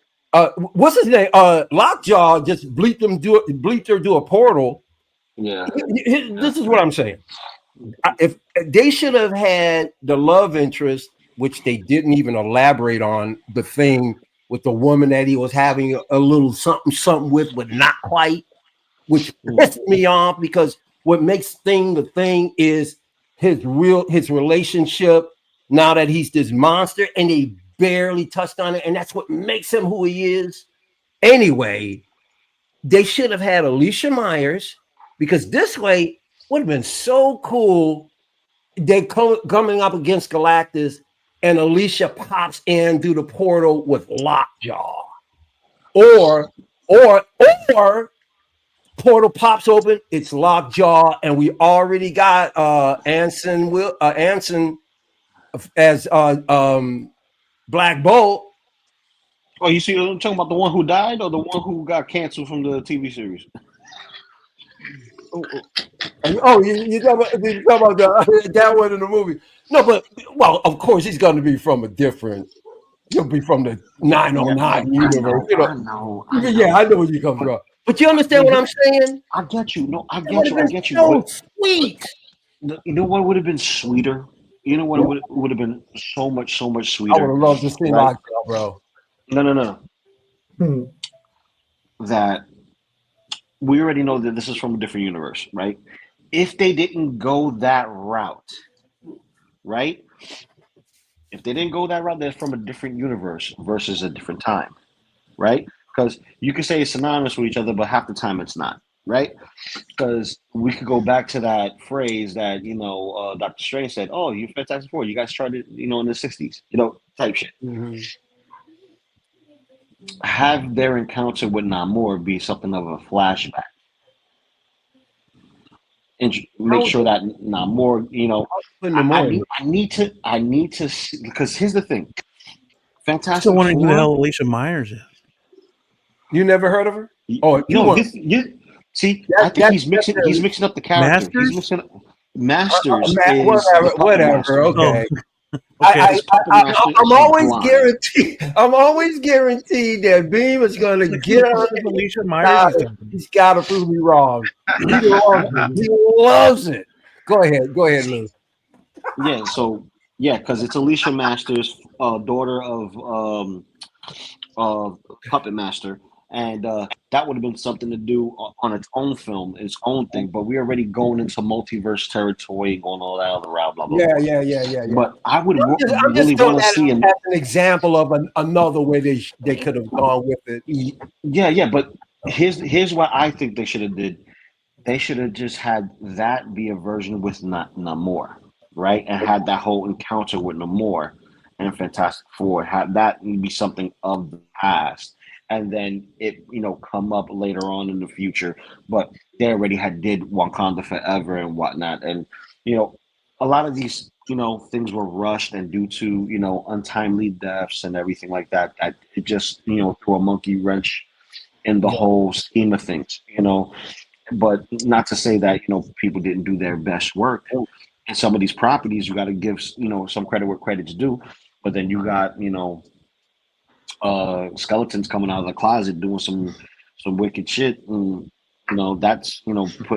What's his name? Lockjaw just bleeped her do a portal. Yeah. This is what I'm saying. If they should have had the love interest, which they didn't even elaborate on, the thing with the woman that he was having a little something with, but not quite, which pissed me off because what makes the thing is his relationship now that he's this monster, and they barely touched on it, and that's what makes him who he is. Anyway, they should have had Alicia Myers, because this way would have been so cool. They coming up against Galactus, and Alicia pops in through the portal with Lockjaw, or portal pops open, it's Lockjaw, and we already got Anson as Black Bolt. Oh, you see, I'm talking about the one who died or the one who got canceled from the TV series? Oh, you talking about that one in the movie? No, but of course he's going to be from a different. He'll be from the 909 universe. I know. Yeah, I know where you come from. But you understand what I'm saying? I get you. No, I get you. So sweet. You know what would have been sweeter? You know what would have been so much sweeter? I would have loved to see Lockjaw, bro. No. That we already know that this is from a different universe, right? If they didn't go that route, right? If they didn't go that route, they're from a different universe versus a different time, right? Because you can say it's synonymous with each other, but half the time it's not, right? Because we could go back to that phrase that, Dr. Strange said, oh, you're Fantastic Four. You guys started, in the 60s, type shit. Mm-hmm. Have their encounter with Namor be something of a flashback. And make sure that Namor, I need to see, because here's the thing. Fantastic Still wondering Four, who the hell Alicia Myers is. You never heard of her? Oh, no. I think he's mixing up the character. Masters? He's mixing up Masters. Whatever. Okay. I'm always guaranteed that Beam is going to get on Alicia Myers. He's got to prove me wrong. He loves it. Go ahead, Lou. Yeah. So because it's Alicia Masters, daughter of Puppet Master. And that would have been something to do on its own film, its own thing. But we're already going into multiverse territory, going all that other route, blah, blah, blah. Yeah. But I would I'm really just want to see an example of another way they could have gone with it. Yeah. But here's what I think they should have did. They should have just had that be a version with Namor, right? And had that whole encounter with Namor and Fantastic Four. Have that be something of the past. And then it, come up later on in the future. But they already did Wakanda Forever and whatnot. And, a lot of these, things were rushed and due to, untimely deaths and everything like that. It just, threw a monkey wrench in the whole scheme of things, But not to say that, people didn't do their best work. And some of these properties, you got to give, some credit where credit's due. But then you got, skeletons coming out of the closet doing some wicked shit, and that's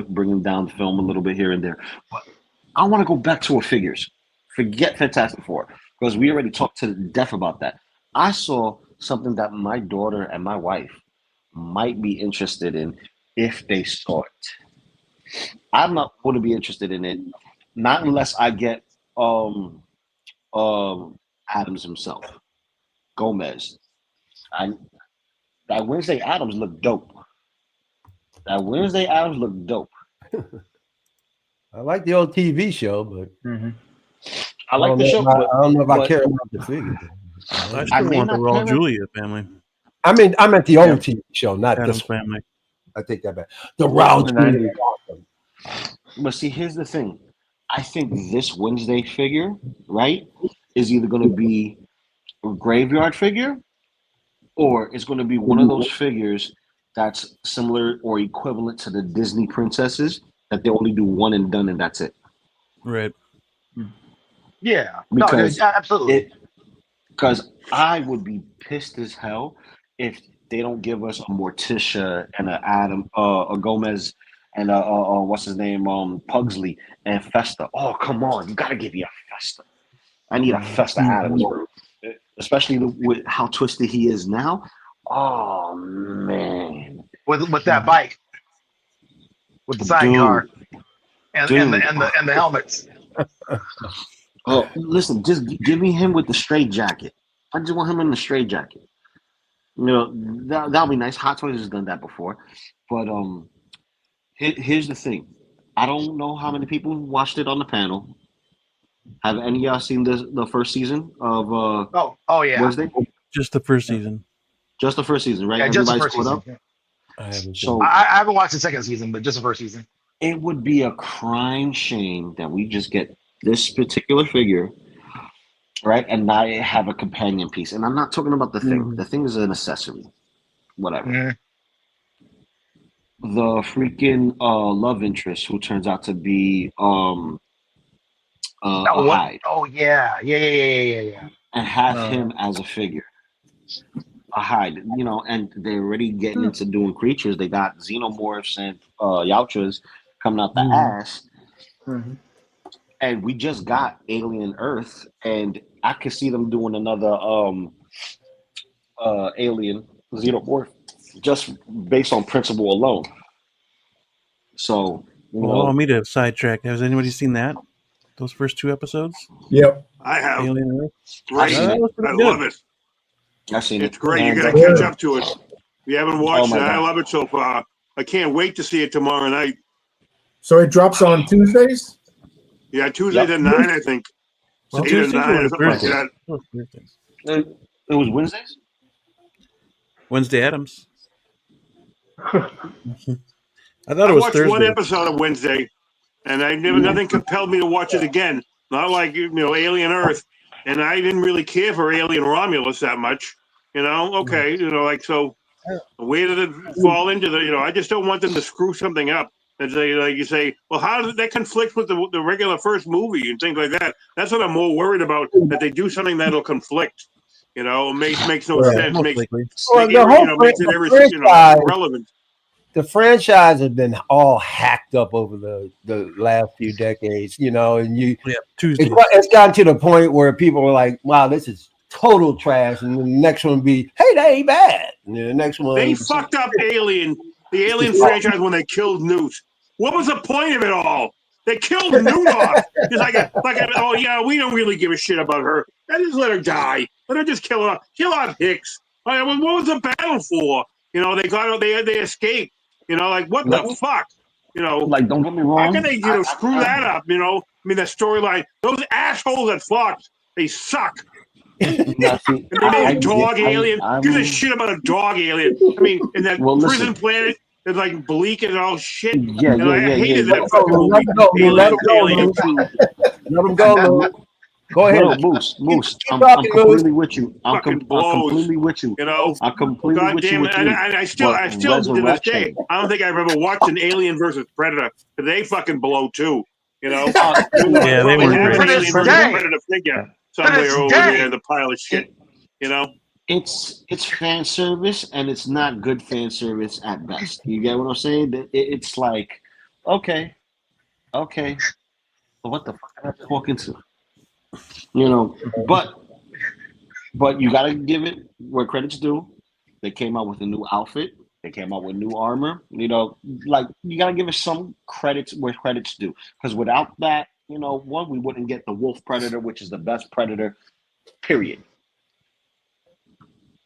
bringing down the film a little bit here and there. But I want to go back to our figures. Forget Fantastic Four, because we already talked to death about that. I saw something that my daughter and my wife might be interested in if they saw it. I'm not going to be interested in it, not unless I get Adams himself, Gomez. That Wednesday Adams looked dope. I like the old TV show, but I like the show. I don't know if I care about the figure. I still want the Raul Julia family. I meant the old TV show, not Adams this one. family. I take that back. The Raul Julia. But see, here's the thing. I think this Wednesday figure, right, is either going to be a graveyard figure, or it's going to be one of those figures that's similar or equivalent to the Disney princesses that they only do one and done, and that's it. Right. Yeah. Because no, absolutely. Because I would be pissed as hell if they don't give us a Morticia and a Gomez and what's his name, Pugsley and Festa. Oh, come on, you gotta give me a Festa. I need a Festa Adams, bro. Especially with how twisted he is now. Oh man, with that bike, with the sidecar, and the helmets. Oh, listen, just give me him with the straight jacket. I just want him in the straight jacket. You know, that'll be nice. Hot Toys has done that before, but here's the thing. I don't know how many people watched it on the panel. Have any of y'all seen the first season of Oh yeah, Wednesday? Just the first season. Just the first season, right? Yeah, just the Everybody's first caught season. up. Yeah. I haven't. So I haven't watched the second season, but just the first season. it would be a crying shame that we just get this particular figure, right, and not have a companion piece. And I'm not talking about the thing. Mhm. The thing is an accessory, whatever. Mhm. The freaking love interest who turns out to be a Hyde, Oh yeah. and have him as a figure. A Hyde, you know, and they're already getting into doing creatures. They got xenomorphs and Yautjas coming out the ass. And we just got Alien Earth, and I could see them doing another Alien Xenomorph just based on principle alone. So, Allow me to sidetrack. Has anybody seen that? Those first 2 episodes? Yep. I have. Alien Earth? Great. I've seen it. I love it. I've seen It's it. great. And, You're going to catch up to it. If you haven't watched my it, I God. love it so far. I can't wait to see it tomorrow night. So it drops on Tuesdays? Yeah, Tuesdays at 9, I think. Was it 8 or Tuesdays 9 or or something like Thursdays? that. Oh, Thursdays. It was Wednesdays? Wednesday Adams. I thought I it was watched Thursday. one episode of Wednesday, and nothing compelled me to watch it again. Not like, Alien Earth. And I didn't really care for Alien Romulus that much. Okay, so where did it fall into I just don't want them to screw something up. And you say, well, how does that conflict with the regular first movie and things like that? That's what I'm more worried about, that they do something that'll conflict. Makes no sense. Most Makes likely. Well, the whole makes it every franchise, irrelevant. the franchise has been all hacked up over the last few decades, and Tuesdays. it's gotten to the point where people are like, wow, this is total trash, and the next one be, hey, that ain't bad. And the next one, They fucked up the Alien franchise when they killed Newt. What was the point of it all? They killed Newt off. It's oh yeah, we don't really give a shit about her. I just let her die. Let her just kill her. Kill off Hicks. What was the battle for? They escaped. What the fuck? Like, don't get me wrong. How can they screw that up? The storyline. Those assholes at Fox, they suck. And they made a dog alien. Give a shit about a dog alien. In that prison planet, it's like bleak and all shit. I hated that fucking movie. Let them go. Go ahead. No, Moose. I'm talking, completely with you. I'm Fucking completely with you. I'm completely God with you. damn it. And I still to this day, I don't think I've ever watched an Alien versus Predator. But they fucking blow too. Yeah, they weren't have great. an Alien versus Predator figure somewhere over there in the pile of shit. It's fan service, and it's not good fan service at best. You get what I'm saying? It's like, okay, what the fuck did I just walk into? But you gotta give it where credit's due. They came out with a new outfit. They came out with new armor. You know, like you gotta give us some credits where credits due. Because without that, you know, one, we wouldn't get the Wolf Predator, which is the best Predator. Period.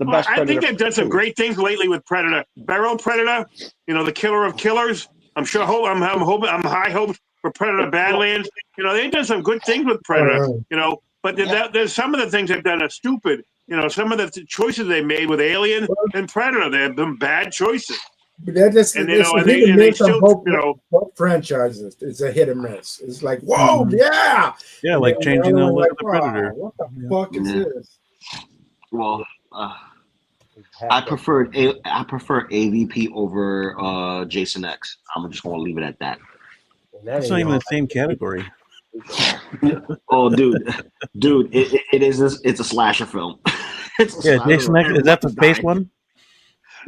The best. I think Predator, they've done some great things lately with Predator. Feral Predator, you know, the killer of killers. I'm sure. I'm hoping. I'm high hopes for Predator Badlands. You know, they've done some good things with Predator. You know, but there's some of the things they've done are stupid. You know, some of the choices they made with Alien and Predator, they've been bad choices. But that just, and you know, and they still, both, you know, both franchises. It's a hit or miss. It's like, whoa, yeah, and like changing the look of the Predator. What the fuck is this? Well, I prefer AVP over Jason X. I'm just gonna leave it at that. That's not even the same category. Oh, dude, it is. It's a slasher film. Jason X, is that the space one?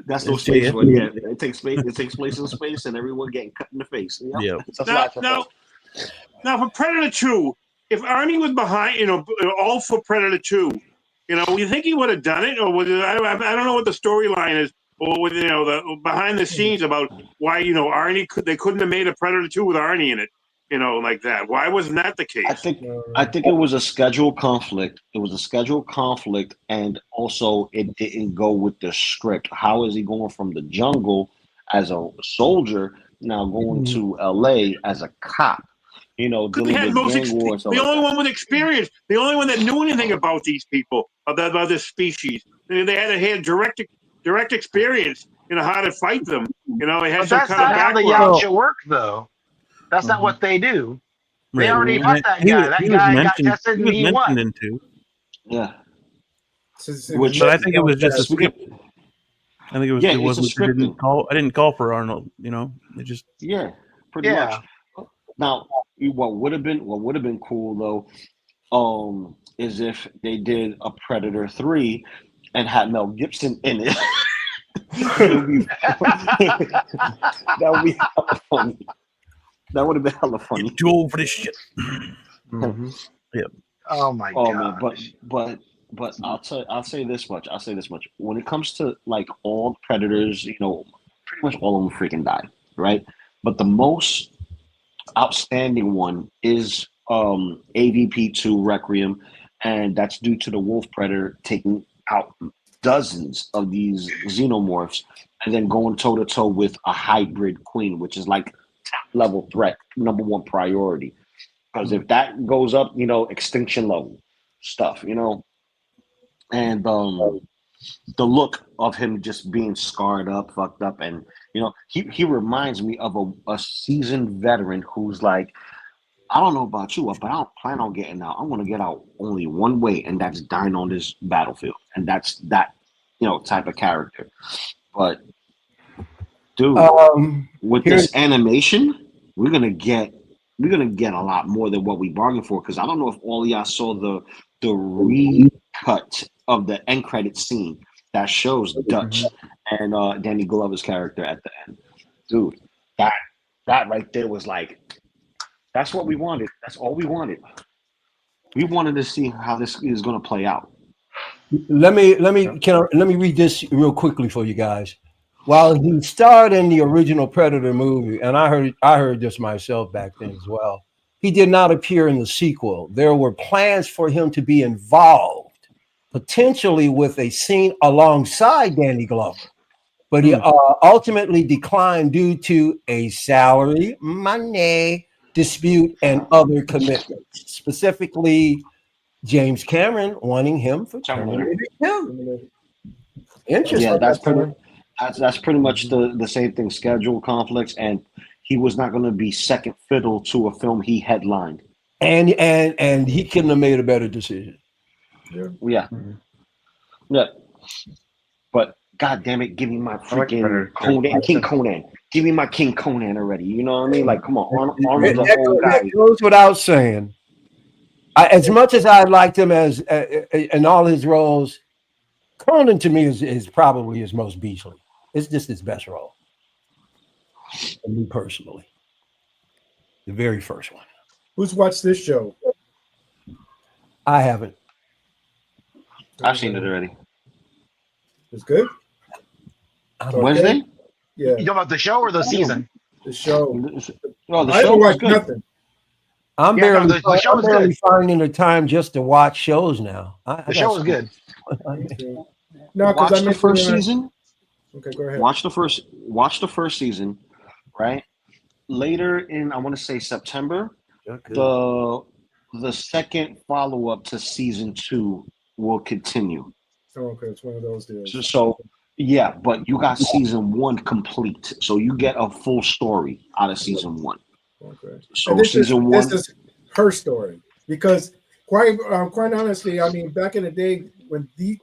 That's the space one. Yeah, it takes place. It takes place in space, and everyone getting cut in the face. Yep. Now, for Predator 2, if Arnie was behind, you know, all for Predator 2, you know, you think he would have done it, or was it? I don't know what the storyline is, or with, you know, the behind the scenes about why, you know, they couldn't have made a Predator 2 with Arnie in it, you know, like that. Why wasn't that the case? I think it was a schedule conflict. It was a schedule conflict, and also it didn't go with the script. How is he going from the jungle as a soldier now going to LA as a cop? You know, dealing with gang wars. The only one with experience, the only one that knew anything about these people, about this species. They had direct experience, you know, how to fight them. You know, they had some kind of background. That's not how the Yakuza work, though. That's not what they do. They already fought that guy. That guy got tested and he won. Yeah. But I think it was just a script. I think it was. Yeah, it wasn't. I didn't call for Arnold. You know, it just. Yeah, pretty much. Now, what would have been cool though, is if they did a Predator 3 and had Mel Gibson in it. That would be hella funny. That would have been hella funny. You're too old for this shit. Yep. Oh my god. Man, but I'll say this much. When it comes to like all Predators, you know, pretty much all of them freaking died, right? But the most outstanding one is AVP2 Requiem, and that's due to the Wolf Predator taking out dozens of these xenomorphs and then going toe to toe with a hybrid queen, which is like top level threat, number one priority. Because if that goes up, you know, extinction level stuff, you know. And the look of him just being scarred up, fucked up, and you know, he reminds me of a seasoned veteran who's like, I don't know about you, but I don't plan on getting out. I'm gonna get out only one way, and that's dying on this battlefield. And that's that, you know, type of character. But dude, with this animation, we're gonna get a lot more than what we bargained for. Because I don't know if all of y'all saw the recut of the end credit scene that shows Dutch and Danny Glover's character at the end. Dude, that right there was like, that's what we wanted. That's all we wanted. We wanted to see how this is going to play out. Let me read this real quickly for you guys. While he starred in the original Predator movie, and I heard this myself back then as well, he did not appear in the sequel. There were plans for him to be involved, potentially with a scene alongside Danny Glover, but he ultimately declined due to a salary, money dispute, and other commitments. Specifically, James Cameron wanting him for Terminator 2. Interesting. Yeah, that's pretty much the same thing. Schedule conflicts, and he was not going to be second fiddle to a film he headlined. And he couldn't have made a better decision. Yeah. But God damn it, give me my freaking Conan, King Conan. Give me my King Conan already. You know what I mean? Like, come on, Arnold's the old guy. That goes without saying. As much as I liked him as in all his roles, Conan to me is probably his most beastly. It's just his best role. For me personally. The very first one. Who's watched this show? I haven't. I've seen it already. It's good? Wednesday? Yeah. You talking about the show or the season? The show. No, the I show haven't was watched good. nothing. I'm Yeah, no, barely, the show I'm is barely good. finding the time just to watch shows now. The show is good. Okay. No, because Watch I the mentioned first it. season. Okay, go ahead. Watch the first season, right? Later in, I want to say September, the second follow up to season 2 will continue. Oh, okay, it's one of those deals. So yeah, but you got season 1 complete, so you get a full story out of season 1. Okay. So This season is 1, her story because quite honestly, I mean, back in the day when the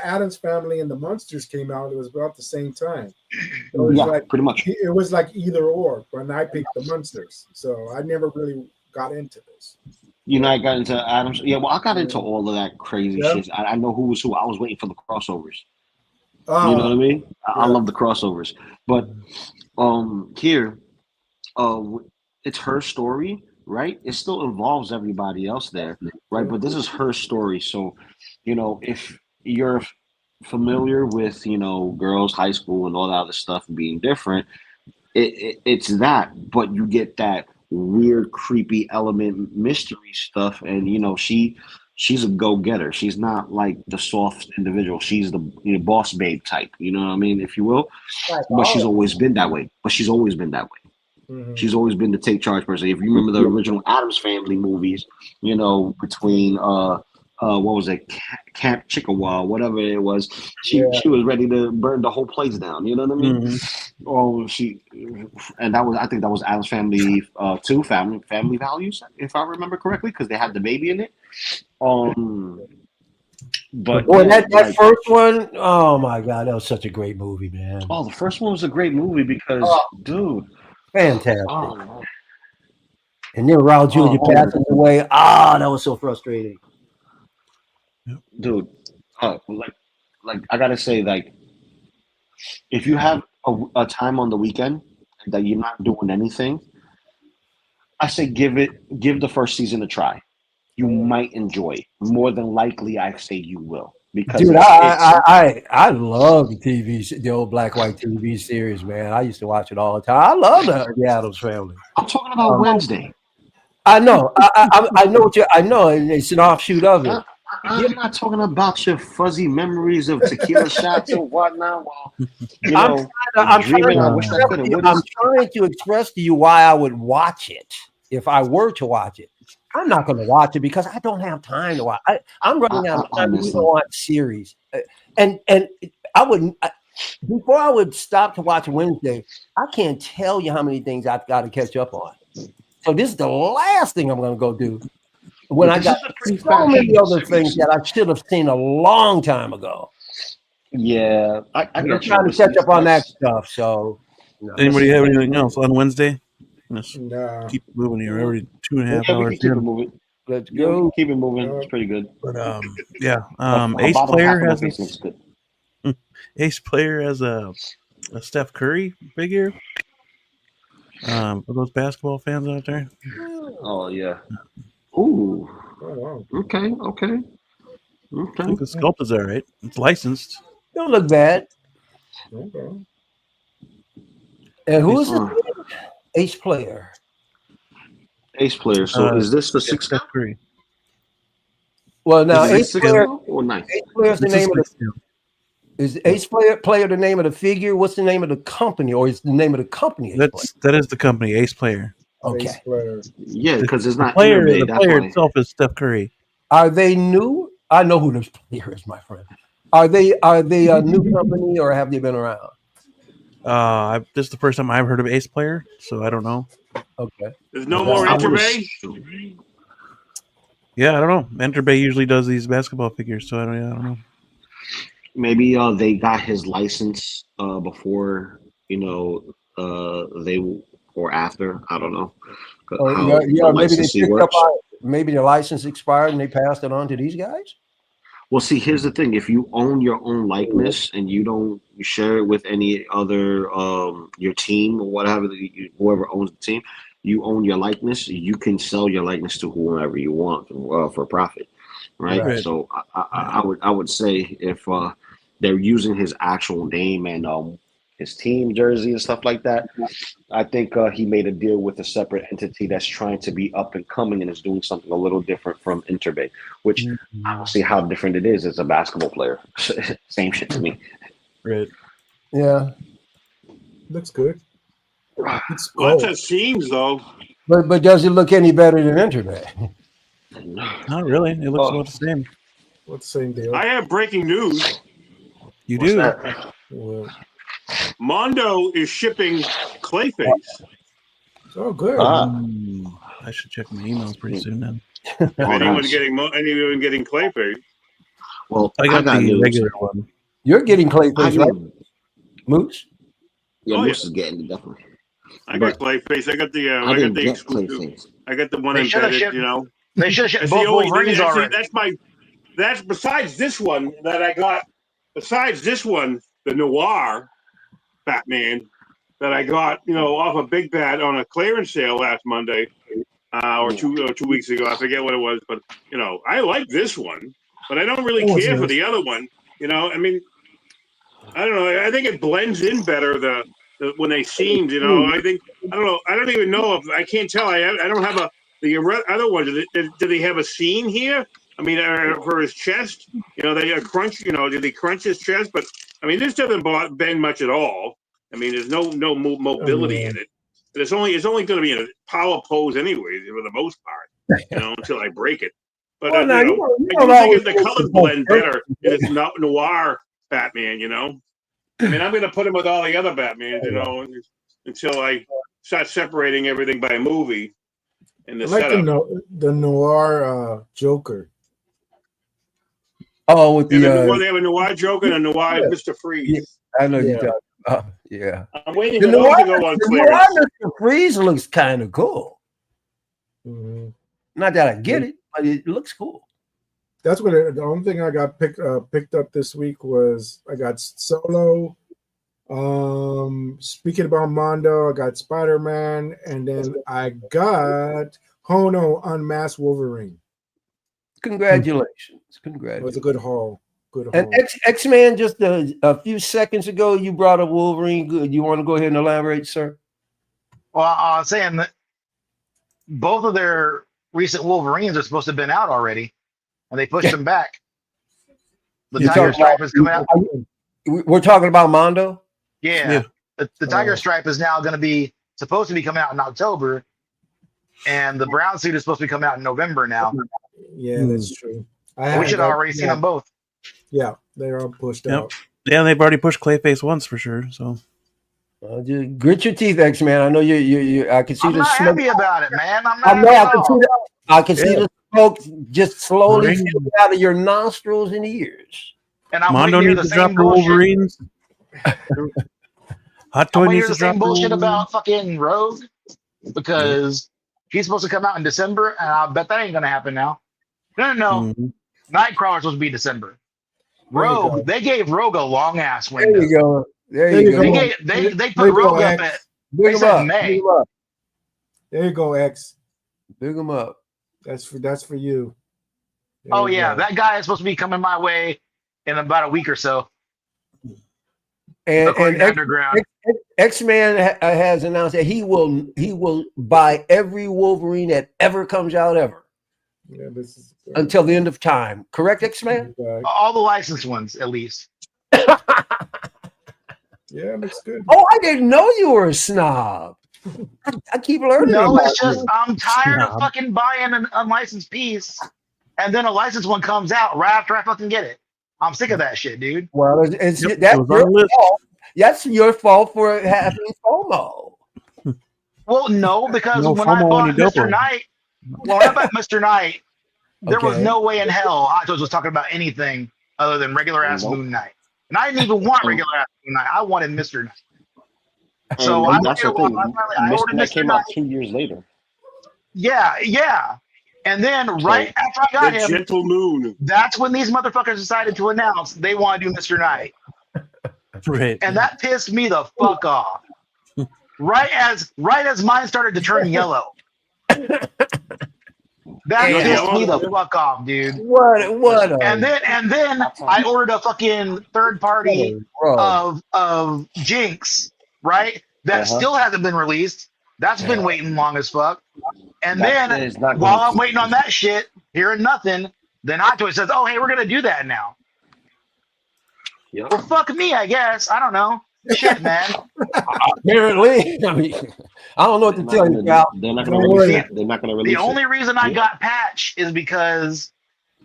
Addams Family and the Munsters came out, it was about the same time. It was like pretty much. It was like either or. When I picked the Munsters, so I never really got into this. You know, I got into Adams. Yeah, well, I got into all of that crazy Yeah. shit. I know who was who. I was waiting for the crossovers. Oh, You know what I mean? I yeah. love the crossovers. But here, it's her story, right? It still involves everybody else there, right? But this is her story. So, you know, if you're familiar with, you know, girls' high school and all that other stuff being different, it's that, but you get that weird, creepy element, mystery stuff, and you know, she's a go-getter. She's not like the soft individual. She's the boss babe type. You know what I mean, if you will. But she's always been that way. She's always been the take charge person. If you remember the original Addams Family movies, you know, between what was it, Camp Chickasaw, whatever it was, she was ready to burn the whole place down. You know what I mean? Mm-hmm. Oh, and I think that was Addams Family 2, Family Values, if I remember correctly, because they had the baby in it. But boy, that first one, oh my God, that was such a great movie, man. Oh, the first one was a great movie because, dude, fantastic. Oh. And then Raul Jr. passing away. That was so frustrating. Dude, like I gotta say, like, if you have a time on the weekend that you're not doing anything, I say give the first season a try. You might enjoy it. More than likely, I say you will. Because dude, I love the old black white TV series, man. I used to watch it all the time. I love the Addams Family. I'm talking about Wednesday. I know. I know I know, and it's an offshoot of it. I'm not talking about your fuzzy memories of tequila shots or whatnot. Well, you know, I'm dreaming. trying I wish I could. I'm trying to express to you why I would watch it if I were to watch it. I'm not going to watch it because I don't have time to watch. I'm running out of time to even watch series, and I wouldn't. Before I would stop to watch Wednesday, I can't tell you how many things I've got to catch up on. So this is the last thing I'm going to go do. When I got so many other things that I should have seen a long time ago. Yeah, I'm trying to catch up on that stuff. So, anybody have anything else on Wednesday? Let's No. keep moving here. Every 2.5 yeah, hours. we can keep it moving. Let's go. Keep it moving. It's pretty good. But Ace Player has Ace Player has a Steph Curry figure. For those basketball fans out there. Oh yeah. Ooh. Oh, wow. Okay. I think the sculpt is all right. It's licensed. Don't look bad. Okay. And who is it? Ace Player. Ace Player. So is this the 6th? Steph Curry. Well, now Ace Player or 9th? Ace Player is the name of the. Is Ace Player the name of the figure? What's the name of the company, or is the name of the company? That is the company, Ace Player. Okay. Ace Player. Yeah, because it's not the player why. itself is Steph Curry. Are they new? I know who this player is, my friend. Are they a new company or have they been around? This is the first time I've heard of Ace Player, so I don't know. Okay. There's no more Interbay? Yeah, I don't know. Interbay usually does these basketball figures, so I don't know. Maybe they got his license before, they or after. I don't know. Maybe they picked up maybe the license expired and they passed it on to these guys. Well, see, here's the thing: if you own your own likeness and you don't share it with any other your team or whatever, whoever owns the team, you own your likeness. You can sell your likeness to whoever you want for profit, right? So I would say if they're using his actual name and his team jersey and stuff like that. I think he made a deal with a separate entity that's trying to be up and coming and is doing something a little different from Interbay, which I don't see how different it is as a basketball player. Same shit to me. Right. Yeah. Looks good. It's Lots of seams though. But does it look any better than Interbay? Not really. It looks about the same. What's the same deal? I have breaking news. You What's do. that? Well, Mondo is shipping Clayface. oh, good. I should check my emails pretty soon then. If anyone's nice. anyone getting Clayface. Well, I got the news. regular one. You're getting Clayface, I right? need- Mooch? Yeah, Oh, Moose is getting it, definitely. I got Clayface. I got the. I got the exclusive. Clayface. I got the one They should've embedded. shipped- You know. They should have shipped That's both the only Wolverines thing. already. That's besides this one that I got. Besides this one, the Noir Batman that I got, off a Big Bad on a clearance sale last Monday, or 2 weeks ago. I forget what it was, but I like this one, but I don't really care for the other one. I mean, I don't know. I think it blends in better when they seamed. I think I don't know. I don't even know if I can't tell. I don't have the other one. Did they have a seam here? I mean, for his chest, they crunch. Did they crunch his chest? But I mean, this doesn't bend much at all. I mean, there's no mobility in it. It's only going to be in a power pose anyways, for the most part. Until I break it. But Well, now, I do think the colors blend better in this Noir Batman. I mean, I'm going to put him with all the other Batmans, until I start separating everything by movie. In the I like setup. the Noir Joker. Oh, with They have a Noir Joker and a Noir Mr. Freeze. Yeah, I know you're talking about. Yeah. I'm waiting for those to go on clearance. Mr. Freeze looks kind of cool. Mm-hmm. Not that I get it, but it looks cool. That's what the only thing I got picked up this week was I got Solo. Speaking about Mondo, I got Spider-Man, and then I got Hono Unmasked Wolverine. Congratulations. It was a good haul. And X-Man, just a few seconds ago, you brought up Wolverine. Good. You want to go ahead and elaborate, sir? Well, I was saying that both of their recent Wolverines are supposed to have been out already, and they pushed them back. The Tiger Stripe is coming out. We're talking about Mondo? Yeah. The Tiger Stripe is now going to be supposed to be coming out in October, and the brown suit is supposed to be coming out in November now. Yeah, that's true. We should have already seen them both. Yeah, they're all pushed out. Yeah, they've already pushed Clayface once for sure. So, just grit your teeth, X-Man. I know you. I can see I'm the not smoke. happy about it, man. I can see the smoke just slowly filling out of your nostrils and ears. And I'm Mondo needs to drop the Wolverines. Hot Toy needs to drop the bullshit about fucking Rogue because he's supposed to come out in December, and I bet that ain't gonna happen now. No. Mm-hmm. Nightcrawler's supposed to be December. Rogue, they gave Rogue a long ass window. There you go. There you go. They put Rogue up at May. There you go, X. Big him up. That's for you. Oh yeah, that guy is supposed to be coming my way in about a week or so. And Underground. X-Man has announced that he will buy every Wolverine that ever comes out ever. Yeah, this is until the end of time. Correct, X-Man? All the licensed ones, at least. Yeah, looks good. Oh, I didn't know you were a snob. I keep learning. No, it's just I'm tired of fucking buying an unlicensed piece, and then a licensed one comes out right after I fucking get it. I'm sick of that shit, dude. Well, that's your fault. That's your fault for having FOMO. Well, no, because when I bought Mr. Knight, Mr. Knight, there was no way in hell I was talking about anything other than regular ass Moon Knight. And I didn't even want regular ass Moon Knight. I wanted Mr. Knight. So I ordered Mr. came out 2 years later. Yeah. And then right after I got him, Gentle Moon. That's when these motherfuckers decided to announce they want to do Mr. Knight. Right. And that pissed me the fuck off. Right as mine started to turn yellow. That Yeah. pissed me the fuck off, dude. What? And then I ordered a fucking third party Bro. of Jinx, right? That still hasn't been released. That's been waiting long as fuck. And That then is not while gonna I'm waiting on that shit, hearing nothing, then Hot Toys says, "Oh, hey, we're gonna do that now." Yep. Well, fuck me, I guess. I don't know. Shit, man. Apparently, I mean, I don't know what to tell you, pal. They're not Don't gonna release worry. it. They're not gonna release The it. only reason I got Patch is because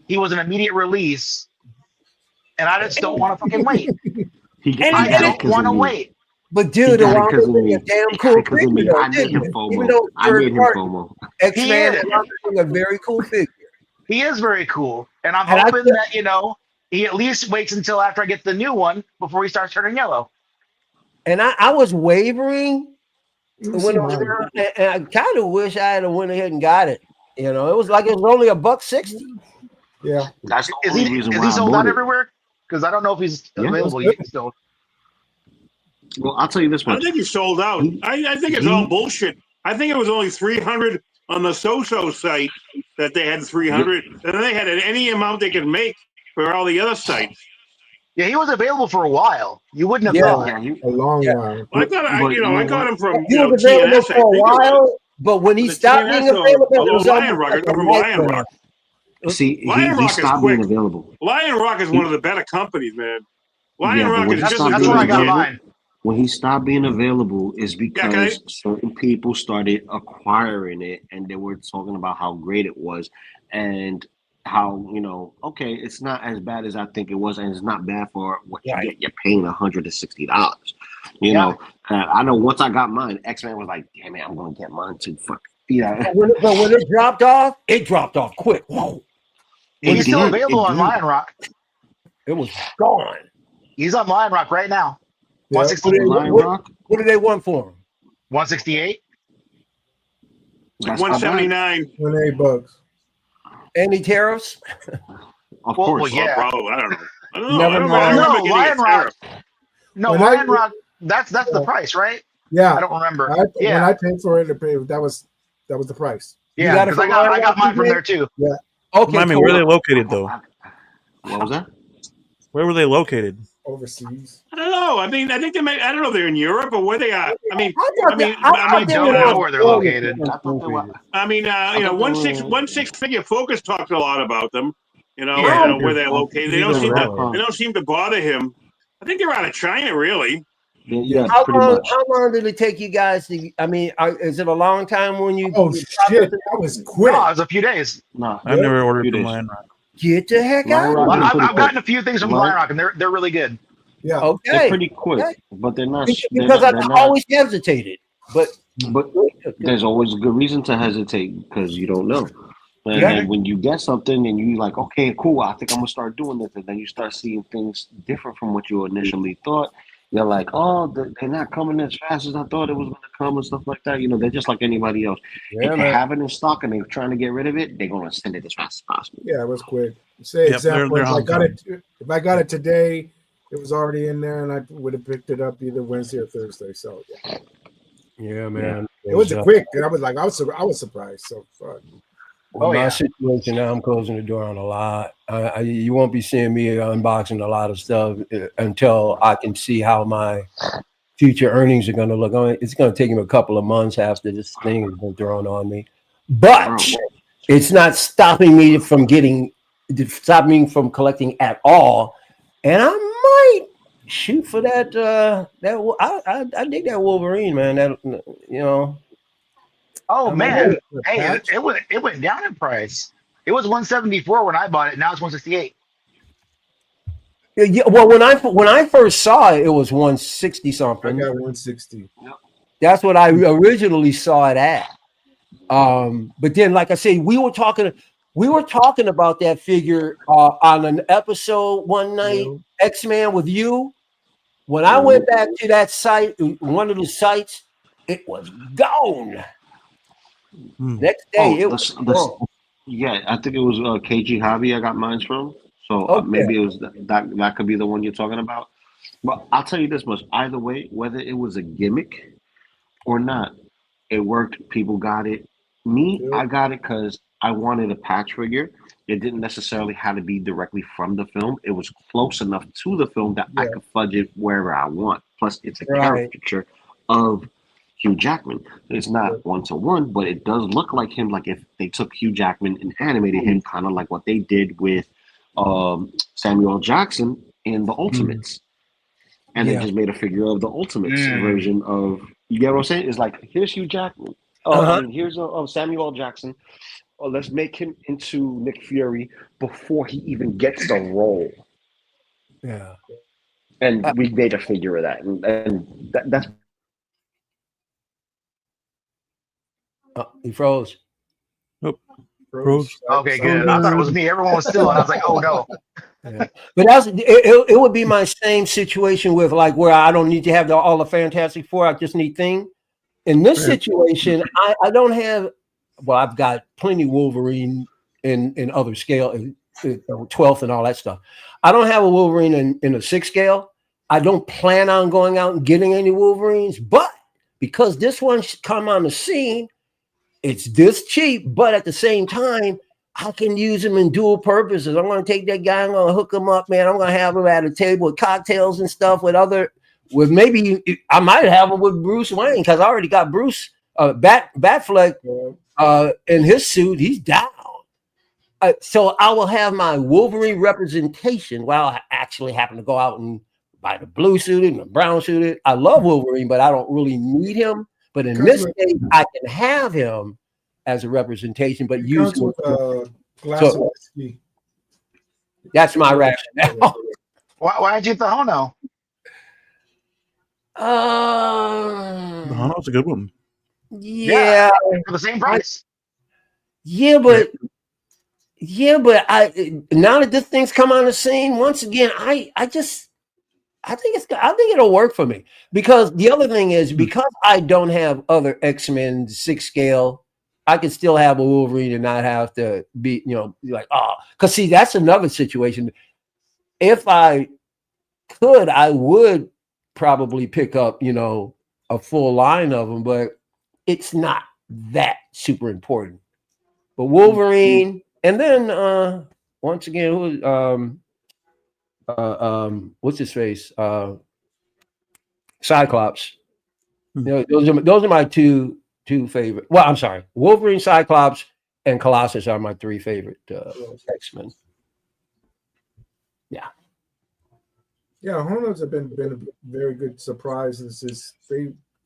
he was an immediate release, and I just don't want to fucking wait. I don't want to wait. But dude, the got it 'cause of Wanda me. a damn He cool got it 'cause of figure, me. though, I made didn't him it? FOMO. Even though I made him third FOMO. X-Man He is a very cool figure. He is very cool, and I'm And I hoping that he at least waits until after I get the new one before he starts turning yellow. And I was wavering Let me when see it was mine. around, and I kind of wish I had went ahead and got it. You know, it was like it was only $160. Yeah. That's the Is only he reason is why he I sold bought out it. everywhere? Because I don't know if he's available yet still. Well, I'll tell you this I much. think he sold out. I think it's all bullshit. I think it was only 300 on the So-So site that they had 300, and then they had any amount they could make for all the other sites. Yeah, he was available for a while. You wouldn't have Yeah. thought. A long while. Well, I got I got him from He was TNS. available I for a think it was. while, but when he The stopped TNS being available, it was Lion almost Rock. like I go a from Lion nightmare. Rock. See, Lion he Rock is stopped quick. being available. Lion Rock is one of the better companies, man. Lion But Rock when is he just stopped as That's good where as I got legit. mine. When he stopped being available is because okay. certain people started acquiring it and they were talking about how great it was and how, okay, it's not as bad as I think it was, and it's not bad for what you get. You're paying $160. I know once I got mine, X-Men was like, damn it, I'm gonna get mine too. Fuck. Yeah. But when it dropped off quick. Whoa. He's still available on Lion Rock. It was gone. He's on Lion Rock right now. Yeah. 168. What do they want for him? 168. Like 179. $28. Any tariffs? Of course. Well, yeah. Bro, I don't know. I don't know. Never I don't mind. remember No, getting Lion a tariff. Rock. No, When Lion Rock. That's the price, right? Yeah. I don't remember. When Yeah, I paid for it, that was the price. You yeah. got it Because from I Lion got Rock, mine from TJ? there too. Yeah. Okay, Remind me, cool. where are they located, though? What was that? Where were they located? Overseas. I don't know. I mean, I think I don't know if they're in Europe or where they are. I I don't know where they're located. I mean, 1.6 figure focus talks a lot about them. Yeah. Where they're located. They don't seem to bother him. I think they're out of China, really. Yeah, How pretty long? much. How long did it take you guys to? I mean, is it a long time when you? Oh shit! That was quick. No, it was a few days. No, I've never ordered from Lion Rock. Get the heck out! Lion Rock I've gotten a few things from Lion Rock, and they're really good. Yeah. Okay. They're pretty quick, but they're not. Because I always hesitated, but there's always a good reason to hesitate because you don't know. And then when you get something and you like, okay, cool, I think I'm gonna start doing this, and then you start seeing things different from what you initially thought. You're like, oh, they're not coming as fast as I thought it was gonna come and stuff like that. They're just like anybody else. If they have it in stock and they're trying to get rid of it, they're gonna send it as fast as possible. Yeah, it was quick. Say example, if I got it today, it was already in there, and I would have picked it up either Wednesday or Thursday. So yeah, man, it was quick, and I was surprised. So fuck. My situation now, I'm closing the door on a lot. You won't be seeing me unboxing a lot of stuff until I can see how my future earnings are going to look. It's going to take me a couple of months after this thing has been thrown on me, but it's not stopping me from collecting at all. And I might shoot for that. I dig that Wolverine, man. Oh man, hey, it went down in price. It was 174 when I bought it. Now it's 168. Yeah, well, when I first saw it, it was 160 something. I got 160. That's what I originally saw it at. But then, like I say, we were talking about that figure on an episode one night, X-Man with you. When I went back to that site, one of the sites, it was gone. Next day, it was gone. Yeah, I think it was KG Hobby I got mine from. So maybe it was that could be the one you're talking about. But I'll tell you this much: either way, whether it was a gimmick or not, it worked. People got it. Me, I got it because I wanted a patch figure. It didn't necessarily have to be directly from the film. It was close enough to the film that I could fudge it wherever I want. Plus, it's a caricature of Hugh Jackman. It's not one-to-one, but it does look like him, like if they took Hugh Jackman and animated him kind of like what they did with Samuel Jackson in The Ultimates. And they just made a figure of the Ultimates version of, you get what I'm saying? It's like, here's Hugh Jackman. I mean, here's Samuel Jackson. Oh, let's make him into Nick Fury before he even gets the role. Yeah. And we made a figure of that. And that's... He froze. Nope. Froze. Okay, good. I thought it was me. Everyone was still, and I was like, oh no. Yeah. But it would be my same situation with like where I don't need to have all the Fantastic Four. I just need Thing. In this situation, I don't have. Well, I've got plenty Wolverine in other scale, 12th and all that stuff. I don't have a Wolverine in a 6 scale. I don't plan on going out and getting any Wolverines, but because this one's come on the scene, it's this cheap, but at the same time, I can use him in dual purposes. I'm going to take that guy, I'm going to hook him up, man. I'm going to have him at a table with cocktails and stuff with maybe I might have him with Bruce Wayne because I already got Bruce Batfleck in his suit. He's down. So I will have my Wolverine representation while I actually happen to go out and buy the blue suited and the brown suited. I love Wolverine, but I don't really need him. But in this case, I can have him as a representation, but use him with glass of whiskey. That's my rationale. Why'd you get the Hono? The Hono's a good one. Yeah, for the same price. Yeah, but I now that this thing's come on the scene once again, I think it'll work for me because the other thing is because I don't have other X-Men 6 scale, I can still have a Wolverine and not have to be, like, because see, that's another situation. If I could, I would probably pick up, a full line of them, but it's not that super important. But Wolverine, and then once again, what's his face? Cyclops. Those are my two favorite. Well, I'm sorry, Wolverine, Cyclops, and Colossus are my 3 favorite X-Men. Yeah. Yeah, Honos have been a very good surprise.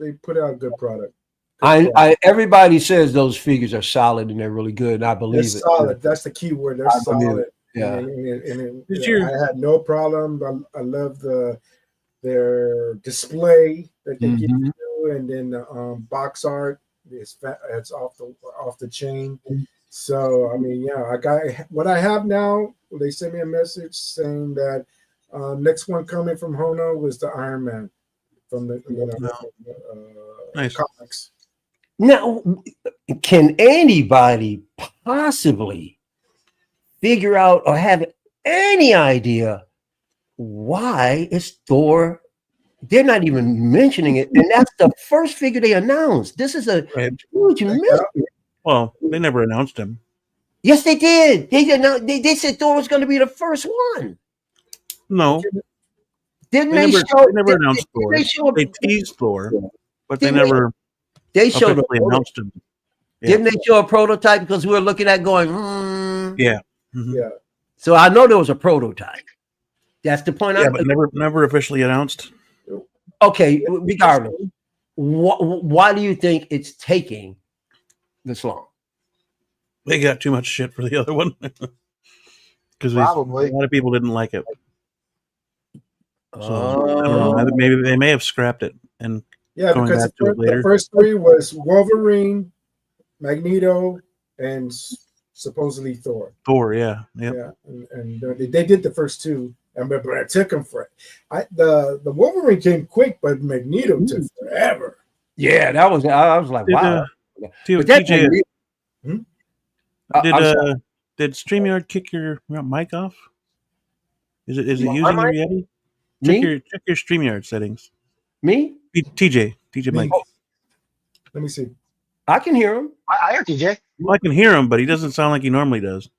They put out a good product. Everybody says those figures are solid and they're really good, and I believe they're solid. That's the key word. They're solid. Yeah. I had no problem. I love their display that they give you, and then the box art it's off the chain. So I mean, yeah, I got what I have now. They sent me a message saying that next one coming from Hono was the Iron Man from the nice comics. Now, can anybody possibly figure out or have any idea why is Thor? They're not even mentioning it, and that's the first figure they announced. This is a huge mystery. Well, they never announced him. Yes, they did. They said Thor was going to be the first one. No, they never announced Thor. They teased Thor, but they never. They showed announced him. Yeah. Didn't they show a prototype because we were looking at going? Yeah. Mm-hmm. Yeah. So I know there was a prototype. That's the point. Yeah, but never officially announced. Okay, regardless, why do you think it's taking this long? They got too much shit for the other one because a lot of people didn't like it. So I don't know. Maybe they may have scrapped it and going back to it later. The first 3 was Wolverine, Magneto, and supposedly Thor. Yeah, yep. And they did the first 2. But it took them the Wolverine came quick, but Magneto took forever. Yeah, I was like, wow. TJ, did StreamYard kick your mic off? Is it using your Yeti? Check your StreamYard settings. Me? TJ Mike. Let me see. I can hear him. I hear TJ. Well, I can hear him, but he doesn't sound like he normally does.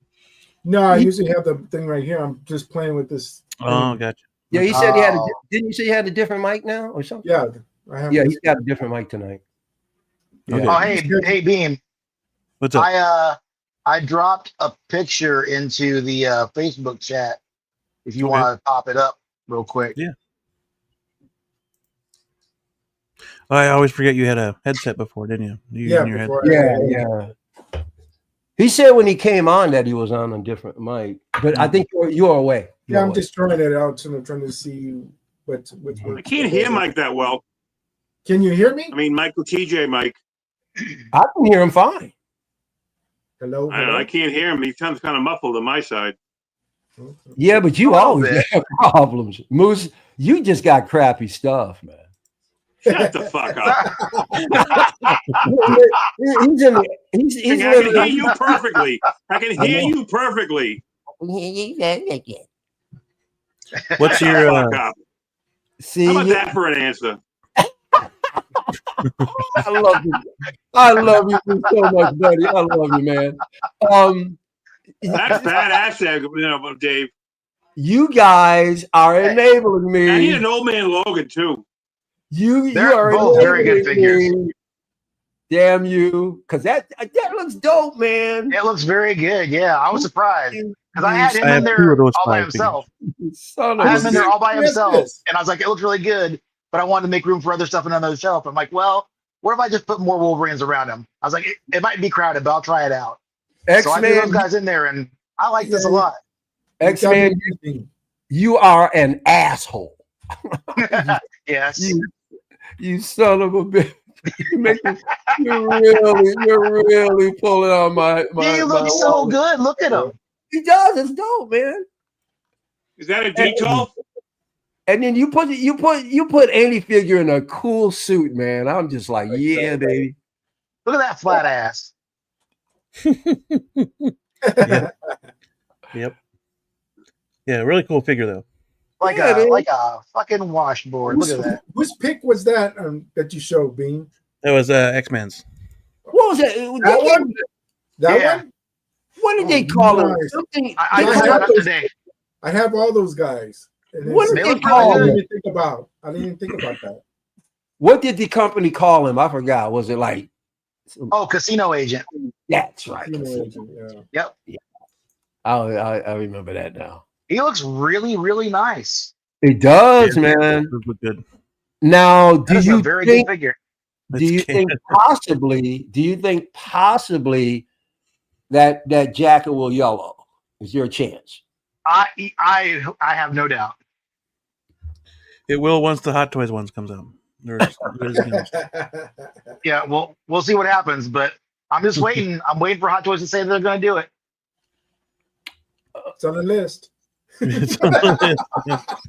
No, I usually have the thing right here. I'm just playing with this. Oh, gotcha. Yeah, he said he had. Didn't you say you had a different mic now or something? Yeah, I have. Yeah, he's got a different mic tonight. Okay. Oh, hey, Beam. What's up? I dropped a picture into the Facebook chat. If you want to pop it up real quick. Yeah. I always forget you had a headset before, didn't you? Yeah. He said when he came on that he was on a different mic, but I think you're away. I'm just trying it out. I'm trying to see what's. I can't hear Mike that well. Can you hear me? I mean, Michael TJ Mike. I can hear him fine. Hello. I can't hear him. He sounds kind of muffled on my side. Yeah, but you always have problems, Moose. You just got crappy stuff, man. Shut the fuck up. He's I can hear you perfectly. I can hear you perfectly. What's your see? How about that for an answer? I love you so much, buddy. I love you, man. That's badass, Dave. You guys are enabling me. I need an old man Logan too. You are both very good figures. Damn you, because that looks dope, man. It looks very good. Yeah, I was surprised because I had him in there all by himself. I had him in there all by himself, and I was like, it looks really good, but I wanted to make room for other stuff on another shelf. I'm like, well, what if I just put more Wolverines around him? I was like, it might be crowded, but I'll try it out. So I threw those guys in there, and I like this a lot. X-Man, you are an asshole. Yes. You son of a bitch. You're really pulling on my he looks so good. Look at him. He does. It's dope, man. Is that a detail? And then you put any figure in a cool suit, man. I'm just like, yeah, baby. Look at that flat ass. Yep. Yeah, really cool figure though. Like a fucking washboard. Look at that. Whose pick was that that you showed, Bean? That was X-Men's. What was that? That one? That one? What did they call it? Something. I have all those guys. What did they call them? I didn't even think about that. What did the company call him? I forgot. Was it like? Oh, Casino Agent. That's right. Casino Agent, yeah. Yep. Yeah. I remember that now. He looks really, really nice. It does, man. It look good. Now, do you a very good figure? Do you think possibly that jacket will yellow? Is there a chance? I have no doubt. It will once the Hot Toys ones comes out. Yeah, we'll see what happens, but I'm just waiting. I'm waiting for Hot Toys to say they're going to do it. It's on the list.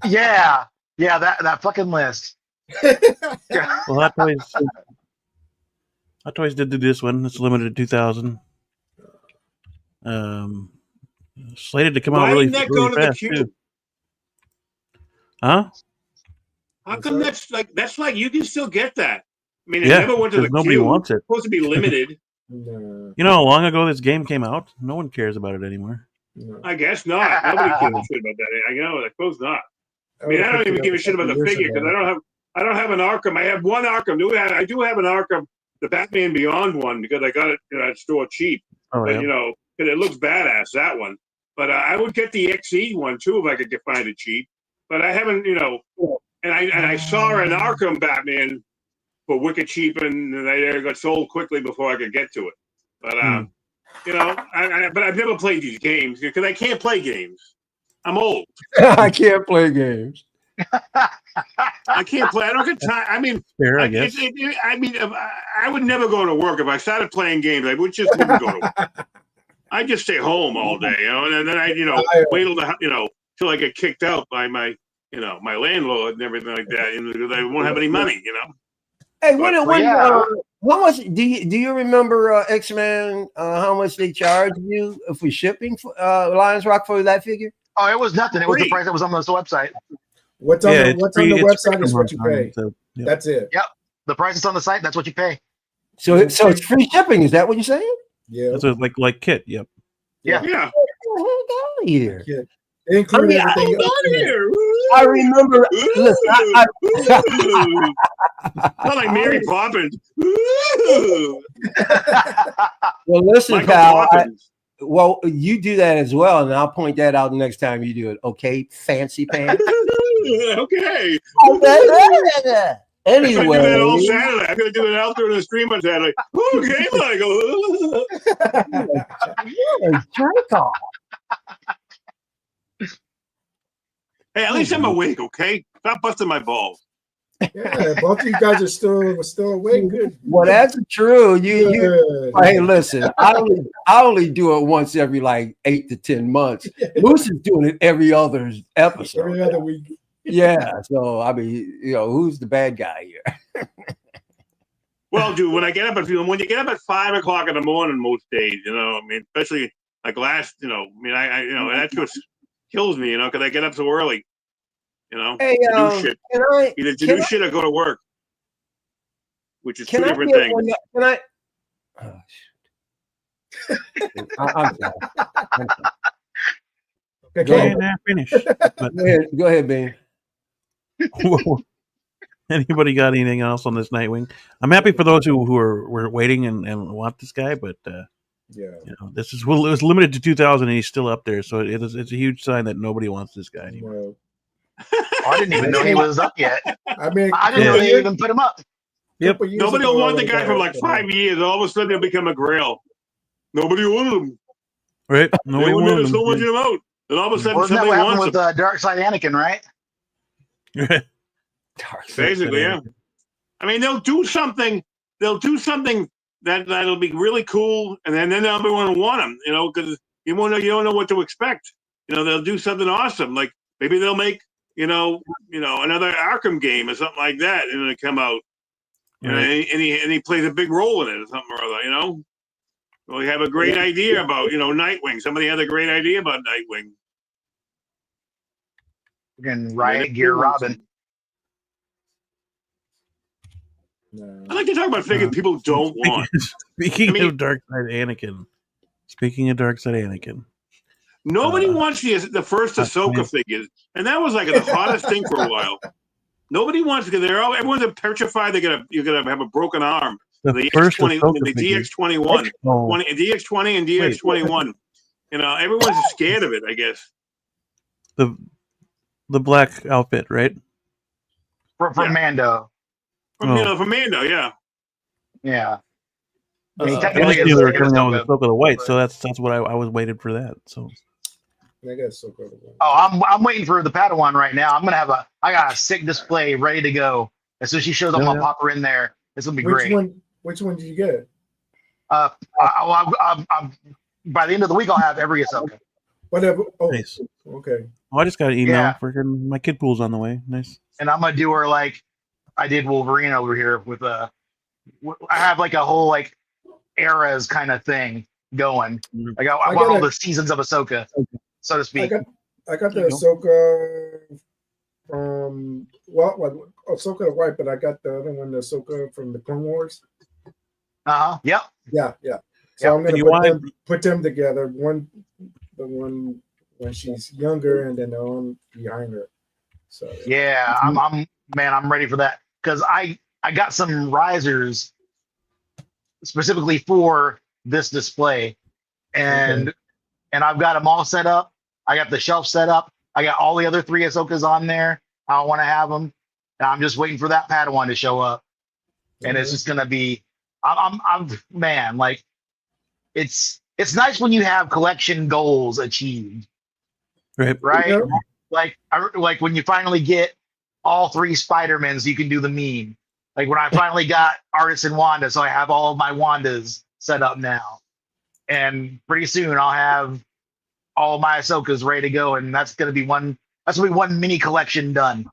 Yeah, that fucking list. Well, Hot Toys did do this one. It's limited to 2,000. Slated to come out really fast too. Huh? How come that's like you can still get that? I mean, it Yeah, never went to the nobody queue. wants it. It's supposed to be limited. You know how long ago this game came out? No one cares about it anymore. I guess not. Nobody gives a shit about that. I suppose not. I mean, I don't even give a shit about the figure because I don't have an Arkham. I have one Arkham. I do have an Arkham, the Batman Beyond one, because I got it at store cheap. Oh, but yeah. because it looks badass, that one. But I would get the XE one too if I could find it cheap. But I haven't, and I saw an Arkham Batman for wicked cheap, and they got sold quickly before I could get to it. But but I've never played these games because I can't play games. I'm old. I can't play games. I can't play. I don't get time. I mean, fair, I guess. I would never go to work if I started playing games. I wouldn't go to work. I'd just stay home all day, and then I, wait till I get kicked out by my, my landlord and everything like that, because I won't have any money, Hey, how much do you remember X-Men? How much they charged you for shipping Lions Rock for that figure? Oh, it was nothing. It was the price that was on the website. What's on the website is what you pay. So, yeah. That's it. Yep. The price is on the site. That's what you pay. So it's free shipping. Is that what you're saying? Yeah. So it's like kit. Yep. Yeah. Get the heck out of here. Yeah. They include everything. I remember. Listen, Not like Mary Poppins. Well, listen, Michael pal. Poppins. Well, you do that as well, and I'll point that out next time you do it. Okay, fancy pants. Okay. Anyway, I'm gonna do that all Saturday. I'm gonna do it out there in the stream on Saturday. Okay, Michael. jerk off. Hey, at least I'm awake, okay? Stop busting my balls. Yeah, both of you guys are still awake. Good. Well, that's true. You Good. hey, listen, I only do it once every like 8 to 10 months. Moose is doing it every other episode. Every other week. Yeah. So I mean, who's the bad guy here? Well, dude, when you get up at 5 o'clock in the morning most days, I mean, especially like last, that's what kills me, because I get up so early, Hey, to do shit. Either to do shit or go to work, which is two different things. Can I? Oh, shoot. I'm sorry. Okay, Go ahead and finish. But Go ahead, Ben. anybody got anything else on this Nightwing? I'm happy for those who were waiting and want this guy, but yeah, this is it was limited to 2,000 and he's still up there, so it's a huge sign that nobody wants this guy anymore. well, I didn't even know he was up yet. I mean, I didn't know they even put him up. Yep. Nobody will want the guy for like 5 years. All of a sudden, he'll become a Grail. Nobody wanted him. Right? Nobody wanted him. So much him out. And all of a sudden, Wasn't that somebody what happened wants with him. Dark Side Anakin, right? Basically, yeah. I mean, they'll do something. They'll do something that'll be really cool, and then everyone will want him. Because you don't know what to expect. They'll do something awesome. Like maybe they'll make another Arkham game or something like that, and it'll come out. Right. And he plays a big role in it or something or other. Well, we have a great idea about Nightwing. Somebody had a great idea about Nightwing. Freaking Riot Gear Robin. no. I like to talk about figures people don't want. Speaking of Darkseid Anakin. Nobody wants the first Ahsoka figures, and that was like the hottest thing for a while. Nobody wants because everyone's petrified you're gonna have a broken arm. The first X20, the figures. DX21, Oh. DX20 and DX21. Everyone's scared of it, I guess. The black outfit, right? From Mando. From Mando, yeah. Yeah. I mean, I technically, knew they were it's coming out with Ahsoka, Ahsoka the White, so that's what I was waiting for that. So I guess so good. Oh, I'm waiting for the Padawan right now. I got a sick display ready to go. As soon as she shows up, I'll pop her in there. This will be great. Which one did you get? I'm by the end of the week, I'll have every Ahsoka. Whatever. Oh, nice. Okay. Oh, I just got an email. Yeah. Freaking my kid pool's on the way. Nice. And I'm gonna do her like I did Wolverine over here with I have like a whole like eras kind of thing going. I want all the seasons of Ahsoka, so to speak. I got the Ahsoka from Ahsoka the White, but I got the other one, the Ahsoka from the Clone Wars. Yep. Yeah. So I'm gonna put them together. The one when she's younger, and then the one behind her. So yeah, I'm ready for that because I got some risers specifically for this display, and I've got them all set up. I got the shelf set up. I got all the other 3 Ahsokas on there. I want to have them, and I'm just waiting for that Padawan to show up. And it's just gonna be, man, like it's nice when you have collection goals achieved, right? Yeah. Like when you finally get all 3 Spider-Mans, you can do the meme. Like when I finally got Artisan Wanda, so I have all of my Wandas set up now, and pretty soon I'll have all of my Ahsokas ready to go, and that's gonna be one mini collection done.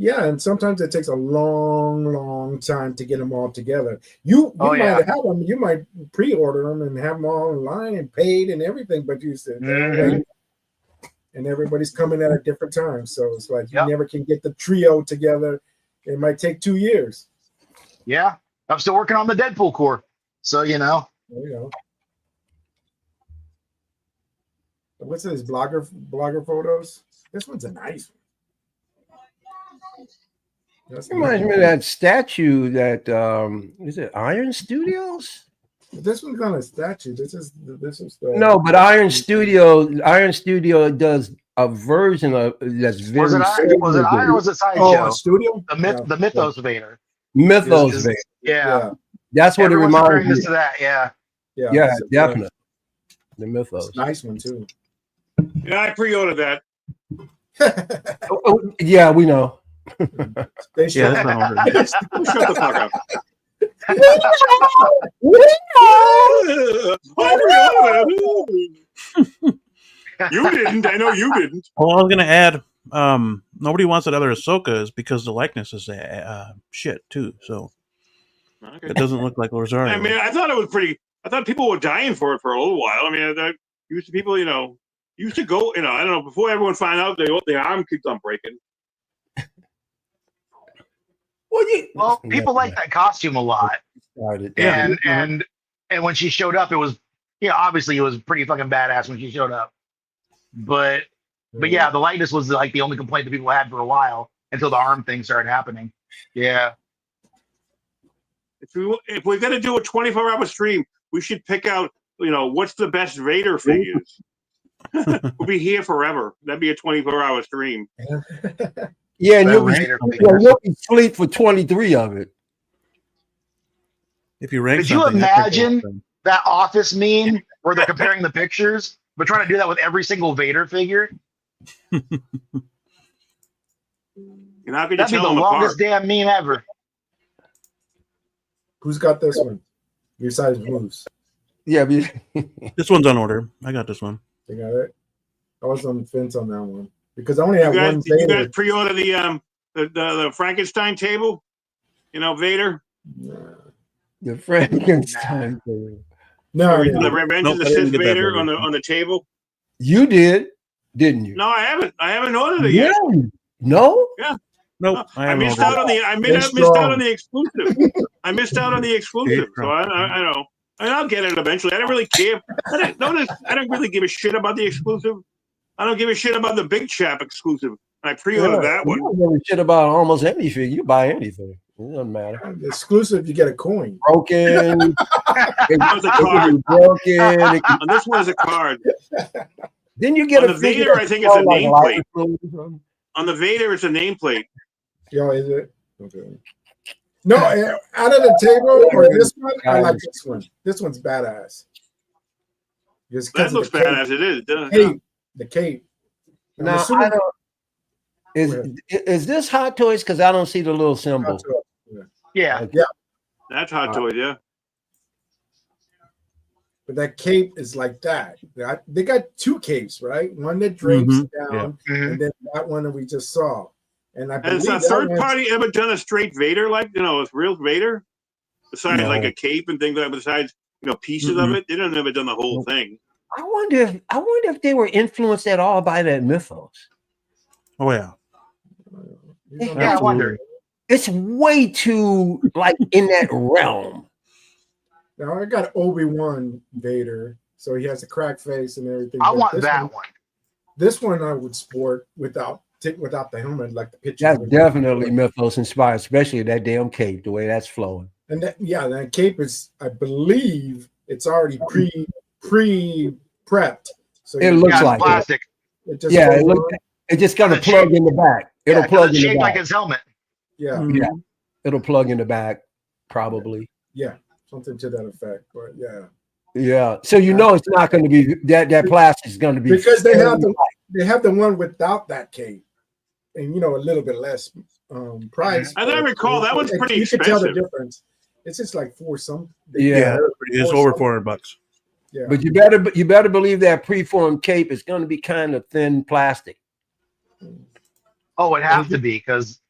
Yeah, and sometimes it takes a long time to get them all together. You might have them, you might pre-order them and have them all online and paid and everything, but you said, and everybody's coming at a different time, so it's like you never can get the trio together. It might take 2 years. Yeah, I'm still working on the Deadpool core. So, There you go. What's this? Blogger photos? This one's a nice one. That's Reminds me of that statue that is it Iron Studios? This one's not a statue. This is the No, but Iron Studio does a version of that's very was it Iron or was it Sideshow? A studio? The Mythos Vader. Mythos Vader. Yeah. That's what Everyone's it comparing reminds this me. to that. Yeah. Yeah, definitely. The Mythos. Nice one too. Yeah, I pre-ordered that. Oh, yeah, we know. They Yeah, that's not ordered. Shut the fuck up. You didn't. I know you didn't. Well, I was gonna add. Nobody wants that other Ahsoka is because the likeness is shit too. So Okay. it doesn't look like Rosario. I mean, I thought it was pretty. I thought people were dying for it for a little while. I mean, people, used to go. I don't know. Before everyone found out, their arm keeps on breaking. Well, people like that costume a lot. And when she showed up, it was obviously it was pretty fucking badass when she showed up. But yeah, the likeness was like the only complaint that people had for a while until the arm thing started happening. Yeah. If we're gonna do a 24-hour stream, we should pick out what's the best Vader figures. We'll be here forever. That'd be a 24-hour stream. Yeah, and you'll be asleep for 23 of it. If you rank Could you imagine that Office meme where they're comparing the pictures, but trying to do that with every single Vader figure? That'd be the longest damn meme ever. Who's got this one? Besides Moose. Yeah, this one's on order. I got this one. They got it. I was on the fence on that one because I only have one. Did you guys pre-order the Frankenstein table? Vader. The Frankenstein table. No, the Revenge of the Sith Vader on the table. You did, didn't you? No, I haven't. I haven't ordered it yet. No. Yeah. Nope. I missed out on the. I missed out on the exclusive. I missed out on the exclusive. So I know. And I'll get it eventually. I don't really care. I don't really give a shit about the exclusive. I don't give a shit about the Big Chap exclusive. I pre-ordered that one. You don't give a shit about almost anything. You buy anything. It doesn't matter. Exclusive, you get a coin. Broken. It's a card. Broken. And this one is a card. Then you get on the Vader. I think it's a nameplate. On the Vader, it's a nameplate. Yeah, is it? Okay. No, out of the table or this one, I like this one. This one's badass. That looks badass. It is. The cape. Now, I don't. Is this Hot Toys? Because I don't see the little symbol. Yeah. That's Hot Toys. Yeah. But that cape is like that. They got two capes, right? One that drapes down, and then that one that we just saw. And I believe has a third party ever done a straight Vader with real Vader? Besides like a cape and things like that, besides pieces of it, they don't ever done the whole thing. I wonder if they were influenced at all by that Mythos. Oh yeah. Yeah, I wonder. It's way too like in that realm. Now I got Obi-Wan Vader, so he has a cracked face and everything. I want that one. This one I would sport without the helmet, like the picture. That's definitely Mythos inspired, especially that damn cape, the way that's flowing. And that cape is, I believe, it's already pre-prepped. So it looks like plastic. It just got to plug in the back. It'll plug in the back. Like his helmet. Yeah. Yeah. It'll plug in the back, probably. Yeah. Something to that effect. But yeah. Yeah. So it's not going to be that plastic is going to be because they have the one without that cape. And a little bit less price. As I recall, that one's pretty expensive. You can tell the difference. It's just like $4 it's over $400. Yeah. But you better believe that preformed cape is going to be kind of thin plastic. Oh, it has to be because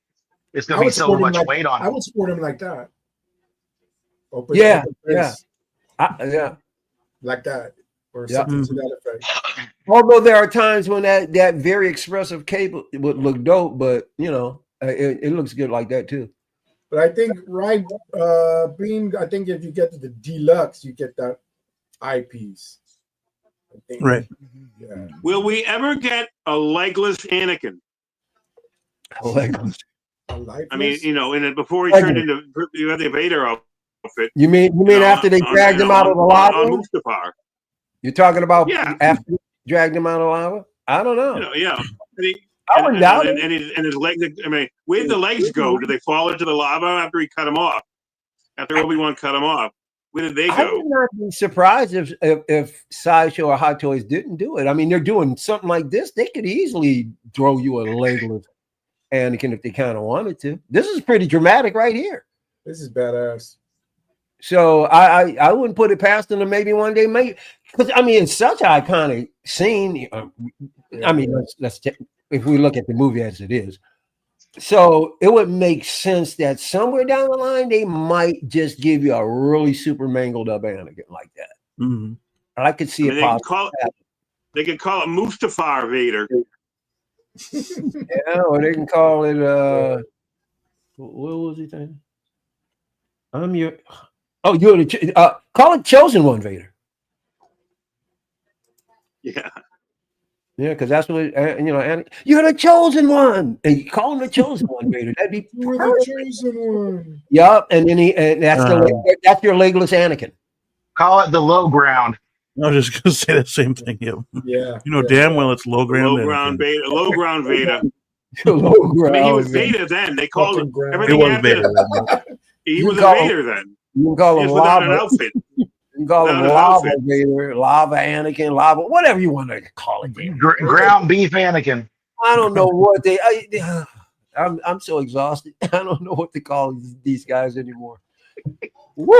it's going to be so much weight on it. I would sport him like that. Open like that. Or something to that effect. Although there are times when that very expressive cape would look dope, but it looks good like that too. But I think being I think if you get to the deluxe, you get that eyepiece. I think. Right. Yeah. Will we ever get a legless Anakin? Legless. I mean, before he Legless. turned into you have the Vader outfit. You mean after they dragged him out of the lava? On Mustafar. You're talking about after they dragged him out of the lava? I don't know. Yeah. I wouldn't doubt it. And his legs. I mean, where did the legs go? Did they fall into the lava after he cut them off? After Obi-Wan cut them off, where did they go? I would not be surprised if Sideshow or Hot Toys didn't do it. I mean, they're doing something like this. They could easily throw you a legless Anakin if they kind of wanted to. This is pretty dramatic right here. This is badass. So I wouldn't put it past them to maybe one day make, because I mean it's such an iconic scene. I mean, let's if we look at the movie as it is, so it would make sense that somewhere down the line they might just give you a really super mangled up Anakin like that. Mm-hmm. I could see it. They could call it Mustafar Vader. Yeah, or they can call it. What was he saying? I'm your. Oh, you're the call it Chosen One Vader. Yeah. Yeah, because that's what and you're the Chosen One, and you call him the Chosen One Vader. That'd be you're the Chosen One. Yup, and then that's your legless Anakin. Call it the low ground. I was just gonna say the same thing. Yeah. Damn well it's low ground. Low ground Vader. Low ground Vader. Low ground. I mean, he was Vader then. They called him everything. He was Vader. He was a Vader then. You can call him without an outfit. You can call him Lava Vader, Lava Anakin, Lava, whatever you want to call it. Ground beef Anakin. I don't know what I'm so exhausted. I don't know what to call these guys anymore. Woo!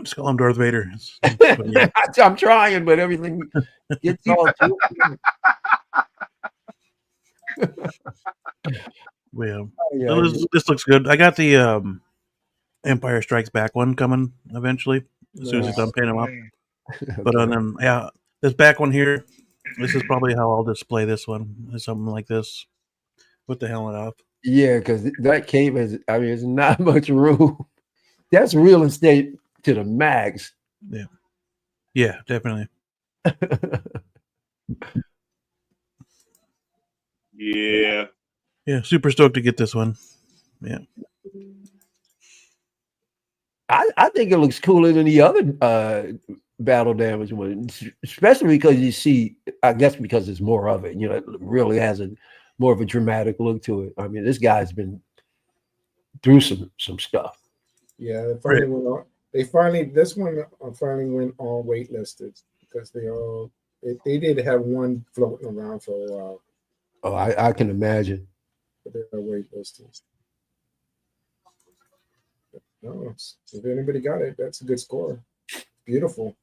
Just call him Darth Vader. I'm trying, but everything gets all too. This looks good. I got the Empire Strikes Back one coming eventually as soon as he's done paying them up. But then this back one here, this is probably how I'll display this one. Something like this with the helmet off. Yeah, because that cave is, I mean, there's not much room. That's real estate to the max. Yeah, definitely. Yeah, super stoked to get this one. Yeah. I think it looks cooler than the other battle damage one, especially because you see, I guess because there's more of it, it really has more of a dramatic look to it. I mean, this guy's been through some stuff. Yeah, this one finally went all waitlisted because they did have one floating around for a while. Oh, I can imagine. But they're waitlisted. No, if anybody got it, that's a good score. Beautiful.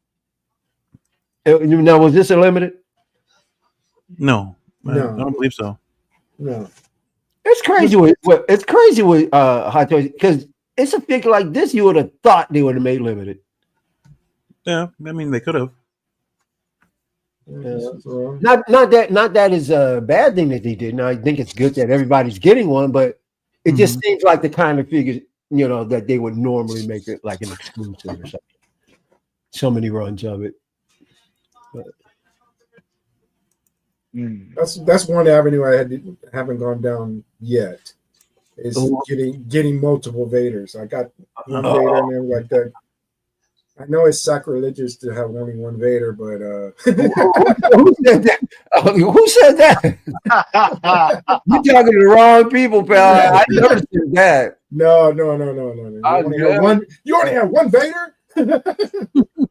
Now, was this a limited? No, I don't believe so. No, it's crazy with Hot Toys because it's a figure like this. You would have thought they would have made limited. Yeah, I mean they could have. Not that is a bad thing that they did. Now I think it's good that everybody's getting one, but it just seems like the kind of figures that they would normally make it like an exclusive or something. So many runs of it. But. That's one avenue I haven't gone down yet. Is getting multiple Vaders. I got one Vader and then like that. I know it's sacrilegious to have only one Vader, but who said that? Who said that? You're talking to the wrong people, pal. I never said that. No. You only have one Vader?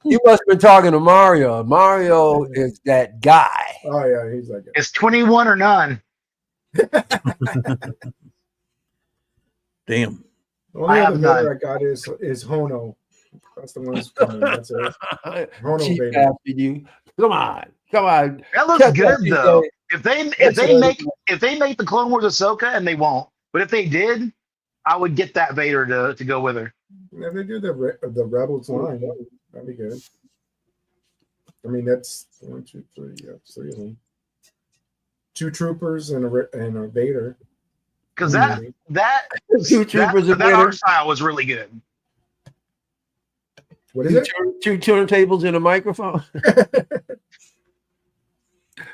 You must have been talking to Mario. Mario is that guy. Oh yeah, he's like it's 21 or none. Damn. The only other Vader I got is Hono. That's the one that's coming. That's it. Hono Vader. You. Come on. That looks good though. If they make the Clone Wars Ahsoka, and they won't, but if they did, I would get that Vader to go with her. If they do the Rebels line, that'd be good. I mean, that's 1, 2, 3. Yeah, 3 of them. 2 troopers and a Vader. because that Two troopers and that art waiters. style was really good. What is it? Two turntables and a microphone.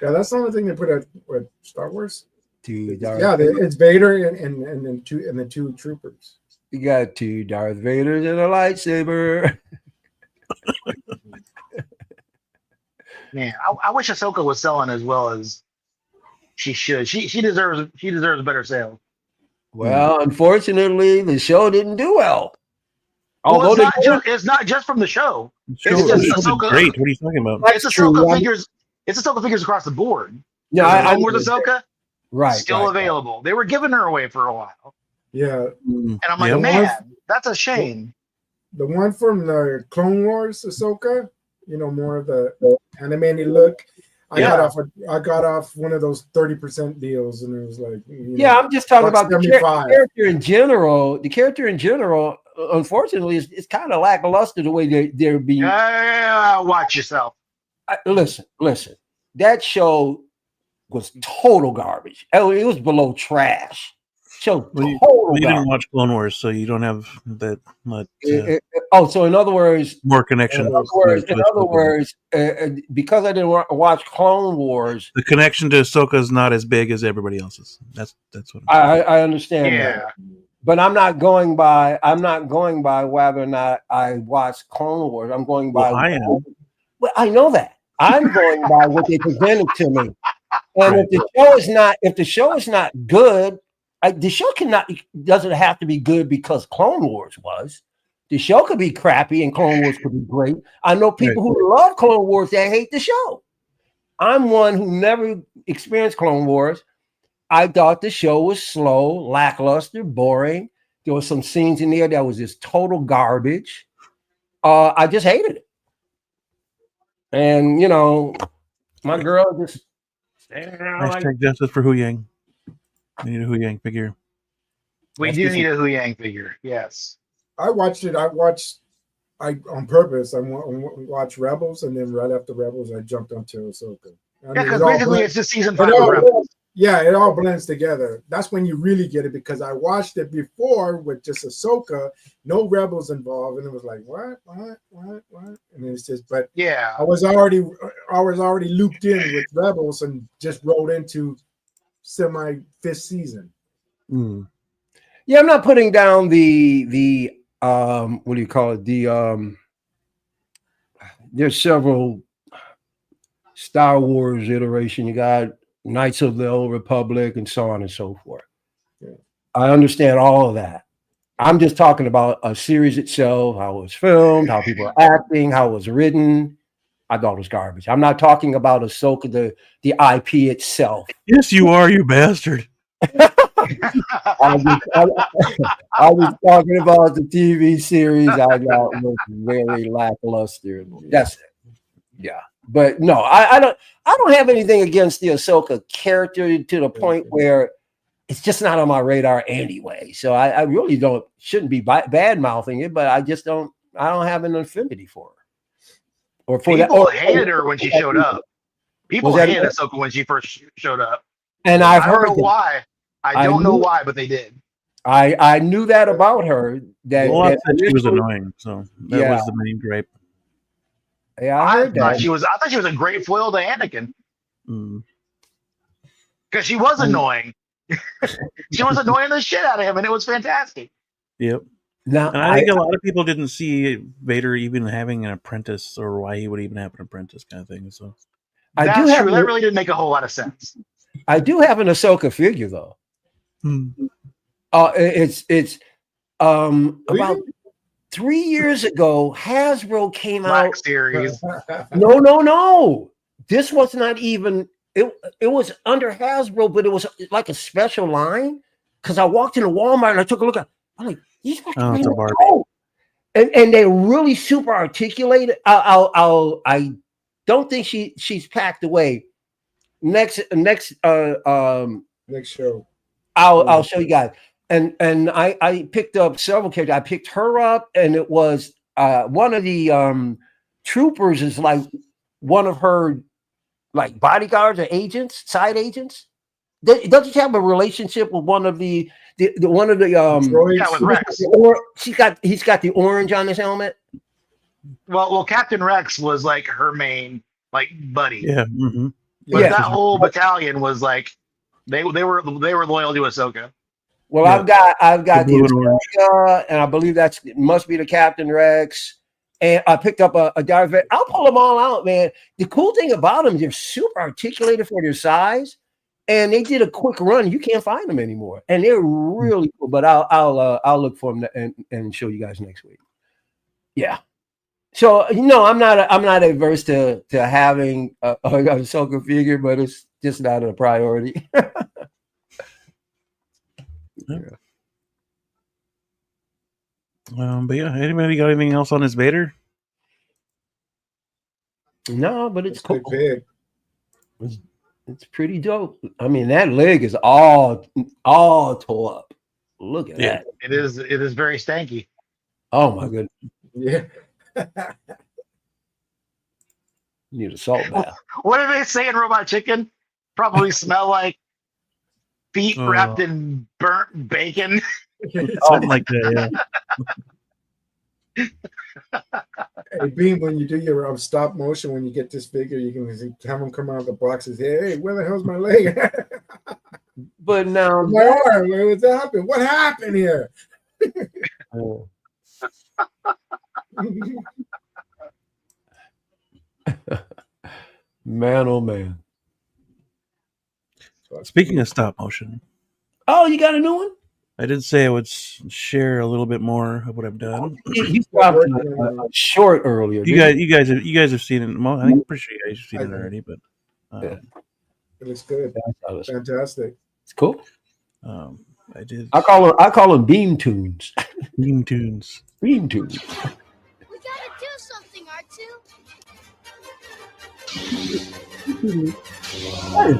Yeah, that's the only thing they put at what, Star Wars. Yeah, it's Vader and the two troopers. You got two Darth Vaders and a lightsaber. Man, I wish Ahsoka was selling as well as she should. She deserves better sales. Well, unfortunately, the show didn't do well. Well, it's not just from the show. It's just Ahsoka. Great. What are you talking about? It's Ahsoka figures. It's Ahsoka figures across the board. No, I was Ahsoka. Right. Still available. Right. They were giving her away for a while. Yeah. And I'm like, man, that's a shame. The one from the Clone Wars, Ahsoka, more of the animated look. I got off one of those 30% deals, and it was like, I'm just talking about the character in general. The character in general, unfortunately, is kind of lackluster the way they're being. Watch yourself. Listen. That show was total garbage. It was below trash. So you didn't watch Clone Wars, so you don't have that much. So in other words, more connection. In other words, because I didn't watch Clone Wars, the connection to Ahsoka is not as big as everybody else's. That's what I understand. Yeah, that. But I'm not going by whether or not I watched Clone Wars. I'm going by. I am. Well, I know that. I'm going by what they presented to me. And if the show is not good. The show doesn't have to be good because Clone Wars was. The show could be crappy and Clone Wars could be great. I know people who love Clone Wars that hate the show. I'm one who never experienced Clone Wars. I thought the show was slow, lackluster, boring. There were some scenes in there that was just total garbage. I just hated it. And, my girl just... Hashtag justice for Hu Yang. We need a Hu Yang figure. We do need a Hu Yang figure. Yes. I watched it. On purpose. I watched Rebels, and then right after Rebels, I jumped onto Ahsoka. Because basically it's just season 5 of Rebels. Yeah, it all blends together. That's when you really get it, because I watched it before with just Ahsoka, no Rebels involved, and it was like, what? And it's just, but yeah, I was already looped in with Rebels and just rolled into semi-5th season. Yeah, I'm not putting down the what do you call it? There's several Star Wars iteration. You got Knights of the Old Republic and so on and so forth. Yeah. I understand all of that. I'm just talking about a series itself, how it was filmed, how people are acting, how it was written. I thought it was garbage. I'm not talking about Ahsoka, the IP itself. Yes, you are, you bastard. I was talking about the TV series I thought was very lackluster. That's it. Yeah. But no, I don't have anything against the Ahsoka character to the point where it's just not on my radar anyway. So I really shouldn't be bad mouthing it, but I don't have an affinity for her. Or for people hated her when she showed up. People hated Ahsoka when she first showed up. And I don't know why. I don't know why, but they did. I knew that about her. That she was annoying. So that was the main gripe. Yeah, I thought she was a great foil to Anakin. Because she was annoying. She was annoying the shit out of him, and it was fantastic. Yep. Now, and I think a lot of people didn't see Vader even having an apprentice, or why he would even have an apprentice, kind of thing. So that's true. That really didn't make a whole lot of sense. I do have an Ahsoka figure, though. It's about 3 years ago, Hasbro came Black out. Series. No. This was not even. It was under Hasbro, but it was like a special line. Because I walked into Walmart and I took a look at. I'm like, these fucking and they're really super articulated. I don't think she's packed away. Next show. I'll show you guys. And I picked up several characters. I picked her up, and it was one of the troopers is like one of her like bodyguards or agents, side agents. Doesn't she have a relationship with one of the one of the Yeah, with Rex. He's got the orange on his helmet. Well, Captain Rex was like her main like buddy. Yeah. But that whole battalion was like they were loyal to Ahsoka. Well, Yeah. I've got The blue and orange. Ahsoka, and I believe it must be the Captain Rex. And I picked up a Darth Vader. I'll pull them all out, man. The cool thing about them, they're super articulated for their size, and they did a quick run. You can't find them anymore, and they're really cool. But I'll look for them and show you guys next week. Yeah. So I'm not averse to having a Ahsoka figure, but it's just not a priority. But yeah, anybody got anything else on this Vader? No, but it's cool. Big. It's pretty dope. I mean, that leg is all tore up. Look at that. It is very stanky. Oh my goodness. Yeah. Need a salt bath. What do they say in Robot Chicken? Probably smell like feet wrapped in burnt bacon. Something like that, yeah. Hey, Beam, when you do your stop motion, when you get this figure, you can have them come out of the box and say, hey, where the hell's my leg? But now my arm, what's happened? What happened here? Man, oh man. Speaking of stop motion. Oh, you got a new one? I did say I would share a little bit more of what I've done. You dropped a short earlier. You guys have seen it. Well, I'm pretty sure you guys have seen it already, but it looks good. Fantastic. It's cool. I did. I call them beam tunes. Beam tunes. Beam tunes. We gotta do something, R2.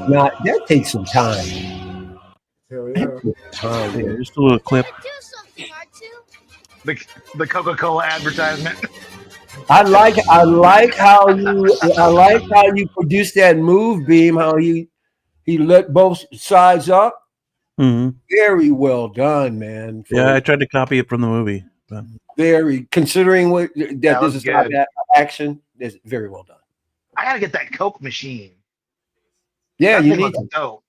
That takes some time. Hell yeah. Yeah, just a little clip. Do something, R2. The Coca-Cola advertisement. I like how you produced that move, Beam. How he lit both sides up. Mm-hmm. Very well done, man. Yeah, I tried to copy it from the movie. But. Very considering this is not action. It's very well done. I gotta get that Coke machine. Yeah, that you need to. Dope.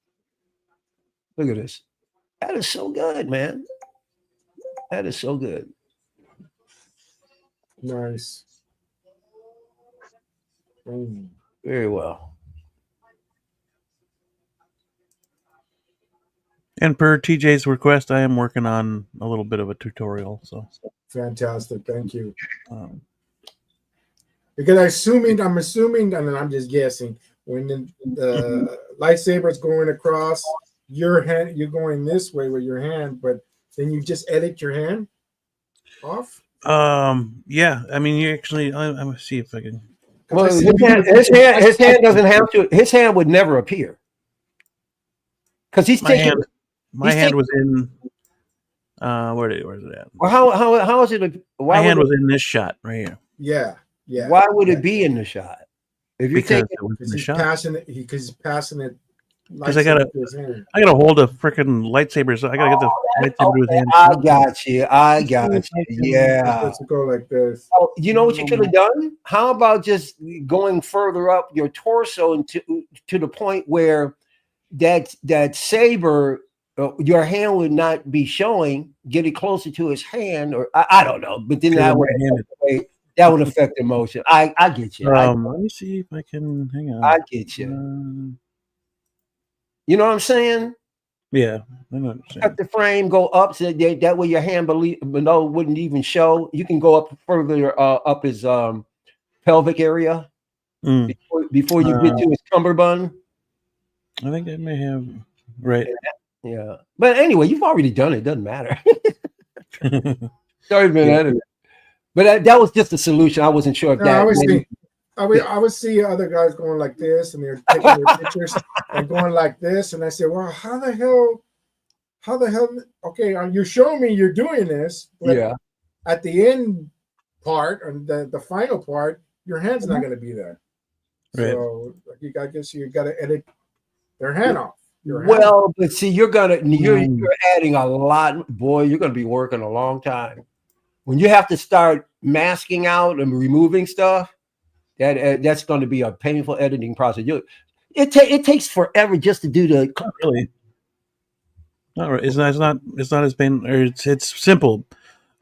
Look at this. That is so good, man. That is so good. Nice. Very well. And per TJ's request, I am working on a little bit of a tutorial. So fantastic. Thank you. Because I'm assuming, and I'm just guessing, when the lightsaber is going across your hand, you're going this way with your hand, but then you just edit your hand off. Yeah. I mean, you actually. I'm gonna see if I can. Well, his hand doesn't have to. His hand would never appear because he's taking. My hand was in. Where's it at? Well, how is it? My hand was in this shot right here. Yeah. Why would it be in the shot? If you take he's passing it, because he's passing it. Because I gotta hold a freaking lightsaber, so I gotta get the lightsaber with hand. I got you. Yeah. Let's go like this. Oh, you know what you could have done? How about just going further up your torso and to the point where that saber, your hand would not be showing. Get it closer to his hand, or I don't know. But then that would affect the motion. I get you. Let me see if I can. Hang on. I get you. You know what I'm saying? Yeah, I know. Cut the frame, go up so that way your hand below wouldn't even show. You can go up further up his pelvic area before you get to his cummerbund. I think I may have right. Yeah, but anyway, you've already done it. It doesn't matter. Sorry, man. But that was just a solution. I wasn't sure if that. I would see other guys going like this, and they're taking their pictures and going like this, and I said, "Well, how the hell? Okay, you're showing me you're doing this, but at the end part or the final part, your hand's not going to be there. Right. So I guess you got to edit their hand off. Well, but see, you're adding a lot, boy. You're gonna be working a long time when you have to start masking out and removing stuff. That's going to be a painful editing process. It takes forever just to do the. Not really. It's not as pain. Or it's simple.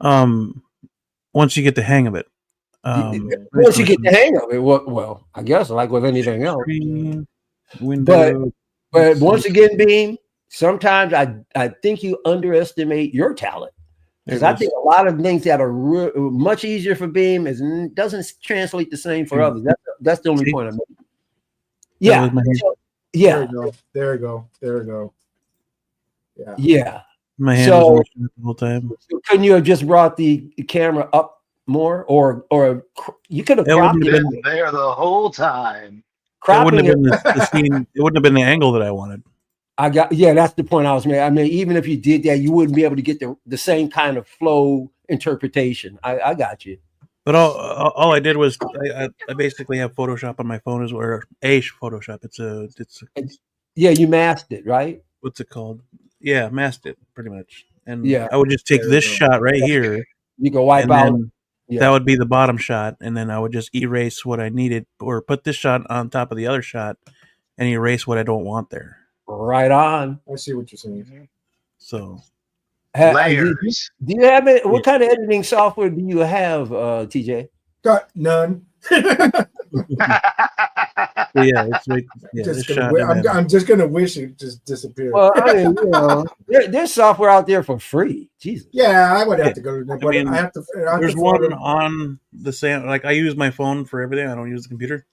Once you get the hang of it. Once you get the hang of it, well, I guess like with anything else. Window. But once again, Beam, sometimes I think you underestimate your talent. Because I think a lot of things that are much easier for Beam doesn't translate the same for others. That's the only point I'm making. Yeah. Yeah. There we go. Yeah. Yeah. My hand was the whole time. Couldn't you have just brought the camera up more, or you could have cropped it there the whole time? It wouldn't have been the scene. It wouldn't have been the angle that I wanted. That's the point I was making. I mean, even if you did that, you wouldn't be able to get the same kind of flow interpretation. I got you. But all I did was I basically have Photoshop on my phone as well. Photoshop. You masked it, right? What's it called? Yeah, masked it pretty much. And I would just take this shot right here. You can wipe out. That would be the bottom shot, and then I would just erase what I needed, or put this shot on top of the other shot, and erase what I don't want there. Right on. I see what you're saying. So, layers. Do you have it? What kind of editing software do you have, TJ? Got none. I'm just gonna wish it just disappeared. Well, I mean, there's software out there for free. Jesus. Yeah, I would have to go to that. I have to. There's one on the same. Like I use my phone for everything. I don't use the computer.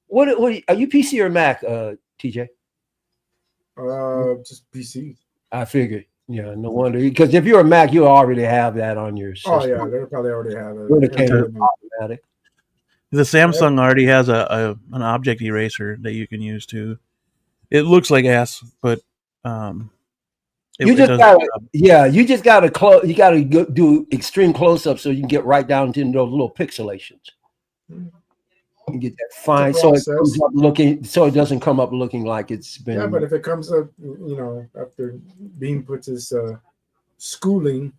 What are you PC or Mac, TJ? Just PC. I figured. Yeah, no wonder. Because if you're a Mac, you already have that on your system. Oh yeah, they probably already have it. Automatic. The Samsung already has an object eraser that you can use too. It looks like ass, but you just gotta you gotta do extreme close up so you can get right down to those little pixelations. You get that fine, so it comes up looking, so it doesn't come up looking like it's been. Yeah, but if it comes up, after Bean puts his schooling.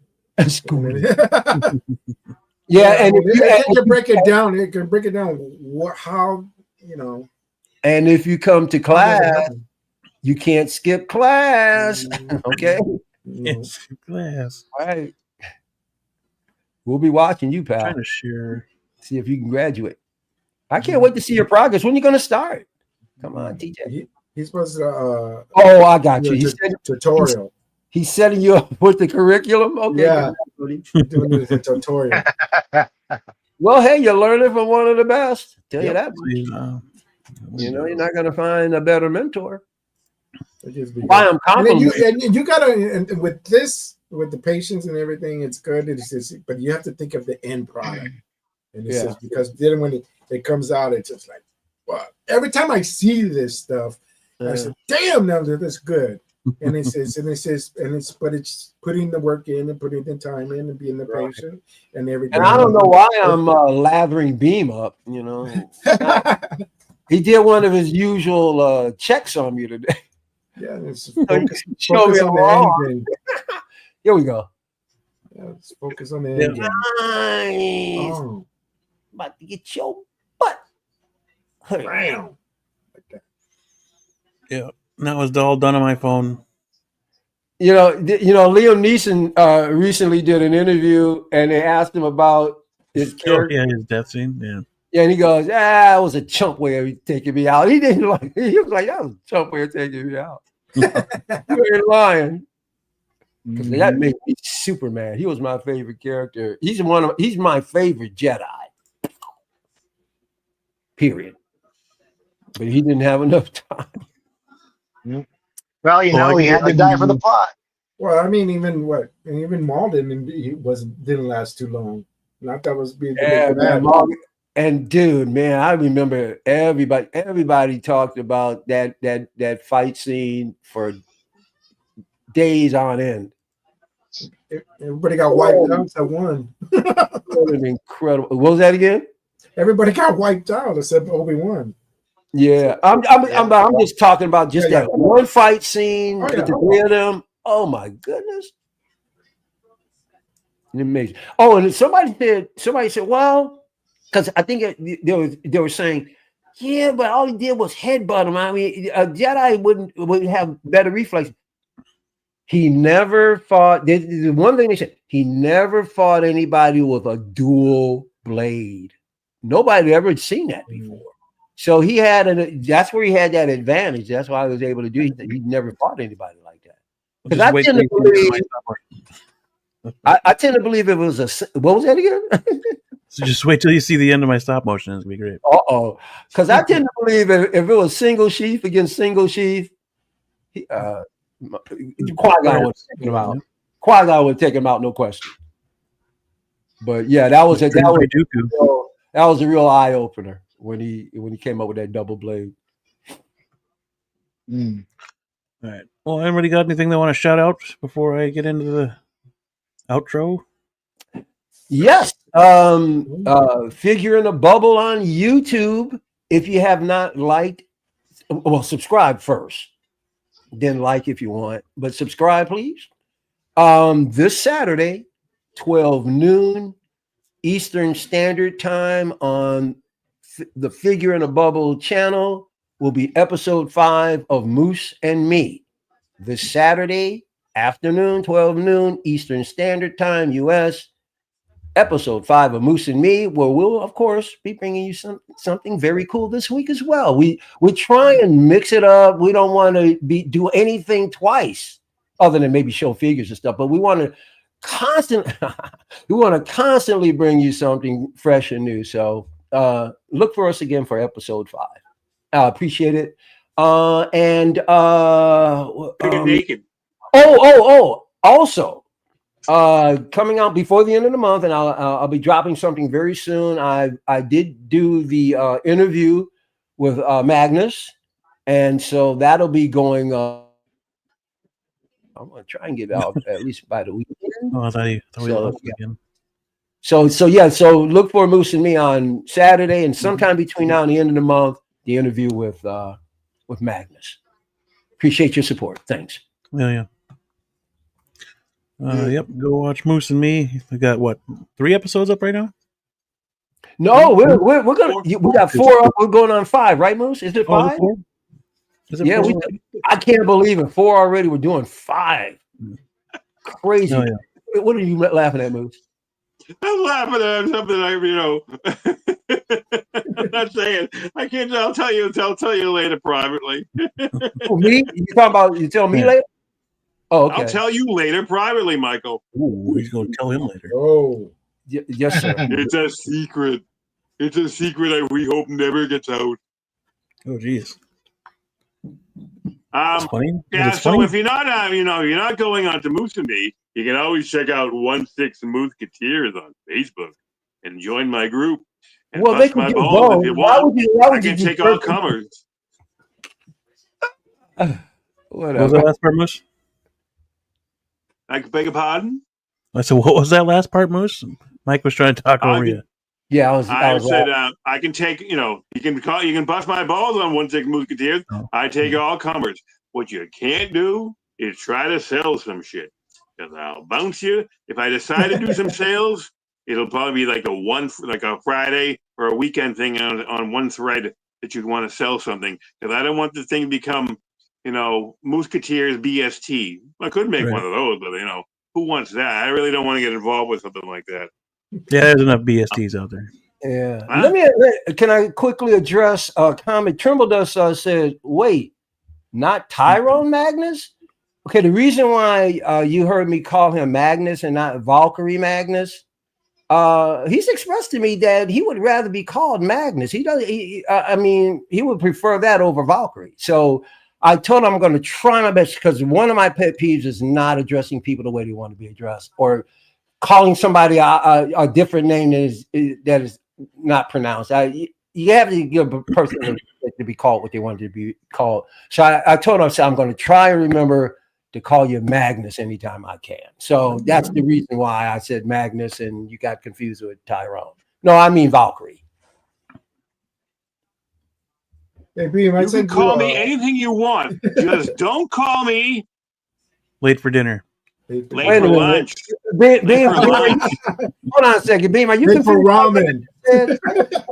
Yeah, and it can break it down. It can break it down. How. And if you come to class, you can't skip class. Okay. Can't skip class. All right. We'll be watching you, pal. Trying to share. See if you can graduate. I can't wait to see your progress. When are you going to start? Come on, TJ. He's supposed to. I got you. He said tutorial. He's setting you up with the curriculum. Okay. Yeah. Doing the tutorial. Well, hey, you're learning from one of the best. Tell you that. You're not going to find a better mentor. Why I'm complimenting. And you gotta with the patience and everything, it's good. But you have to think of the end product. And it says, because then when it comes out, it's just like, wow. Every time I see this stuff, I say, damn, that's good. And it says, but it's putting the work in and putting the time in and being the patient and everything. And I don't know why I'm lathering Beam up, He did one of his usual checks on me today. Yeah, it's focus on the end game. Here we go. Yeah, let's focus on the end game. Nice. Oh. About to get your butt. Bam. Like that. Yeah, that was all done on my phone. Liam Neeson recently did an interview, and they asked him about his character. Yeah, his death scene. Yeah. Yeah, and he goes, it was a chump way of taking me out. He was like, that was a chump way of taking me out. You ain't lying. That made me Superman. He was my favorite character. He's my favorite Jedi. Period. But he didn't have enough time. Well, he had to die for the plot. Well, I mean, even Maul didn't last too long. Not that was being bad. And dude, man, I remember everybody talked about that fight scene for days on end. Everybody got wiped out except one. Incredible. What was that again? Everybody got wiped out except Obi-Wan. Yeah, I'm just talking about just that one fight scene with the three of them. Oh my goodness. Amazing. Oh, and somebody said, well, because I think they were saying, yeah, but all he did was headbutt him. I mean, a Jedi would have better reflexes. He never fought. The one thing they said, he never fought anybody with a dual blade. Nobody ever had seen that before. So he had that's where he had that advantage. That's why I was able to do it. He never fought anybody like that. Because I tend to believe it was what was that again? So just wait till you see the end of my stop motion. It's gonna be great. Because I tend to believe if it was single sheath against single sheath, Qui-Gon would take him out. Qui-Gon would take him out, no question. But yeah, that was a real eye opener when he came up with that double blade. All right. Well, anybody got anything they want to shout out before I get into the outro? Yes. Figure in a Bubble on YouTube. If you have not liked, well, subscribe first. Then like if you want, but subscribe, please. This Saturday, 12 noon Eastern Standard Time on the Figure in a Bubble channel will be episode 5 of Moose and Me. This Saturday afternoon, 12 noon Eastern Standard Time, US. Episode 5 of Moose and Me, where we'll of course be bringing you something very cool this week as well. We try and mix it up. We don't want to do anything twice, other than maybe show figures and stuff. But we want to constantly bring you something fresh and new. So look for us again for episode 5. I appreciate it. Naked. Also. Coming out before the end of the month, and I'll be dropping something very soon. I did do the interview with Magnus, and so that'll be going. I'm going to try and get out at least by the weekend. Oh, I thought we lost again. So look for Moose and Me on Saturday, and sometime between now and the end of the month, the interview with Magnus. Appreciate your support. Thanks. Yeah. Yep, go watch Moose and Me. We got 3 episodes up right now? No, we're gonna. We got 4 up. We're going on 5, right, Moose? Is it 5? Is it yeah, 4? I can't believe it. 4 already. We're doing 5. Crazy. Oh, yeah. What are you laughing at, Moose? I'm laughing at something I'm not saying. I can't. I'll tell you later privately. Me? You tell me later? Oh, okay. I'll tell you later privately, Michael. Ooh, he's going to tell him later. Oh, yes, sir. It's a secret. It's a secret we hope never gets out. Oh, geez. Funny. Yeah. So funny? If you're not, you're not going on to Moose and Me, you can always check out 16 Musketeers on Facebook and join my group. And well, they can my do balls both. if you want. Why would I can take all comers. What was that last part, Moose? I beg your pardon? I said, what was that last part, Moose? Mike was trying to talk over you. Yeah, I said I can take. You can bust my balls on 16 Musketeers. Oh. I take all comers. What you can't do is try to sell some shit, because I'll bounce you. If I decide to do some sales, it'll probably be like a Friday or a weekend thing on one thread that you'd want to sell something, because I don't want the thing to become, Musketeers BST. I could make one of those, but who wants that? I really don't want to get involved with something like that. Yeah, there's enough BSTs out there. Yeah. Can I quickly address comment? Trimble does said, wait, not Tyrone Magnus? Okay, the reason why you heard me call him Magnus and not Valkyrie Magnus, he's expressed to me that he would rather be called Magnus. He would prefer that over Valkyrie. So I told him I'm going to try my best, because one of my pet peeves is not addressing people the way they want to be addressed, or calling somebody a different name that is not pronounced. You have to give a person to be called what they want to be called. So I told him, I'm going to try and remember to call you Magnus anytime I can. So that's the reason why I said Magnus, and you got confused with Tyrone. No, I mean Valkyrie. Hey, Beam, I You can sent call you, me anything you want. Just don't call me Late for dinner. late Wait a for minute. lunch. Beam, Late for lunch. hold on a second. Beam, are you Late for confused by what I ramen. just said?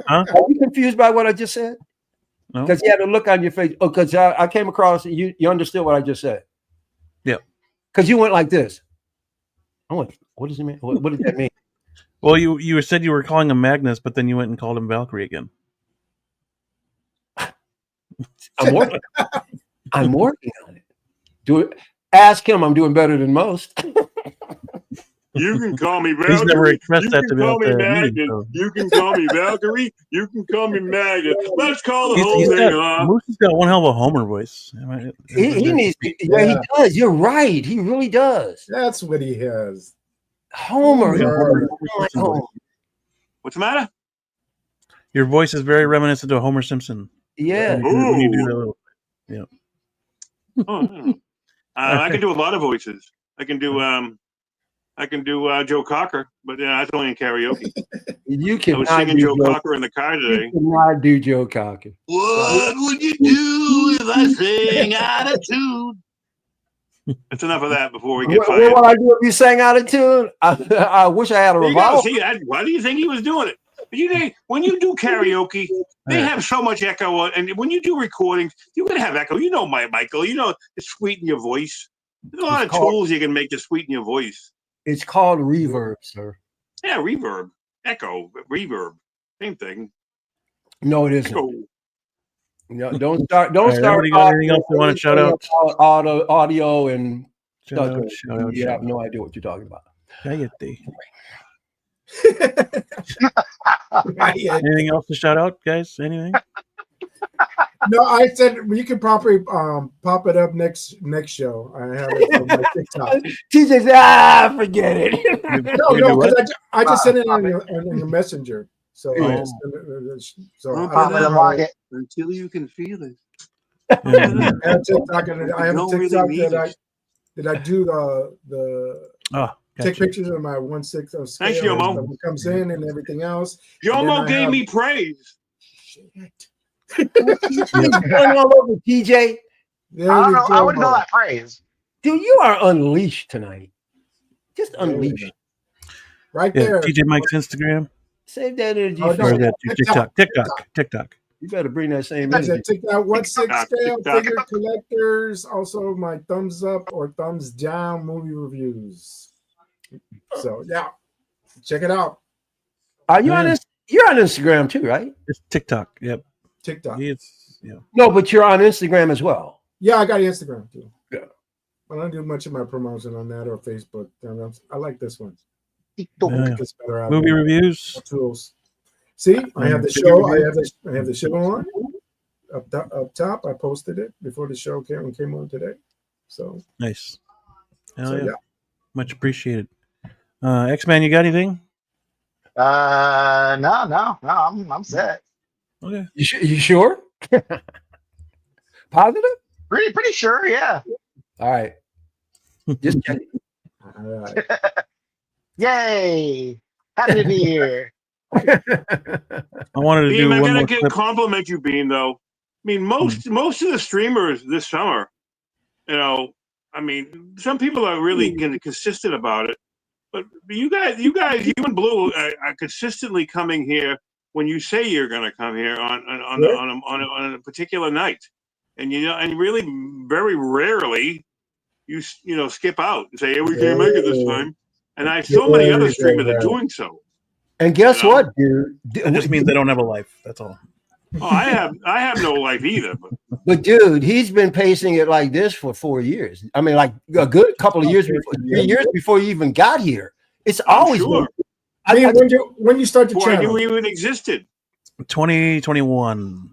Huh? Are you confused by what I just said? No. Because you had a look on your face. Oh, because I came across you understood what I just said. Yeah. Because you went like this. I went, what does it mean? What does that mean? Well, you said you were calling him Magnus, but then you went and called him Valkyrie again. I'm working. I'm working on it. Ask him. I'm doing better than most. You can call me Valkyrie. He's never expressed You that can to me call at me the Magnus. meeting. So. You can call me Valkyrie. You can call me Magnus. Let's call the whole He's thing got, off. Moose has got one hell of a Homer voice. He needs to. Yeah, he does. You're right. He really does. That's what he has. Homer. What's the matter? Your voice is very reminiscent of Homer Simpson. Yeah. When you do that little, yeah. I can do a lot of voices. I can do Joe Cocker, but that's only in karaoke. You can. I was singing Joe Cocker in the car today. You cannot do Joe Cocker. What would you do if I sang out of tune? That's enough of that before we get fired. What would I do if you sang out of tune? I wish I had a revolver. See that? Why do you think he was doing it? When you do karaoke, they have so much echo, and when you do recordings, you're gonna have echo. You know, Michael. You know, to sweeten your voice. There's a lot of tools you can make to sweeten your voice. It's called reverb, sir. Yeah, reverb, echo, reverb, same thing. No, it isn't. Echo. No, don't start. Don't start. Everybody got anything else they want to shout out? Audio and shout out, you have no idea what you're talking about. Anything else to shout out, guys? Anything? No, I said you can probably pop it up next show. I have it on my TikTok. TJ said, forget it. No, because I just sent it on your messenger. So pop it up until you can feel it. I have TikTok, and I have a TikTok that I do the take pictures of my 1/6 of scale. Thanks, Yomo. That comes in and everything else. Yomo gave me praise. all over TJ. I wouldn't know that phrase. Dude, you are unleashed tonight. Just unleashed. Right there. TJ Mike's Instagram. Save that energy. TikTok. You better bring that same energy. energy. TikTok 1/6 scale figure collectors. Also, my thumbs up or thumbs down movie reviews. So yeah, check it out. Are you on this? You're on Instagram too, right? It's TikTok. Yep. TikTok. No, but you're on Instagram as well. Yeah, I got Instagram too. Yeah. I don't do much of my promotion on that or Facebook. I like this one. Movie reviews. Tools. See, I have the show. I have the show on up top. I posted it before the show came on today. So nice. Hell yeah. Much appreciated. X-Man, you got anything? No, I'm set. Okay. You sure? Positive? Pretty sure, yeah. All right. Just check. All right. Yay! Happy to be here. I wanted to do one more clip. Compliment you, Bean. Though, I mean, most of the streamers this summer, some people are really consistent about it. But you guys, you and Blue are consistently coming here when you say you're going to come here on a particular night, and really very rarely you skip out and say, "Hey, we can't make it this time." And I have so many other streamers that are doing so. And guess what, dude? It just means they don't have a life. That's all. Oh, I have no life either. But dude, he's been pacing it like this for 4 years. I mean, like a good couple of years before, 3 years before you even got here. It's always sure. When you start the channel, I knew even existed. 2021.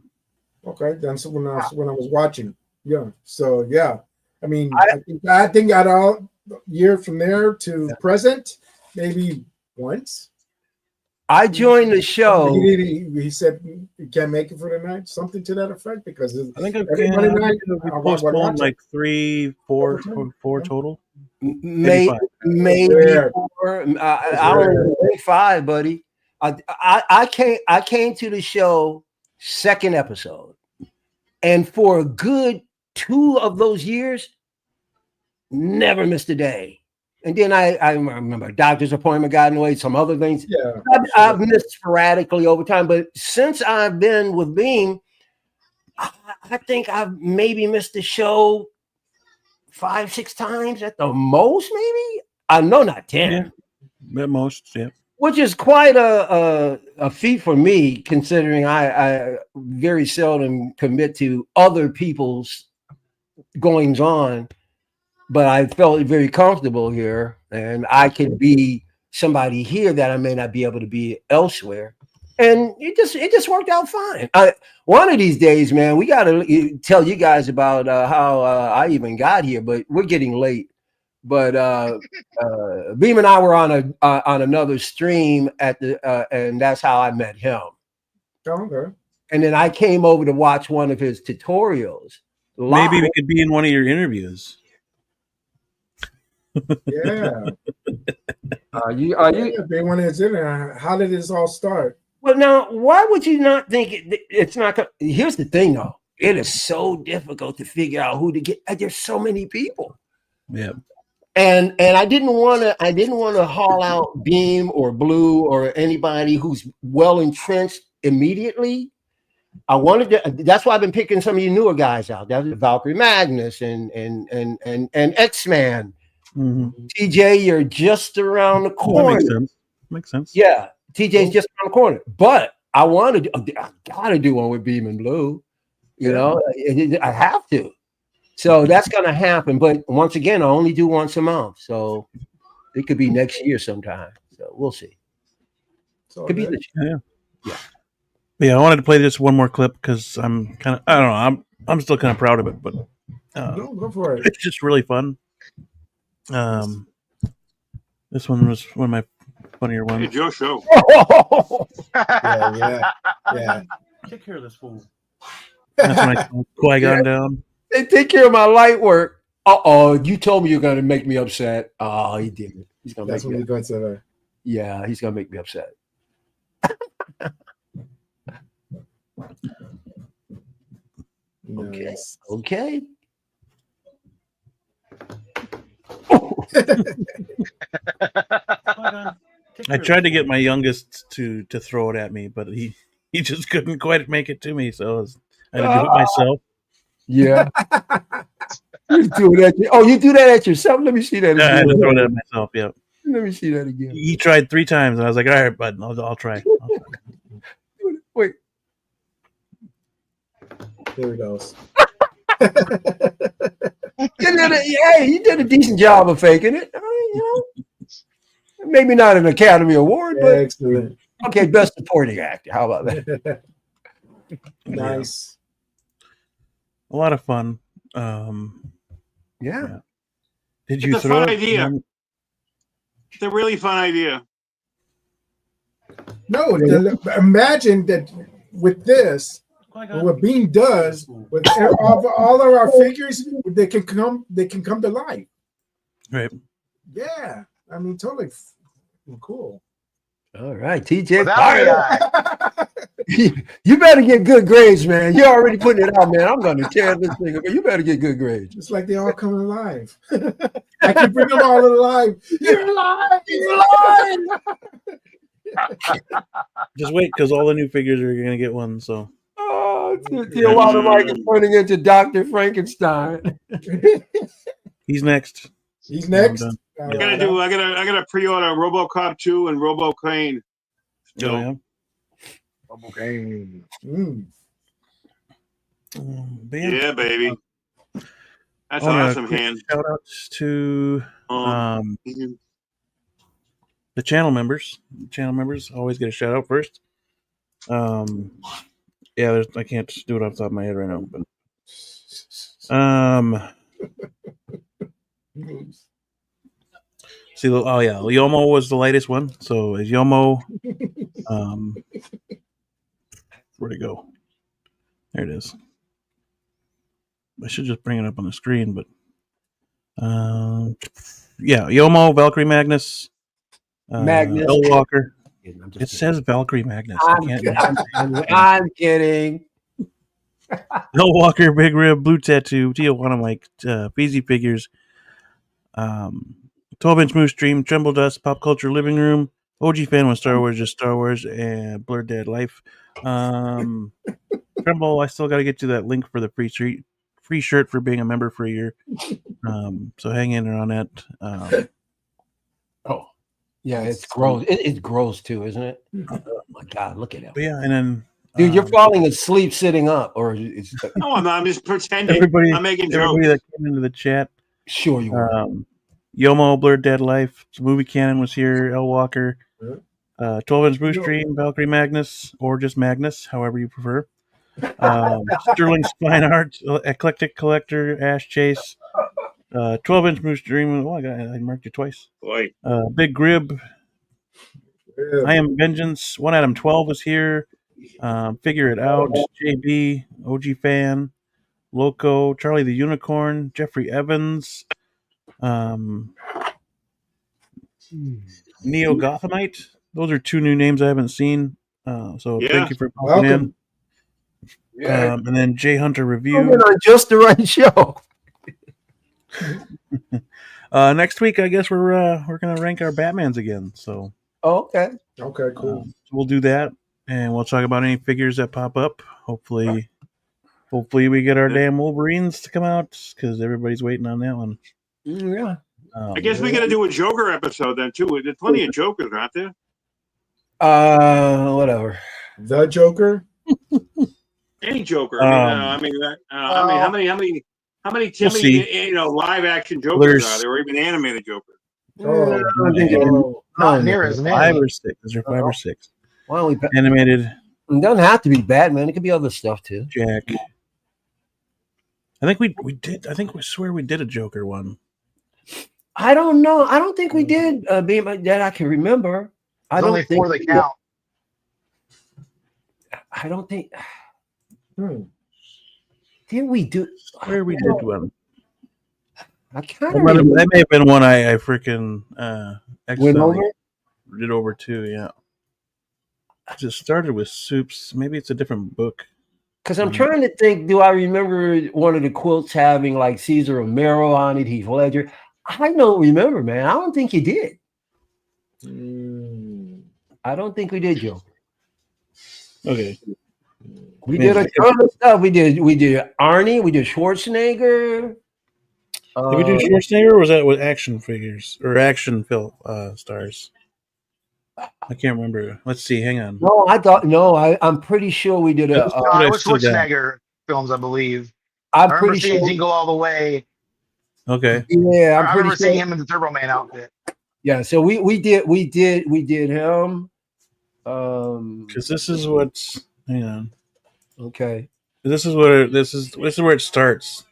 Okay, that's when I was watching. Yeah. So yeah, I mean, I think out all year from there to present, maybe once. I joined the show. He said he can't make it for the night, something to that effect, because I think every night we postponed like 4 total. Maybe 4. I don't think 5, buddy. I came to the show second episode. And for a good 2 of those years, never missed a day. And then I remember a doctor's appointment got in the way, some other things. Yeah, I've missed sporadically over time, but since I've been with Beam, I think I've maybe missed the show 5, 6 times at the most, maybe. I know not 10. Yeah, at most, yeah. Which is quite a feat for me, considering I very seldom commit to other people's goings on. But I felt very comfortable here, and I could be somebody here that I may not be able to be elsewhere. And it just worked out fine. One of these days, man, we got to tell you guys about how I even got here, but we're getting late. But Beam and I were on another stream at the and that's how I met him. Okay. And then I came over to watch one of his tutorials. Maybe we could be in one of your interviews. Yeah. Are you? They want to. How did this all start? Well, now, why would you not think it's not? Here's the thing, though. It is so difficult to figure out who to get. There's so many people. Yeah. And I didn't want to haul out Beam or Blue or anybody who's well entrenched immediately. I wanted to. That's why I've been picking some of you newer guys out. That's Valkyrie Magnus and X-Man. Mm-hmm. TJ, you're just around the corner. Makes sense. Yeah, TJ's just around the corner. But I gotta do one with Beam and Blue. You know, I have to. So that's gonna happen. But once again, I only do once a month. So it could be next year sometime. So we'll see. Could be this year. Yeah, I wanted to play this one more clip because I'm kind of, I don't know, I'm still kind of proud of it, but go for it. It's just really fun. This one was one of my funnier ones. Hey, Joe Show. Yeah. Take care of this fool. That's when I Qui-Gon down. They take care of my light work. You told me you're gonna make me upset. Oh, he didn't. He's gonna That's make what me he's going to say. Yeah, he's gonna make me upset. Nice. Okay. I tried to get my youngest to throw it at me, but he just couldn't quite make it to me, so I had to do it myself. Yeah. You do that at yourself? Let me see that again. I had to throw it at myself, yeah. Let me see that again. He tried 3 times, and I was like, all right, bud, I'll try. Wait. Here he goes. You did a decent job of faking it. Maybe not an Academy Award, but excellent. Okay, best supporting actor. How about that? Nice. A lot of fun. Yeah. Did you It's a throw fun it? idea. It's a really fun idea. No, imagine that with this, what Beam does with all of our figures, they can come to life. Right. Yeah, I mean, totally cool. All right, TJ. That You better get good grades, man. You're already putting it out, man. I'm going to tear this thing up, but you better get good grades. It's like they all come alive. I can bring them all alive. You're alive. You're alive. Just wait, because all the new figures are going to get one, so. Oh, Tijuana Mike is turning into Dr. Frankenstein. He's next. He's next. I gotta pre-order RoboCop 2 and RoboCrane. Oh, yeah. Okay. Yeah, baby. That's awesome, man. Shout outs to the channel members. Channel members always get a shout out first. Yeah, I can't do it off the top of my head right now, but see, oh yeah, Yomo was the latest one. So is Yomo, where'd it go? There it is. I should just bring it up on the screen, but yeah, Yomo, Valkyrie Magnus, Magnus, Bill Walker. It says Valkyrie Magnus. I'm kidding. No Walker, Big Rib, Blue Tattoo, Tijuana Mike, Feezy Figures, 12-inch Moose Stream, Tremble Dust, Pop Culture Living Room, OG Fan with Star Wars, Just Star Wars, and Blurred Dad Life. Tremble, I still got to get you that link for the free shirt for being a member for a year. So hang in there on that. Oh, yeah, it's gross. It's gross too, isn't it? Oh my God, look at him. But yeah, and then dude, you're falling asleep sitting up, or it's no, I'm not. I'm just pretending. everybody I'm everybody that came into the chat. Sure you were. Yomo, Blurred Dead Life, Movie Cannon was here, L Walker, 12-inch Blue Stream, Valkyrie Magnus, or just Magnus, however you prefer. Sterling Spine Art, Eclectic Collector, Ash Chase, 12-inch Moose Dream. Oh, I marked you twice. Boy. Big Grib. I Am Vengeance. One Adam 12 is here. Figure It Out. JB, OG Fan, Loco, Charlie the Unicorn, Jeffrey Evans, Neo Gothamite. Those are two new names I haven't seen. So thank you for popping in. Yeah. And then Jay Hunter Review. On just the right show. Next week, I guess we're gonna rank our Batmans again. So okay, cool. So we'll do that, and we'll talk about any figures that pop up. Hopefully we get our damn Wolverines to come out because everybody's waiting on that one. Yeah. I guess we got to do a Joker episode then too. There's plenty of Jokers, aren't there? Whatever. The Joker. Any Joker. How many live action Jokers are there, or even animated Jokers? Not near as many. 5 or 6. Is there 5 or 6? Why don't we animated? It doesn't have to be Batman. It could be other stuff too. Jack. I think we did. I think we swear we did a Joker one. I don't know. I don't think we did. Being that I can remember. I don't think for the count. I don't think. Did we do? Where we did one? I kind of that may have been one I freaking did over too. Yeah, I just started with Soups. Maybe it's a different book. Because I'm trying to think. Do I remember one of the quilts having like Caesar Romero on it? Heath Ledger. I don't remember, man. I don't think you did. I don't think we did, Joe. Okay. We did a ton of stuff. We did Arnie. We did Schwarzenegger. Did we do Schwarzenegger, or was that with action figures or action film stars? I can't remember. Let's see. Hang on. No, I'm pretty sure we did a. It was Schwarzenegger films, I believe. I'm I pretty seeing sure. Jingle All the Way. Okay. Yeah, I remember seeing him in the Turbo Man outfit. Yeah, so we did him. Because this is what's. Hang on. Okay. This is where it starts.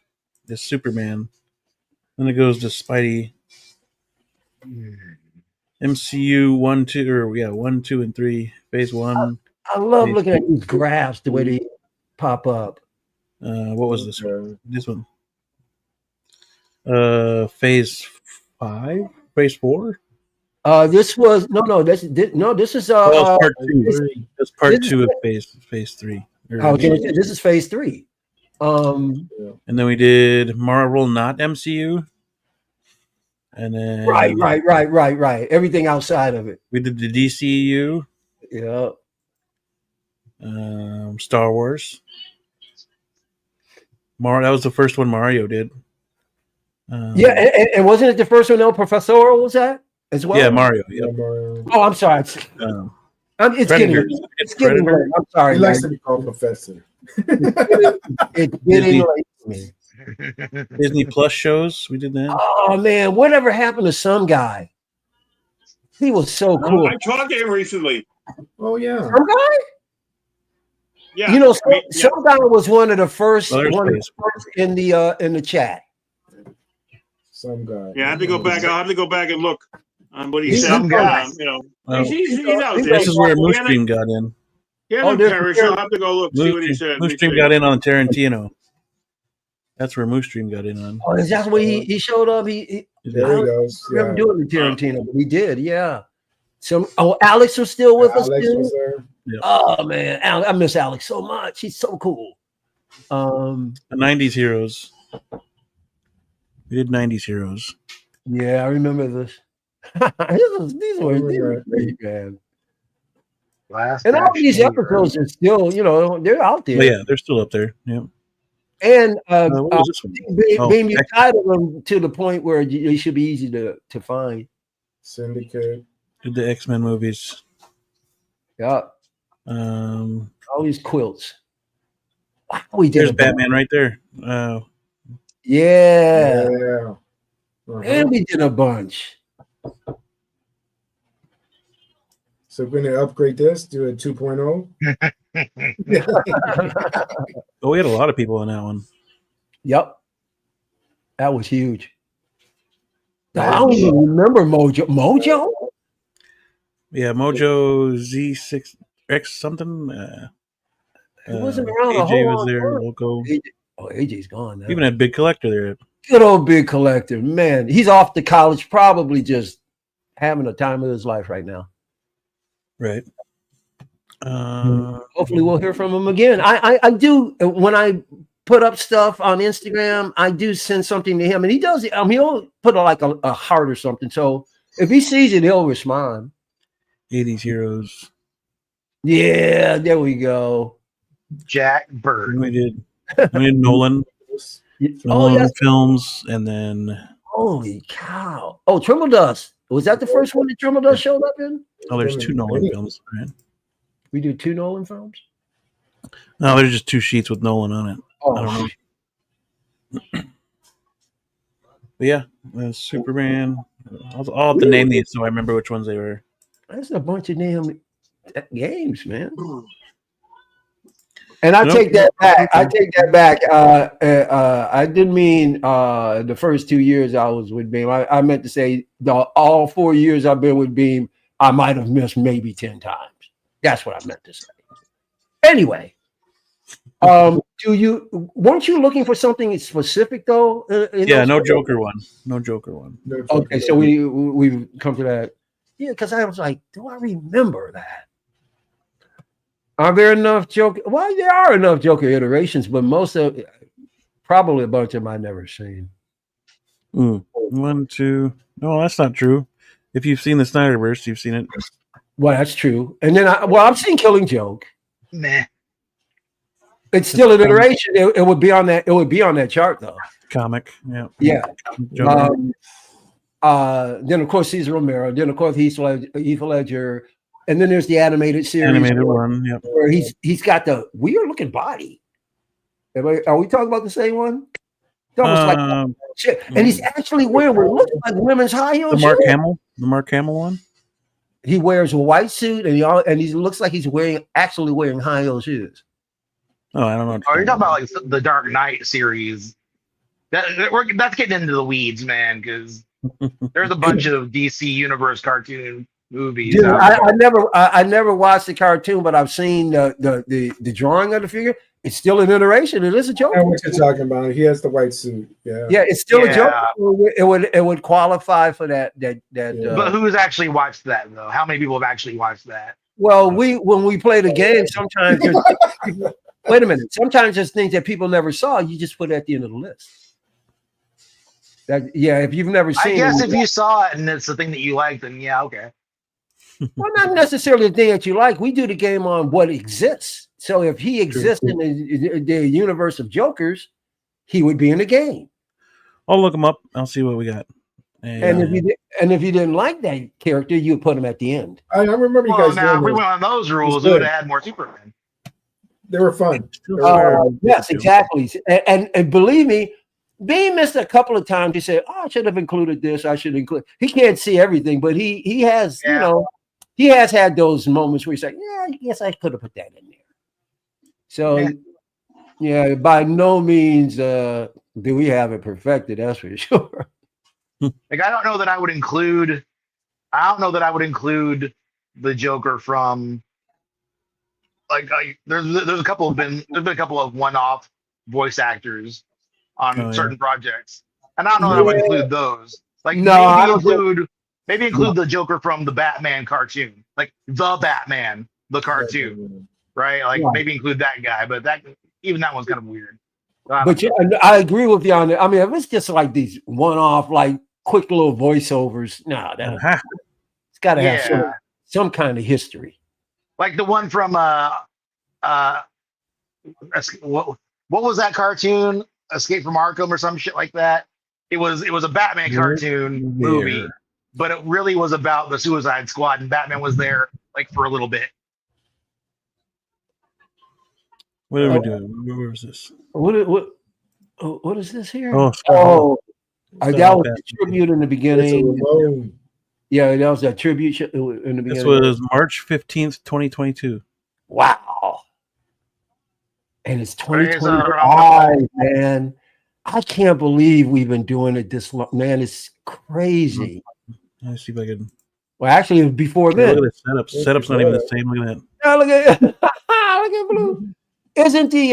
It's Superman. Then it goes to Spidey. MCU 1, 2, and 3. Phase 1. I love looking at these graphs, the way they pop up. What was this one? This one. Phase 5? Phase 4? This was this is part 2. That's part 2 of phase 3. This is phase 3. And then we did Marvel, not MCU. And then right. Everything outside of it. We did the DCU. Yeah. Star Wars. That was the first one Mario did. And wasn't it the first one? No, Professoro was that as well. Yeah, Mario. Yeah, Mario. Oh, I'm sorry. It's getting late. I'm sorry. He likes to be called Professor. It's getting late for me. Disney Plus shows. We did that. Oh man, whatever happened to some guy? He was so cool. I talked to him recently. Oh yeah. Some guy? Yeah. You know, some guy was one of the first in the chat. Some guy. Yeah, I have to go back. I'll have to go back and look on what he He's said. some guy. You know, Well, he's out there. This is where Moose Dream got in. Yeah, I'll have to go look, see what he said. Moose Dream got in on Tarantino. That's where Moose Dream got in on. Oh, is that where he showed up? There he goes. I remember doing the Tarantino, but he did, yeah. Alex was still with us. Alex was there. Yeah. Oh man, I miss Alex so much. He's so cool. The 90s heroes. We did 90s heroes. Yeah, I remember this. These were great, man. And all these episodes are still, they're out there. Oh, yeah, they're still up there. Yeah. And what was this one? being titled them to the point where they should be easy to find. Syndicate. Did the X-Men movies. Yeah. All these quilts. Wow, we did. There's Batman right there. Yeah. And we did a bunch. So we're going to upgrade this, do a 2.0. Oh, we had a lot of people in that one. Yep. That was huge. I don't even remember Mojo. Mojo? Yeah, Mojo Z6X something. It wasn't around AJ was there, Loco. AJ's gone now. Even had Big Collector there. Good old Big Collector. Man, he's off to college, probably just having the time of his life right now. Right. Hopefully we'll hear from him again. I do, when I put up stuff on Instagram, I do send something to him, and he does. He'll put a heart or something. So if he sees it, he'll respond. 80s heroes. Yeah, there we go. Jack Bird. We did Nolan. Nolan films, and then holy cow! Oh, Trimble Dust. Was that the first one that Trimble Dust showed up in? Oh, there's 2 Nolan films. Right? We did 2 Nolan films. No, there's just 2 sheets with Nolan on it. Oh. I don't know. But yeah, Superman. I'll have to name these so I remember which ones they were. That's a bunch of damn games, man. And I take that back. I didn't mean the first 2 years I was with Beam. I meant to say all 4 years I've been with Beam, I might have missed maybe 10 times. That's what I meant to say. Anyway, weren't you looking for something specific though? Yeah, no Joker one. No Joker one. Okay, so we've come to that. Yeah, because I was like, do I remember that? Are there enough Joker? Well, there are enough Joker iterations, but probably a bunch of them I've never seen. 1, 2. No, that's not true. If you've seen the Snyderverse, you've seen it. Well, that's true. And then I've seen Killing Joke. Nah. It's still an iteration. It would be on that. It would be on that chart though. Comic. Yeah. Yeah. Then of course Cesar Romero. Then of course Heath Ledger. And then there's the animated series. Animated one. Yep. Where he's got the weird looking body. Are we talking about the same one? It's almost like shit. And he's actually wearing what looks like women's high heels. The Mark Hamill one. He wears a white suit and he looks like he's actually wearing high heel shoes. Oh, I don't know. Oh, you're talking about like the Dark Knight series. That's getting into the weeds, man, because there's a bunch of DC Universe cartoon movies. Dude, I never watched the cartoon, but I've seen the drawing of the figure. It's still an iteration. It is a Joker. I know what you're talking about. He has the white suit. Yeah. Yeah, it's still a Joker. It would qualify for that. But who's actually watched that though? How many people have actually watched that? Well, when we play the game, sometimes wait a minute. Sometimes there's things that people never saw. You just put it at the end of the list. If you've never seen, I guess if you saw it and it's the thing that you like, then yeah, okay. Well, not necessarily the thing that you like. We do the game on what exists. So if he exists in the universe of Jokers, he would be in the game. I'll look him up. I'll see what we got. And if you didn't like that character, you would put him at the end. I remember you guys. Now, if we went on those rules, we would have had more Superman. They were fun. Yes, exactly. And believe me, Bean missed a couple of times. He said, "Oh, I should have included this. I should include." He can't see everything, but he has, he has had those moments where he's like, "Yeah, I guess I could have put that in there." So, by no means do we have it perfected. That's for sure. Like, I don't know that I would include the Joker from there's a couple of there's been a couple of one-off voice actors on certain projects, and I don't know that I would include those. Like, maybe include the Joker from the Batman cartoon, like the Batman, the cartoon, right? Like maybe include that guy, but that even that one's kind of weird. But yeah, I agree with you on that. I mean, if it's just like these one-off, like quick little voiceovers, no, it's got to have some kind of history. Like the one from what was that cartoon? Escape from Arkham or some shit like that. It was a Batman cartoon movie, but it really was about the Suicide Squad, and Batman was there like for a little bit. What are we doing? Where was this? What is this here? Oh, that was the tribute in the beginning. Yeah, that was a tribute in the beginning. This was March 15th, 2022. Wow. And it's 2025, man. I can't believe we've been doing it this long. Man, it's crazy. Let me see if I can. Well, actually, it was before then. Look at the setup. Setup's not even the same. Look at that. Oh, look at look at Blue. Isn't the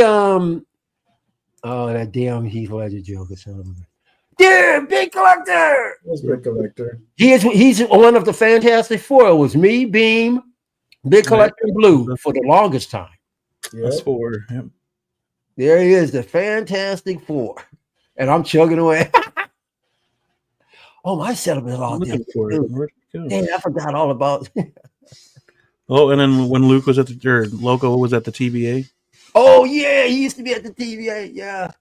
that damn Heath Ledger Joker son? Dude, Big Collector. That's Big Collector. He's one of the Fantastic Four. It was me, Beam, Big Collector, and Blue for the longest time. That's four. Yep. There he is, the Fantastic Four, and I'm chugging away. Oh, my setup is all different. Damn, I forgot all about. Oh, and then when Luke was at the Loco was at the TVA. Oh yeah, he used to be at the TVA. Yeah,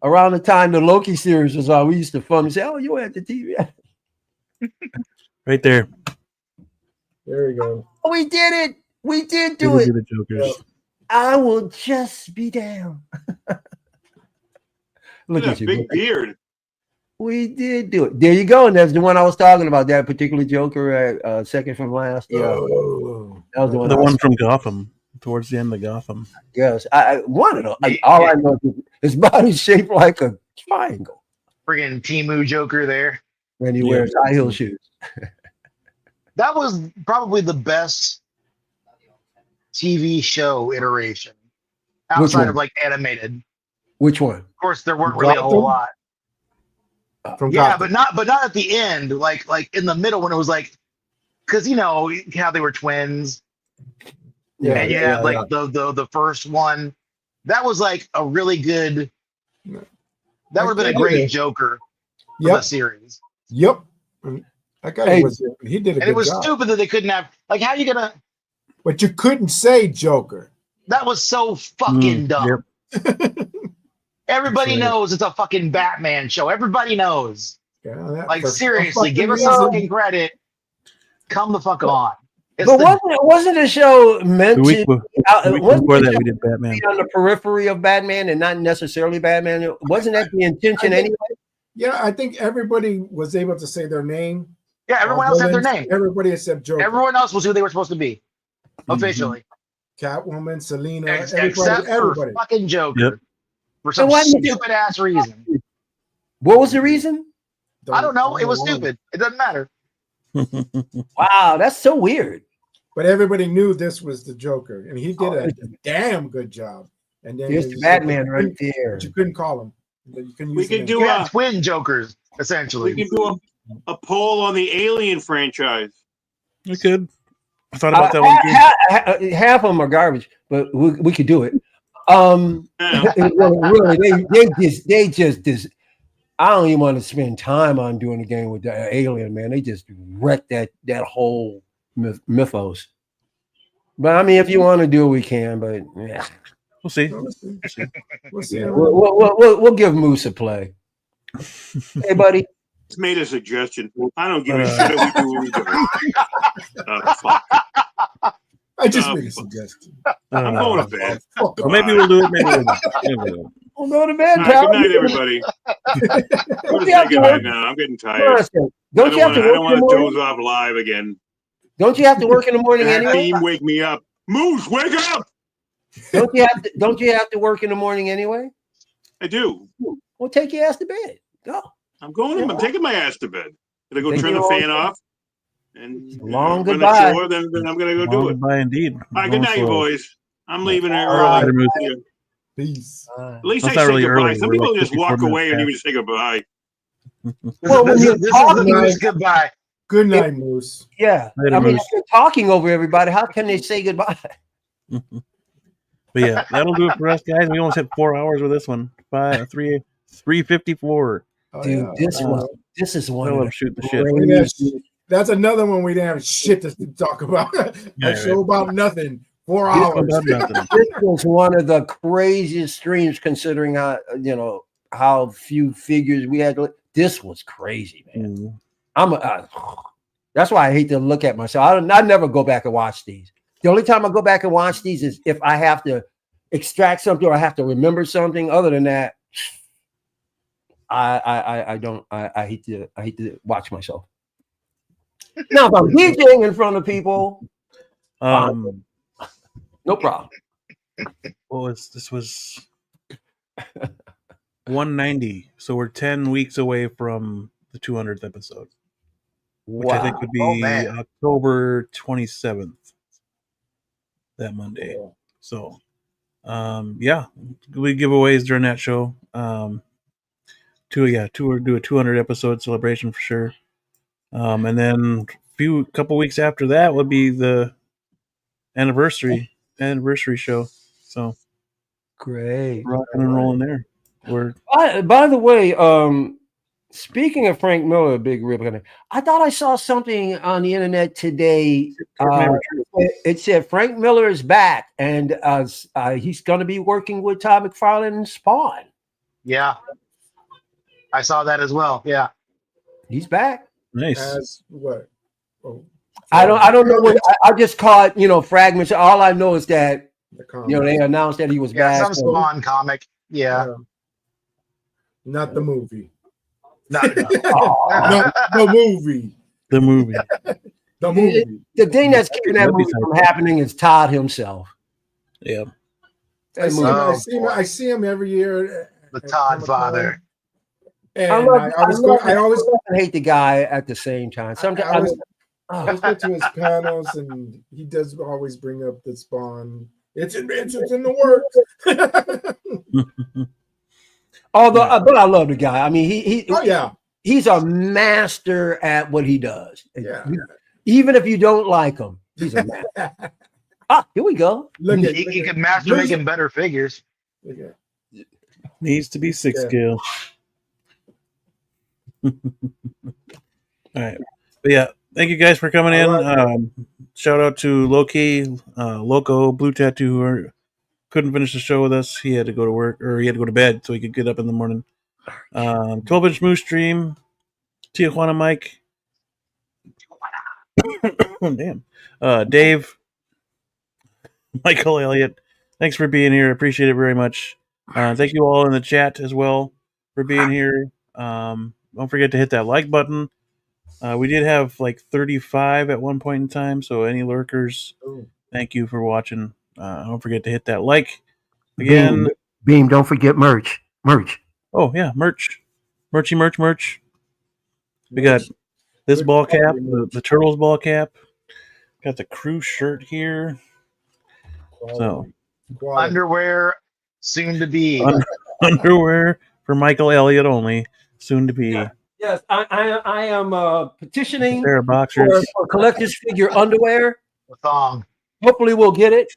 around the time the Loki series was on, we used to fun and say, "Oh, you were at the TVA." Right there. There we go. Oh, we did it. We did do it. The Jokers. Yep. I will just be down. Look at you, big beard. We did do it. There you go. And that's the one I was talking about. That particular Joker, second from last. Yeah, that was the one from Gotham. Towards the end of Gotham. Yes, I wanted to. All I know is his body's shaped like a triangle. Friggin' Temu Joker there. And he wears high heel shoes. That was probably the best TV show iteration outside of like animated. Which one? Of course, there weren't really a whole lot. From Gotham. but not at the end. Like in the middle when it was like, because you know how they were twins. Yeah, like the first one, that was like a really good. That would have been a great Joker for the series. Yep, that guy he did a good job. And it was stupid that they couldn't have like how you gonna. But you couldn't say Joker. That was so fucking dumb. Yep. Everybody knows it's a fucking Batman show. Everybody knows. Yeah, like seriously, give us some fucking credit. Come the fuck on. But wasn't the show meant to before that we did Batman be on the periphery of Batman and not necessarily Batman? Wasn't that the intention anyway? Yeah, I think everybody was able to say their name. Yeah, everyone else had their name. Everybody except Joker. Everyone else was who they were supposed to be, officially. Catwoman, Selena, except for fucking Joker. Yep. For some stupid ass reason. What was the reason? I don't know. It was stupid. It doesn't matter. Wow, that's so weird. But everybody knew this was the Joker, and he did a damn good job. And then here's the Batman right there. But you couldn't call him. You couldn't use we could do twin Jokers, essentially. We could do a poll on the Alien franchise. We could. I thought about that one too. Half of them are garbage, but we could do it. Really, they just. I don't even want to spend time on doing a game with the Alien, man. They just wrecked that whole mythos. But I mean, if you want to do it, we can. But yeah, we'll see. We'll see. We'll give Moose a play. Hey, buddy. Just made a suggestion. I don't give a shit if we do what we do. Fuck. I just made a suggestion. I'm going to bed. Well, maybe we'll do it. Maybe we'll We'll go to bed, pal. Good night, everybody. Good night now. I'm getting tired. Don't you have to work? I don't want to doze off live again. Don't you have to work in the morning anyway? Team, wake me up. Moose, wake up! Don't you have to work in the morning anyway? I do. Well, take your ass to bed. Go. I'm taking my ass to bed. Gonna go turn the fan off. And long goodbye. Then I'm gonna go do it. Goodbye, indeed. All right, good night, boys. I'm leaving it early. Peace. At least I say really goodbye. early. Some people just walk away and even say goodbye. Well, when you're talking, goodbye. Good night, Moose. Yeah. Later, I mean, Moose. if you're talking over everybody, how can they say goodbye? But yeah, that'll do it for us, guys. We almost hit 4 hours with this one. 354. Dude, this is one I of love the shooting the shit. That's another one we didn't have shit to talk about. Yeah, A show about nothing. 4 This hours. one about nothing. This was one of the craziest streams considering how few figures we had. This was crazy, man. That's why I hate to look at myself. I never go back and watch these. The only time I go back and watch these is if I have to extract something or I have to remember something. Other than that, I don't. I hate to watch myself. Now, if I'm DJing in front of people, no problem. This was 190, so we're 10 weeks away from the 200th episode, which I think would be October 27th, that Monday. So, yeah, we giveaways during that show. Do a 200 episode celebration for sure. And then couple weeks after that would be the anniversary show. So great, rocking and rolling there. By the way, speaking of Frank Miller, Big Rip, I thought I saw something on the internet today. It said Frank Miller is back, and he's going to be working with Todd McFarlane and Spawn. Yeah, I saw that as well. Yeah, he's back. Nice. As what? Oh, I don't know what I just caught. Fragments. All I know is that they announced that he was back. Some Spawn comic. Yeah. Not the movie. Not the movie. The movie. The movie. The thing that's keeping that movie from happening is Todd himself. Yeah. I see him every year. The Todd father. And I always hate the guy at the same time. Sometimes I go to his panels, and he does always bring up the Spawn. It's in the works. But I love the guy. I mean, he's a master at what he does. Yeah. Even if you don't like him, he's a master. Here we go. He can master making better figures. Needs to be 6 scale. All right. But yeah, thank you guys for coming in. Shout out to LOCO, Blue Tattoo, who couldn't finish the show with us. He had to go to work, or he had to go to bed so he could get up in the morning. 12-inch Moose Stream, Tijuana Mike. Oh, damn. Dave, Michael Elliott, thanks for being here. Appreciate it very much. Thank you all in the chat as well for being here. Don't forget to hit that like button. We did have like 35 at one point in time, so any lurkers, thank you for watching. Don't forget to hit that like. Again, Beam, don't forget merch. Oh yeah, merch. We got this ball cap, the Turtles ball cap. Got the crew shirt here. So underwear, soon to be. Underwear for Michael Elliott only, soon to be. Yeah. Yes, I am petitioning pair of boxers for collector's figure underwear. A thong. Hopefully we'll get it.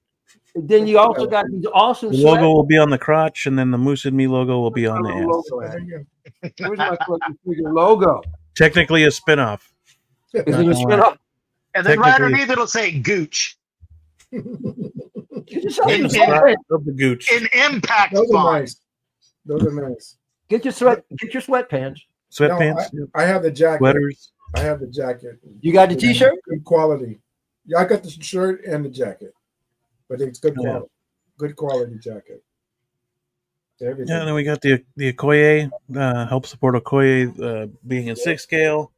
And then you also got these awesome. The logo will be on the crotch, and then the Moose and Me logo will be on the ass. Where's my collector's figure logo? Technically a spinoff. Is it a spinoff? And then right underneath it'll say Gooch. Of the Gooch. In impact. Those are nice. Get your sweatpants. Sweatpants. No, I have the jacket. Sweaters. I have the jacket. You got the t-shirt? Good quality. Yeah, I got the shirt and the jacket. But it's good quality. Good quality jacket. Everything. Yeah, and then we got the Okoye. Help support Okoye being in 6 scale.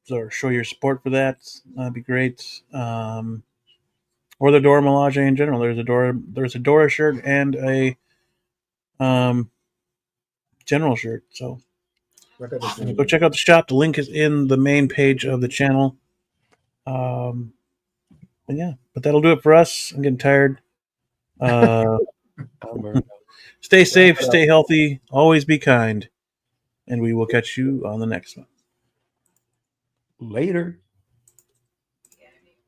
So show your support for that. That'd be great. Or the Dora Milaje in general. There's a Dora shirt and a general shirt. So go check out the shop. The link is in the main page of the channel. And yeah, but that'll do it for us. I'm getting tired. Stay safe, stay healthy, always be kind, and we will catch you on the next one. Later.